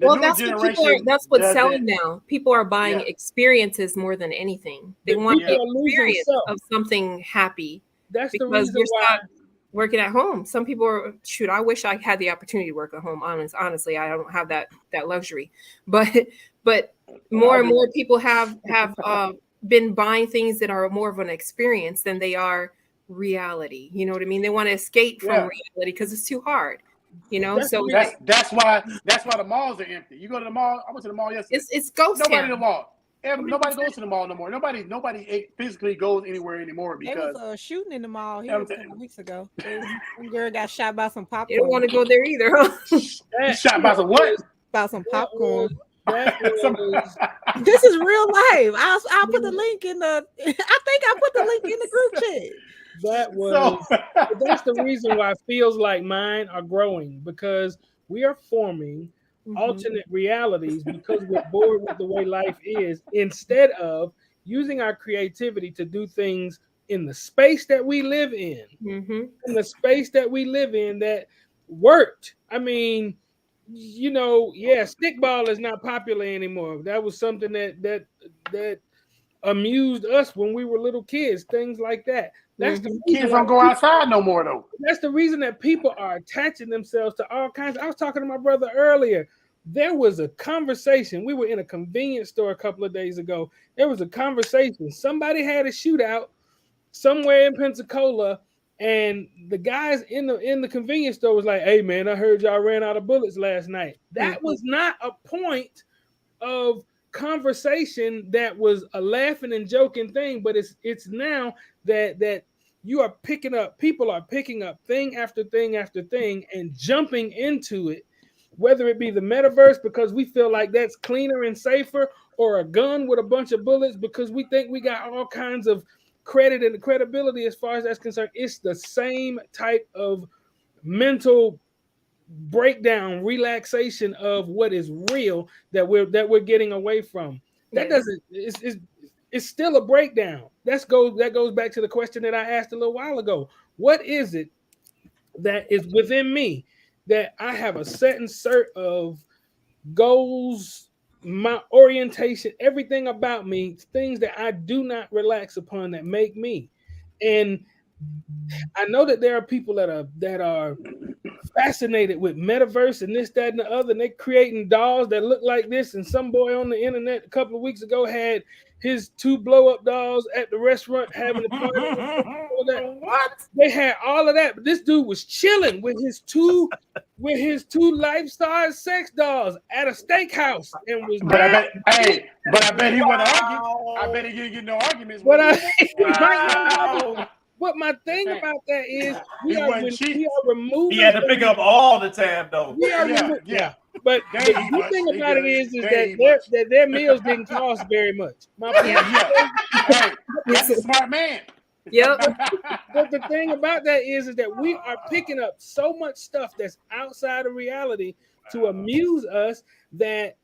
Well, that's what people are. That's what's does selling that. now. People are buying Yeah. experiences more than anything. They The want people the are losing experience self. of something happy. That's the because reason you're why. stuck working at home. Some people are. Shoot, I wish I had the opportunity to work at home. Honestly, I don't have that luxury. But more and more people have been buying things that are more of an experience than they are reality. You know what I mean? They want to escape from reality because it's too hard. You know, That's why the malls are empty. You go to the mall. I went to the mall yesterday. It's ghost Nobody town. in the mall. Nobody goes to the mall no more. Nobody physically goes anywhere anymore There because was a shooting in the mall here a couple weeks ago. One girl got shot by some popcorn. You don't want to go there either, huh? Shot by some what? By some popcorn. This is real life. I'll put the link in the. I think I put the link in the group chat. That's the reason why Feels Like Mine are growing, because we are forming alternate realities because we're bored with the way life is, instead of using our creativity to do things in the space that we live in, in the space that we live in that worked. I mean, you know, stickball is not popular anymore. That was something that amused us when we were little kids, things like that. That's the kids don't go outside no more though. That's the reason that people are attaching themselves to all kinds. I was talking to my brother earlier. There was a conversation. We were in a convenience store a couple of days ago. There was a conversation. Somebody had a shootout somewhere in Pensacola, and the guys in the convenience store was like, "Hey man, I heard y'all ran out of bullets last night." That was not a point of conversation that was a laughing and joking thing, but it's now that you are picking up, people are picking up thing after thing after thing and jumping into it, whether it be the metaverse because we feel like that's cleaner and safer, or a gun with a bunch of bullets because we think we got all kinds of credit and credibility as far as that's concerned. It's the same type of mental breakdown, relaxation of what is real that we're getting away from. That doesn't. It's still a breakdown. That goes back to the question that I asked a little while ago. What is it that is within me that I have a set of goals, my orientation, everything about me, things that I do not relax upon that make me? And I know that there are people that are fascinated with metaverse and this, that, and the other, and they're creating dolls that look like this. And some boy on the internet a couple of weeks ago had his 2 blow-up dolls at the restaurant having a party. What? They had all of that, but this dude was chilling with his two life-size sex dolls at a steakhouse and was. But I bet he wouldn't argue. I bet he didn't get no arguments. But my thing about that is we are removing. He had to pick up all the tab though. Yeah. But the good thing about it is that their meals didn't cost very much. That's a smart man. Yep. But the thing about that is that we are picking up so much stuff that's outside of reality to amuse us that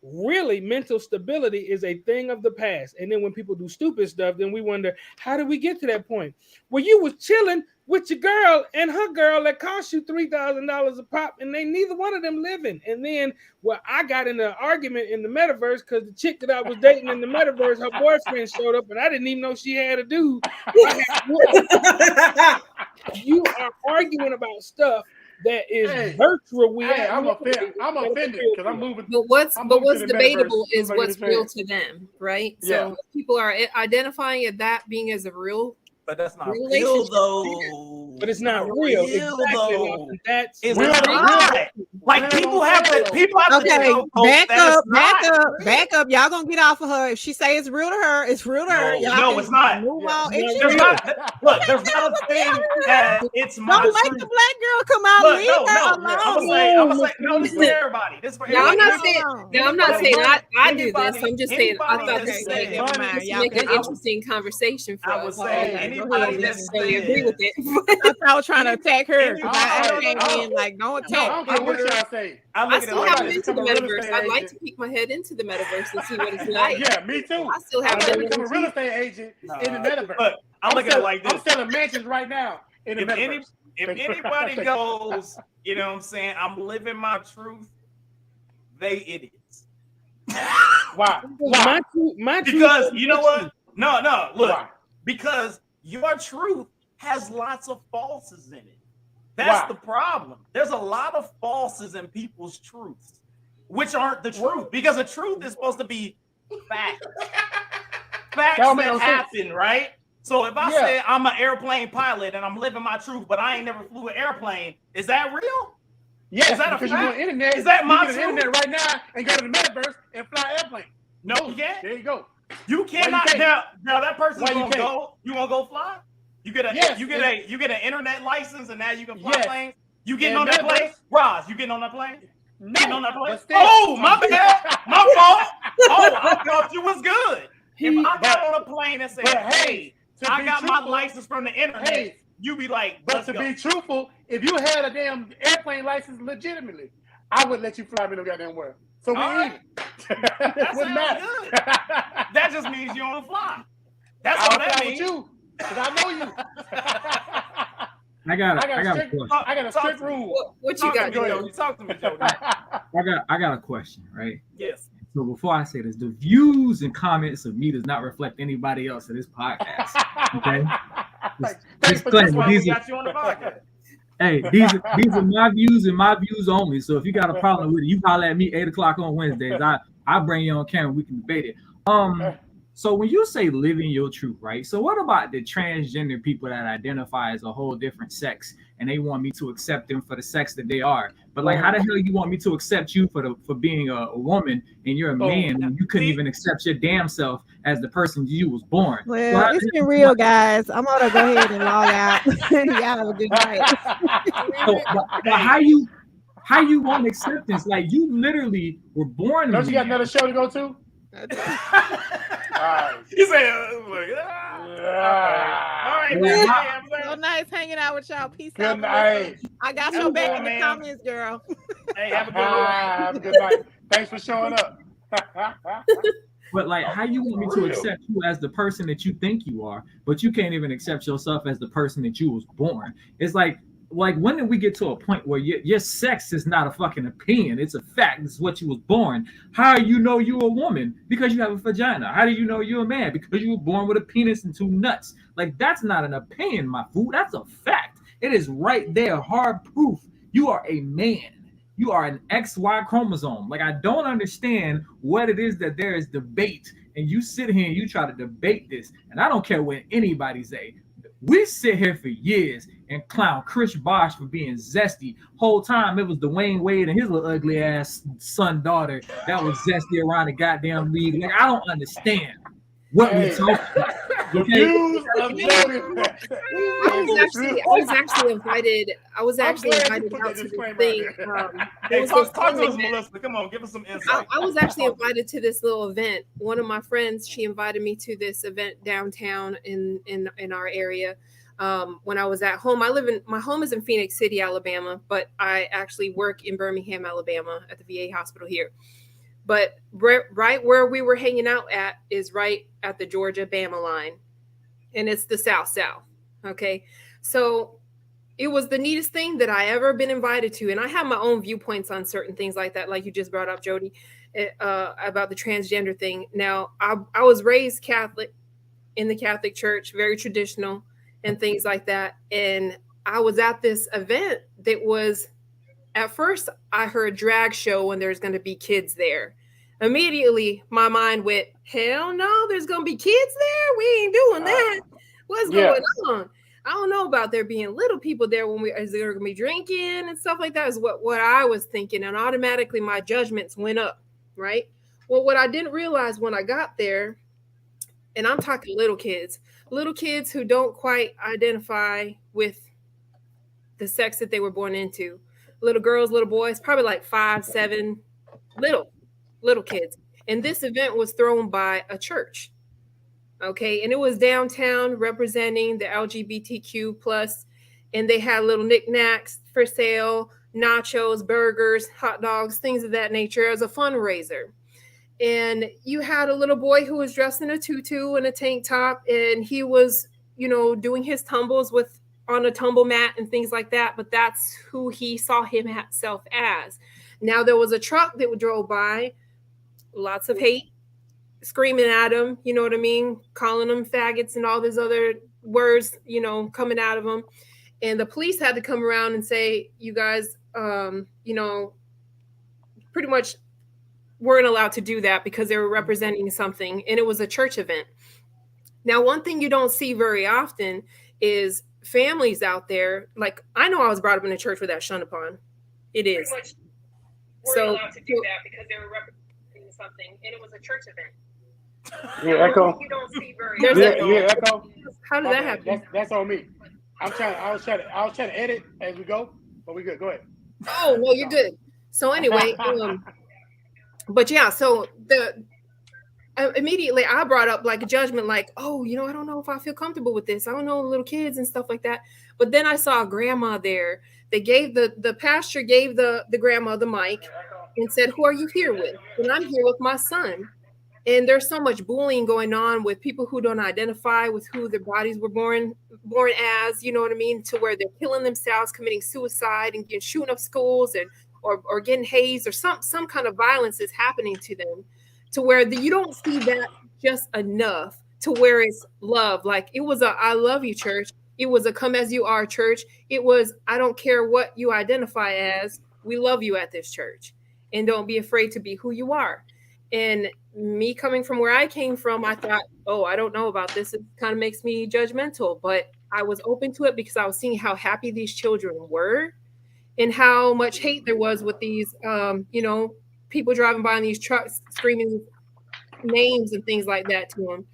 really mental stability is a thing of the past. And then when people do stupid stuff, then we wonder, how did we get to that point? Well, you was chilling with your girl and her girl that cost you $3,000 a pop, and they neither one of them living. And then, well, I got in an argument in the metaverse because the chick that I was dating in the metaverse, her boyfriend showed up, and I didn't even know she had a dude. You are arguing about stuff that is virtual. I'm offended because I'm moving. But what's debatable is what's real to them, right? Yeah. So people are identifying it that being as a real. But that's not real though. But it's not real. Exactly. That's it's not. Like people have to. Okay, back up. Y'all gonna get off of her. If she say it's real to her, it's real to her. No, it's not. Move on. There's not. Look, there's not a thing that it's my Don't let the black girl come out. Look, Leave her alone. I'm gonna say, no, this is for everybody. This is for Now, everybody. I'm not saying I do this. I'm just saying I thought Anybody this was that make an interesting conversation for us. I would say anybody that agree with it. I was trying to attack her. I came in like, no attack. I don't care what y'all say. I still haven't been to the metaverse. I'd like to peek my head into the metaverse and see what it's like. Yeah, me too. I still haven't been become a real estate agent in the metaverse. But I'm looking at it like this. I'm selling mansions right now in the metaverse. If anybody goes, you know what I'm saying, I'm living my truth, they idiots. Why? My truth because you know what? No, look. Why? Because your truth has lots of falses in it. That's the problem. There's a lot of falses in people's truths, which aren't the truth. Because the truth is supposed to be facts. Facts that happen, right? So if I say I'm an airplane pilot and I'm living my truth, but I ain't never flew an airplane, is that real? Yeah, is that a because fact? you're on the internet. Is that my truth? You can internet right now and go to the metaverse and fly airplane. No, you can't. There you go. You cannot. Now that person's gonna go. You wanna go fly? You get an internet license, and now you can fly planes. You getting on that plane, Roz? You getting on that plane? No, getting on that plane? Oh, my bad, my fault. Oh, I thought you was good. If I got on a plane and said, "Hey, I got my license from the internet," you be like, "But to be truthful, if you had a damn airplane license legitimately, I would let you fly me no goddamn world." So we even. That wouldn't matter. That just means you don't fly. That's all that means. With you, because I know you. I got a strict rule. What you got, Joe? Talk to me, Joe. I got a question, right? Yes. So before I say this, the views and comments of me does not reflect anybody else in this podcast. Okay. That's why we got you on the podcast. Hey, these are my views and my views only. So if you got a problem with it, you holler at me 8:00 on Wednesdays. I bring you on camera. We can debate it. So when you say living your truth, right? So what about the transgender people that identify as a whole different sex and they want me to accept them for the sex that they are? But like, how the hell you want me to accept you for being a woman and you're a man and you couldn't even accept your damn self as the person you was born? Well, it's been real, guys. I'm gonna go ahead and log out. Y'all have a good night. But how you want acceptance? Like you literally were born. Don't you got another show to go to? He said, all right. So nice hanging out with y'all. Peace good out. Night. I got your back in the comments, girl. Hey, have a good one. Have a good night. Thanks for showing up. But like, how you want me to accept you as the person that you think you are, but you can't even accept yourself as the person that you was born? It's like when did we get to a point where your sex is not a fucking opinion? It's a fact. It's what you was born. How do you know you're a woman? Because you have a vagina. How do you know you're a man? Because you were born with a penis and two nuts. Like, that's not an opinion, my fool. That's a fact. It is right there, hard proof. You are a man. You are an XY chromosome. Like, I don't understand what it is that there is debate. And you sit here and you try to debate this. And I don't care what anybody say. We sit here for years and clown Chris Bosh for being zesty. Whole time it was Dwayne Wade and his little ugly ass daughter that was zesty around the goddamn league. Like, I don't understand what we talking about. Okay? I was actually invited out to this thing. Talk to us, Melissa. Come on, give us some insight. I was actually invited to this little event. One of my friends, she invited me to this event downtown in our area. when I was at home. My home is in Phoenix City, Alabama, but I actually work in Birmingham, Alabama at the VA hospital here. But right where we were hanging out at is right at the Georgia-Bama line. And it's the South. Okay. So it was the neatest thing that I ever been invited to. And I have my own viewpoints on certain things like that, like you just brought up, Jody, about the transgender thing. Now, I was raised Catholic in the Catholic Church, very traditional and things like that. And I was at this event that was, at first, I heard drag show and there's going to be kids there. Immediately, my mind went, hell no, there's going to be kids there? We ain't doing that. What's going on? I don't know about there being little people there is there going to be drinking and stuff like that is what I was thinking. And automatically my judgments went up, right? Well, what I didn't realize when I got there, and I'm talking little kids who don't quite identify with the sex that they were born into. Little girls, little boys, probably like 5, 7, little kids. And this event was thrown by a church. Okay. And it was downtown representing the LGBTQ plus, and they had little knickknacks for sale, nachos, burgers, hot dogs, things of that nature as a fundraiser. And you had a little boy who was dressed in a tutu and a tank top, and he was, doing his tumbles on a tumble mat and things like that. But that's who he saw himself as. Now there was a truck that drove by, lots of hate, screaming at him, you know what I mean? Calling them faggots and all these other words, coming out of them. And the police had to come around and say, you guys, pretty much weren't allowed to do that because they were representing something. And it was a church event. Now, one thing you don't see very often is families out there. Like, I know I was brought up in a church where that's shunned upon. It is. So allowed to do that because they were representing something. And it was a church event. Yeah, Echo. You don't see very Echo. How did that happen? That's on me. I was trying to edit as we go, but we good. Go ahead. Oh no, you're good. So anyway, but yeah, so immediately I brought up like a judgment, like, oh, I don't know if I feel comfortable with this. I don't know, little kids and stuff like that. But then I saw a grandma there. They gave the pastor gave the grandma the mic and said, "Who are you here with?" And I'm here with my son. And there's so much bullying going on with people who don't identify with who their bodies were born as, you know what I mean, to where they're killing themselves, committing suicide, and shooting up schools, and or getting hazed, or some kind of violence is happening to them, to where you don't see that just enough to where it's love. Like, it was a I love you church. It was a come as you are church. It was, I don't care what you identify as, we love you at this church, and don't be afraid to be who you are. And me coming from where I came from, I thought, oh, I don't know about this. It kind of makes me judgmental, but I was open to it because I was seeing how happy these children were and how much hate there was with these, people driving by in these trucks screaming names and things like that to them.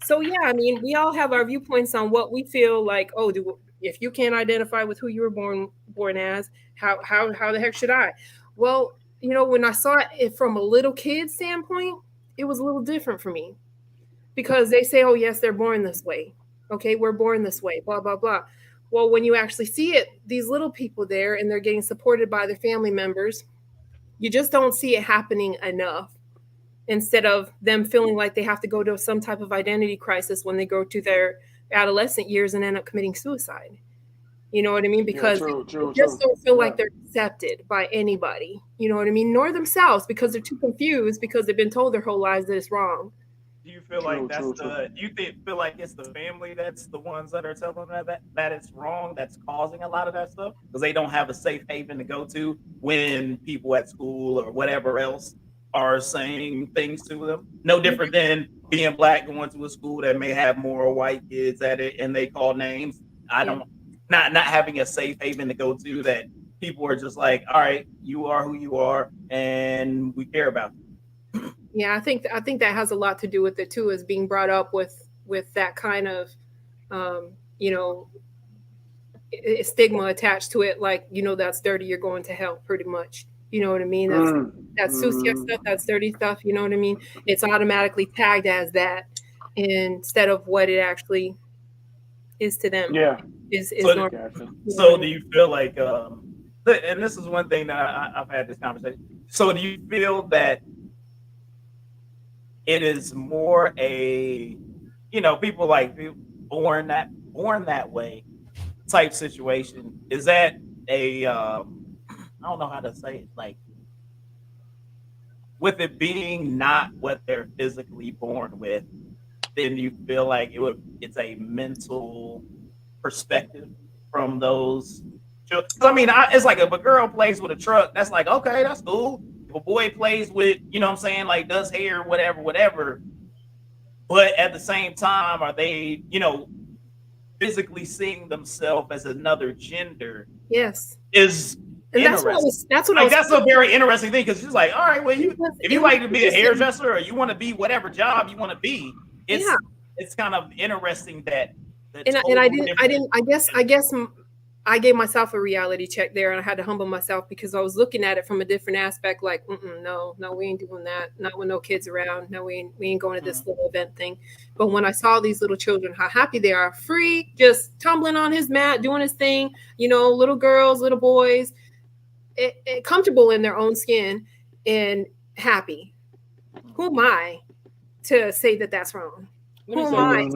So, yeah, I mean, we all have our viewpoints on what we feel like, oh, if you can't identify with who you were born as, how the heck should I? Well, when I saw it from a little kid standpoint, it was a little different for me, because they say, oh, yes, they're born this way. Okay, we're born this way, blah, blah, blah. Well, when you actually see it, these little people there, and they're getting supported by their family members, you just don't see it happening enough, instead of them feeling like they have to go to some type of identity crisis when they go to their adolescent years and end up committing suicide. You know what I mean? Because they just don't feel like they're accepted by anybody. You know what I mean? Nor themselves, because they're too confused because they've been told their whole lives that it's wrong. Do you feel like feel like it's the family that's the ones that are telling them that it's wrong, that's causing a lot of that stuff? Because they don't have a safe haven to go to when people at school or whatever else are saying things to them. No different than being black, going to a school that may have more white kids at it and they call names. Not having a safe haven to go to, that people are just like, all right, you are who you are, and we care about you. Yeah, I think that has a lot to do with it too, is being brought up with that kind of, stigma attached to it. Like, that's dirty, you're going to hell, pretty much. You know what I mean? That's sucia stuff, that's dirty stuff. You know what I mean? It's automatically tagged as that instead of what it actually is to them. Yeah. Is So- normal. Gotcha. So do you feel like, and this is one thing that I've had this conversation. So do you feel that it is more a, people like born that way type situation? Is that a, I don't know how to say it, like with it being not what they're physically born with, then you feel like it's a mental perspective from those children. I mean, it's like if a girl plays with a truck, that's like, okay, that's cool. If a boy plays with, what I'm saying, like does hair, whatever. But at the same time, are they, physically seeing themselves as another gender? Yes. Is And that's a very interesting thing, because she's like, all right, well, if you like to be a hairdresser or you want to be whatever job you want to be, it's kind of interesting that. And I guess I gave myself a reality check there, and I had to humble myself because I was looking at it from a different aspect. Like, no, we ain't doing that. Not with no kids around. No, we ain't going to this little event thing. But when I saw these little children, how happy they are, free, just tumbling on his mat, doing his thing. Little girls, little boys, comfortable in their own skin and happy. Who am I to say that that's wrong? Who am I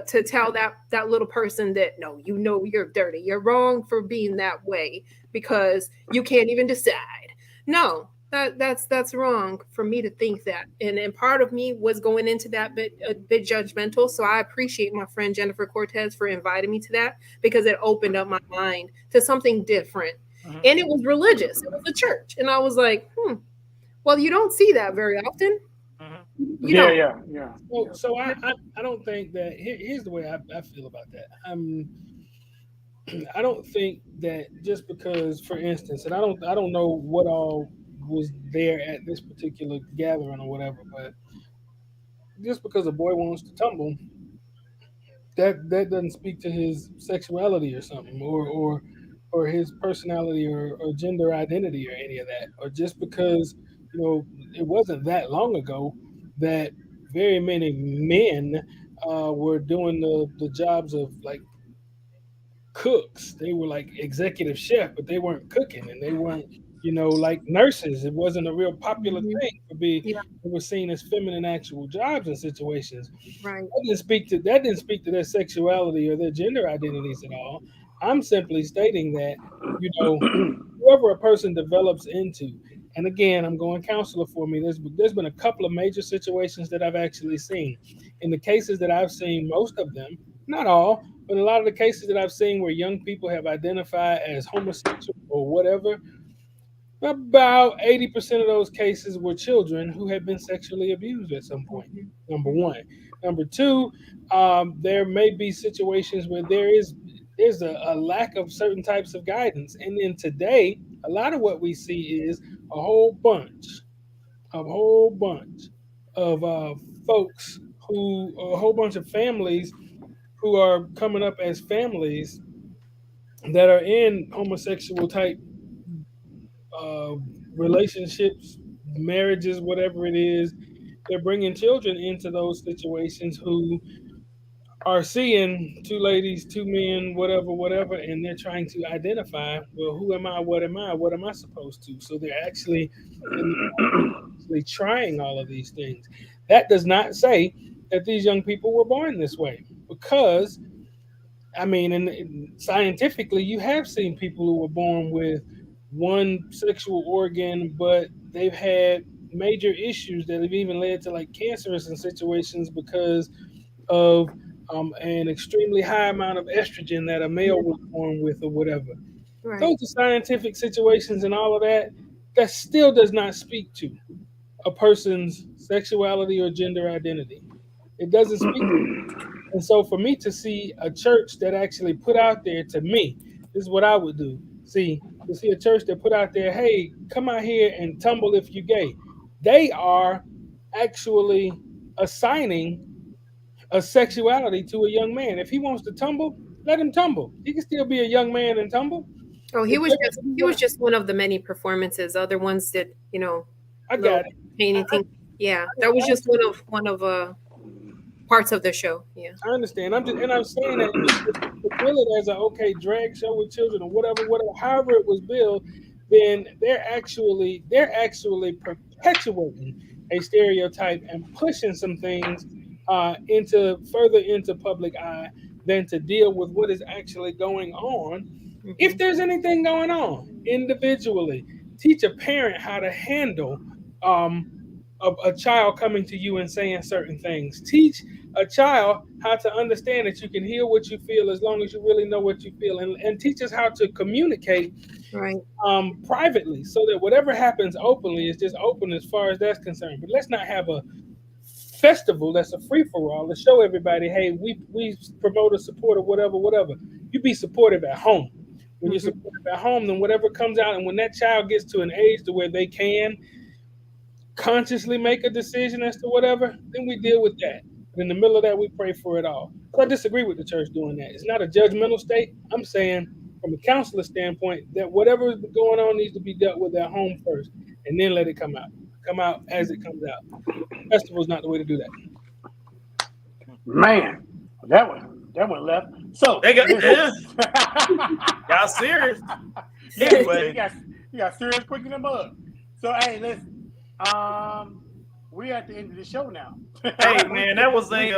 to tell that little person that, no, you're dirty, you're wrong for being that way because you can't even decide? No, that's wrong for me to think that. And part of me was going into that a bit judgmental. So I appreciate my friend Jennifer Cortez for inviting me to that, because it opened up my mind to something different. And it was religious. It was a church. And I was like, well, you don't see that very often. Yeah. So I don't think that. Here's the way I feel about that. I don't think that just because, for instance, and I don't know what all was there at this particular gathering or whatever, but just because a boy wants to tumble, that doesn't speak to his sexuality or something, or his personality or gender identity or any of that, or just because it wasn't that long ago that very many men were doing the jobs of like cooks. They were like executive chef, but they weren't cooking, and they weren't like nurses. It wasn't a real popular thing to be. Yeah. It was seen as feminine actual jobs and situations. Right. That didn't speak to their sexuality or their gender identities at all. I'm simply stating that whoever a person develops into, and again, I'm going counselor for me. There's been a couple of major situations that I've actually seen. In the cases that I've seen, most of them, not all, but a lot of the cases that I've seen where young people have identified as homosexual or whatever, about 80% of those cases were children who had been sexually abused at some point. Number one. Number two, there may be situations where there's a lack of certain types of guidance. And then today, a lot of what we see is a whole bunch of folks a whole bunch of families who are coming up as families that are in homosexual type relationships, marriages, whatever it is. They're bringing children into those situations who are seeing two ladies, two men, whatever, and they're trying to identify, well, who am I? What am I supposed to? So they're actually trying all of these things. That does not say that these young people were born this way, because and scientifically, you have seen people who were born with one sexual organ, but they've had major issues that have even led to like cancerous in situations because of an extremely high amount of estrogen that a male was born with or whatever. Right. Those are scientific situations and all of that. That still does not speak to a person's sexuality or gender identity. It doesn't speak to it. And so for me to see a church that actually put out there, to me, this is what I would do. To see a church that put out there, hey, come out here and tumble if you're gay. They are actually assigning a sexuality to a young man. If he wants to tumble, let him tumble. He can still be a young man and tumble. Oh, he was just one of the many performances. Other ones did, I got it. Anything. Yeah, that was just one of parts of the show. Yeah, I understand. I'm saying that to bill it as a drag show with children or whatever, however it was billed, then they're actually perpetuating a stereotype and pushing some things into public eye than to deal with what is actually going on. If there's anything going on individually, teach a parent how to handle a child coming to you and saying certain things. Teach a child how to understand that you can heal what you feel as long as you really know what you feel, and teach us how to communicate privately, so that whatever happens openly is just open as far as that's concerned. But let's not have a festival that's a free-for-all to show everybody, hey, we promote or support or whatever. You be supportive at home. When you're supportive at home, then whatever comes out, and when that child gets to an age to where they can consciously make a decision as to whatever, then we deal with that. But in the middle of that, we pray for it all. So I disagree with the church doing that. It's not a judgmental state. I'm saying from a counselor standpoint that whatever is going on needs to be dealt with at home first, and then let it come out. Come out as it comes out. Festival's not the way to do that. Man, that one left. So they got y'all serious. Anyway, you got serious quick in the mud. So hey, listen, we're at the end of the show now. Hey man, that was a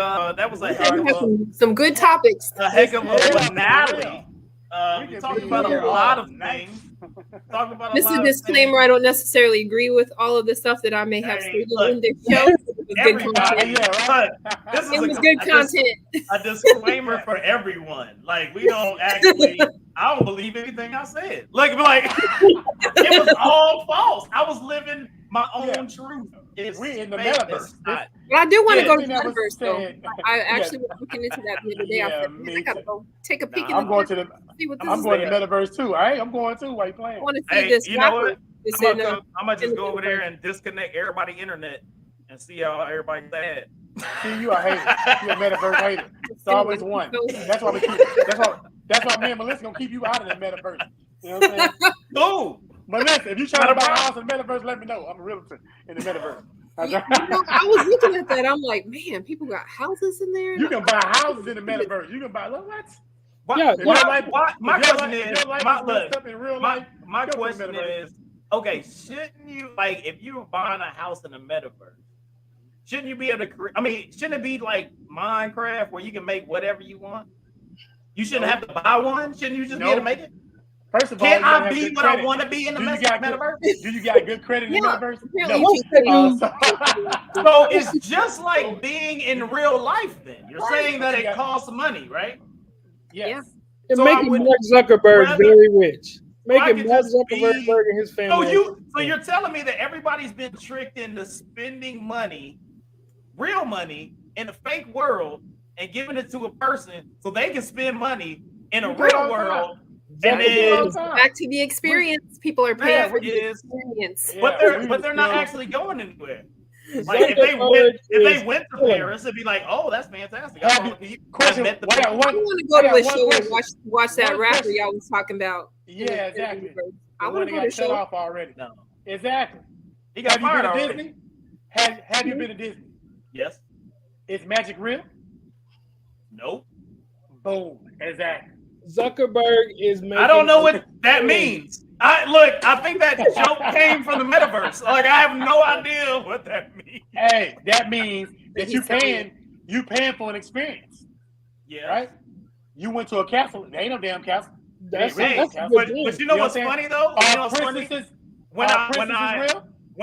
heck of some good topics. A heck of a finale. We talked about a lot of things. This is a disclaimer. I don't necessarily agree with all of the stuff that I may have stated in this show. It was good content. A disclaimer for everyone. Like, we don't actually. I don't believe anything I said. Like it was all false. I was living my own truth. We in the metaverse. But I do want to go to the metaverse, though. I actually was looking into that the other day. I said, I gotta go take a peek. I'm going to the metaverse too. I'm going too. Why you playing? I want to see this. You know what? I'm gonna just go over there and disconnect everybody's internet and see how everybody's sad. See, you a hater. You a metaverse hater. It's always one. That's why me and Melissa gonna keep you out of the metaverse. You know what I'm saying? Cool. Melissa, if you try to buy a house in the metaverse, let me know. I'm a realtor in the metaverse. I was looking at that. I'm like, man, people got houses in there. You can buy houses in the metaverse. You can buy what? My question is, okay, shouldn't you, like, if you were buying a house in the metaverse, shouldn't you be able to? I mean, shouldn't it be like Minecraft where you can make whatever you want? You shouldn't have to buy one. Shouldn't you just be able to make it? First of all, can I be what I want to be in the metaverse? Do you got good credit in the metaverse? No. So it's just like being in real life. Then you're saying that it costs money, right? Yes. And making Mark Zuckerberg very rich. Making Mark Zuckerberg and his family. So you're telling me that everybody's been tricked into spending money, real money, in a fake world and giving it to a person so they can spend money in a real world. And then back to the experience. People are paying for the experience. But they're not actually going anywhere. Like if they went to Paris, it'd be like, oh, that's fantastic. I want to go to a show and watch that rapper y'all was talking about. Yeah, exactly. I want to go to shut off already. No, exactly. He got fired already. Disney? Have you been to Disney? Yes. Is magic real? Nope. Boom. Exactly. Zuckerberg is making. I don't know what that means. I think that joke came from the metaverse. Like, I have no idea what that means. Hey, that means that you paying for an experience. Yeah. Right? You went to a castle. There ain't no damn castle. But you know what's funny though? You know what's funny? When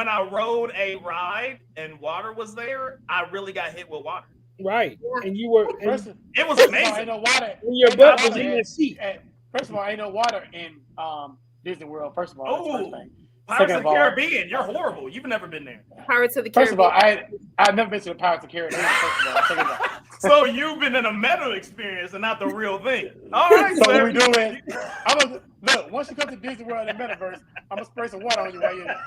I rode a ride and water was there, I really got hit with water. Right. And you were it was amazing. Ain't no water. When your butt was in that seat. First of all, ain't no water in Disney World. First of all, that's the first thing. Pirates of the Caribbean, you're horrible. You've never been there. Pirates of the Caribbean. First of all, I've never been to the Pirates of the Caribbean. First of all, so you've been in a meta experience and not the real thing. All right, so we do it. Look, once you come to Disney World and the metaverse, I'm gonna spray some water on you while you're in. All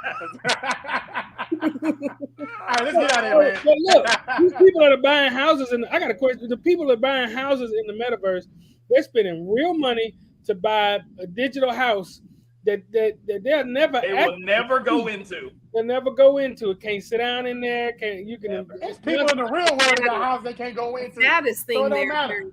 right, let's get out of here, man. But look, these people that are buying houses, and I got a question. The people that are buying houses in the metaverse, they're spending real money to buy a digital house that they'll never. They will never go into. They'll never go into it. Can't sit down in there. Can't you can? There's people in the real world in the house they can't go into. Saddest So thing it don't there. matter.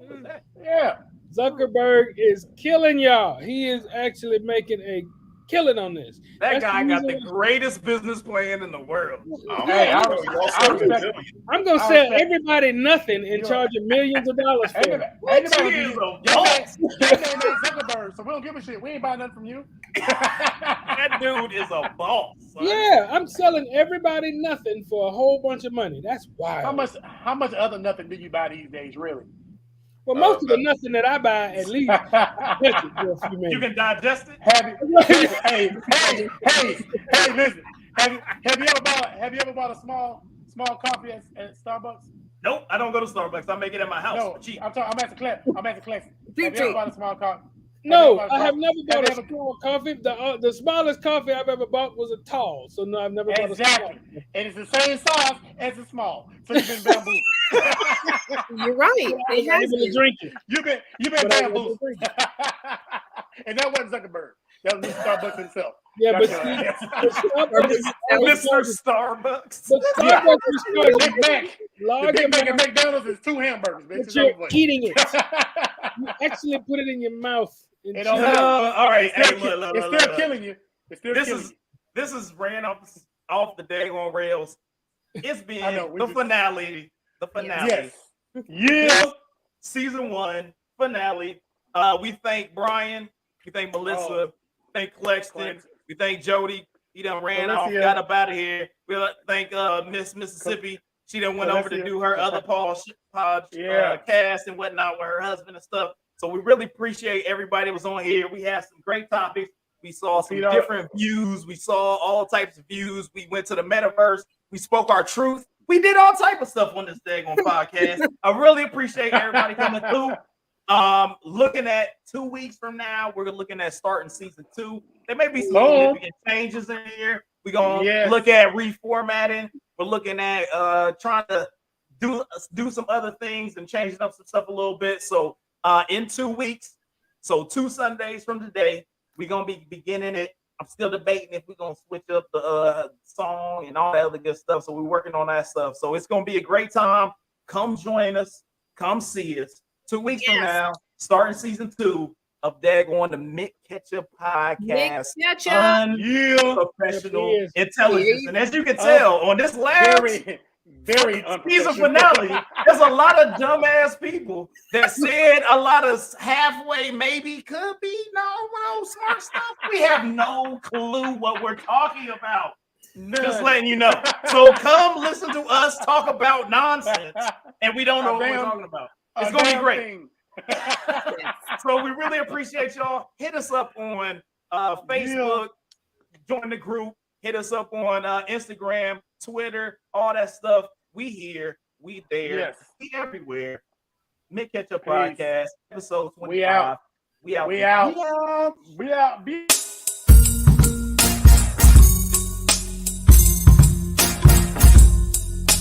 Apparently. Yeah. Zuckerberg is killing y'all. He is actually making a killing on this. That That's guy the got the reason- greatest business plan in the world. Hey, I respect it. I'm gonna I sell respect- everybody nothing and charge you millions of dollars for it. Ain't He nobody is you. a Your boss. name ain't Zuckerberg, so we don't give a shit. We ain't buying nothing from you. That dude is a boss. Son. Yeah, I'm selling everybody nothing for a whole bunch of money. That's wild. How much other nothing do you buy these days, really? Well, most of the nothing that I buy, at least, touch it for a few You minutes. can digest it. Hey, listen. Have you ever bought a small coffee at Starbucks? Nope, I don't go to Starbucks. I make it at my house. No, for cheap. I'm at the class. Have you ever bought a small coffee? No, I have never bought a small coffee. The smallest coffee I've ever bought was a tall. So no, I've never bought a small. And it's the same size as a small. So you've been bamboozled. You're right. It has been been. drinking. You've been bamboozled. And that wasn't Zuckerberg. That was Mr. Starbucks himself. Yeah, but Mr. Starbucks. But Starbucks is Big Mac. The Big Mac at McDonald's is 2 hamburgers. But you're eating it. You actually put it in your mouth. It don't all right. It's Hey, look, still killing you. It's still killing you. This is ran off the daggone rails. It's been the finale. The finale. Yes. Season 1 finale. We thank Brian. We thank Melissa. We thank Clexton. We thank Jody. He done ran off, got up out of here. We thank Miss Mississippi. She done went over to do her other cast and whatnot with her husband and stuff. So we really appreciate everybody that was on here. We had some great topics. We saw some different views. We saw all types of views. We went to the metaverse. We spoke our truth. We did all type of stuff on this daggone podcast. I really appreciate everybody coming through. Looking at 2 weeks from now, we're looking at starting season 2. There may be some significant changes in here. We're gonna look at reformatting. We're looking at trying to do some other things and changing up some stuff a little bit. So in 2 weeks, so 2 Sundays from today, we're gonna be beginning it. I'm still debating if we're gonna switch up the song and all that other good stuff. So we're working on that stuff. So it's gonna be a great time. Come join us. Come see us. 2 weeks from now, starting season 2 of Daggone the Mick Ketchup podcast. Professional intelligence. And as you can tell on this last very season finale, there's a lot of dumbass people that said a lot of halfway, maybe, could be, no, smart stuff. We have no clue what we're talking about. Just letting you know. So come listen to us talk about nonsense, and we don't know what we're talking about. It's gonna be great. So we really appreciate y'all. Hit us up on Facebook, join the group. Hit us up on Instagram, Twitter, all that stuff. We here, we there, we everywhere. Mick Ketchup Podcast, episode 25. We out. We out.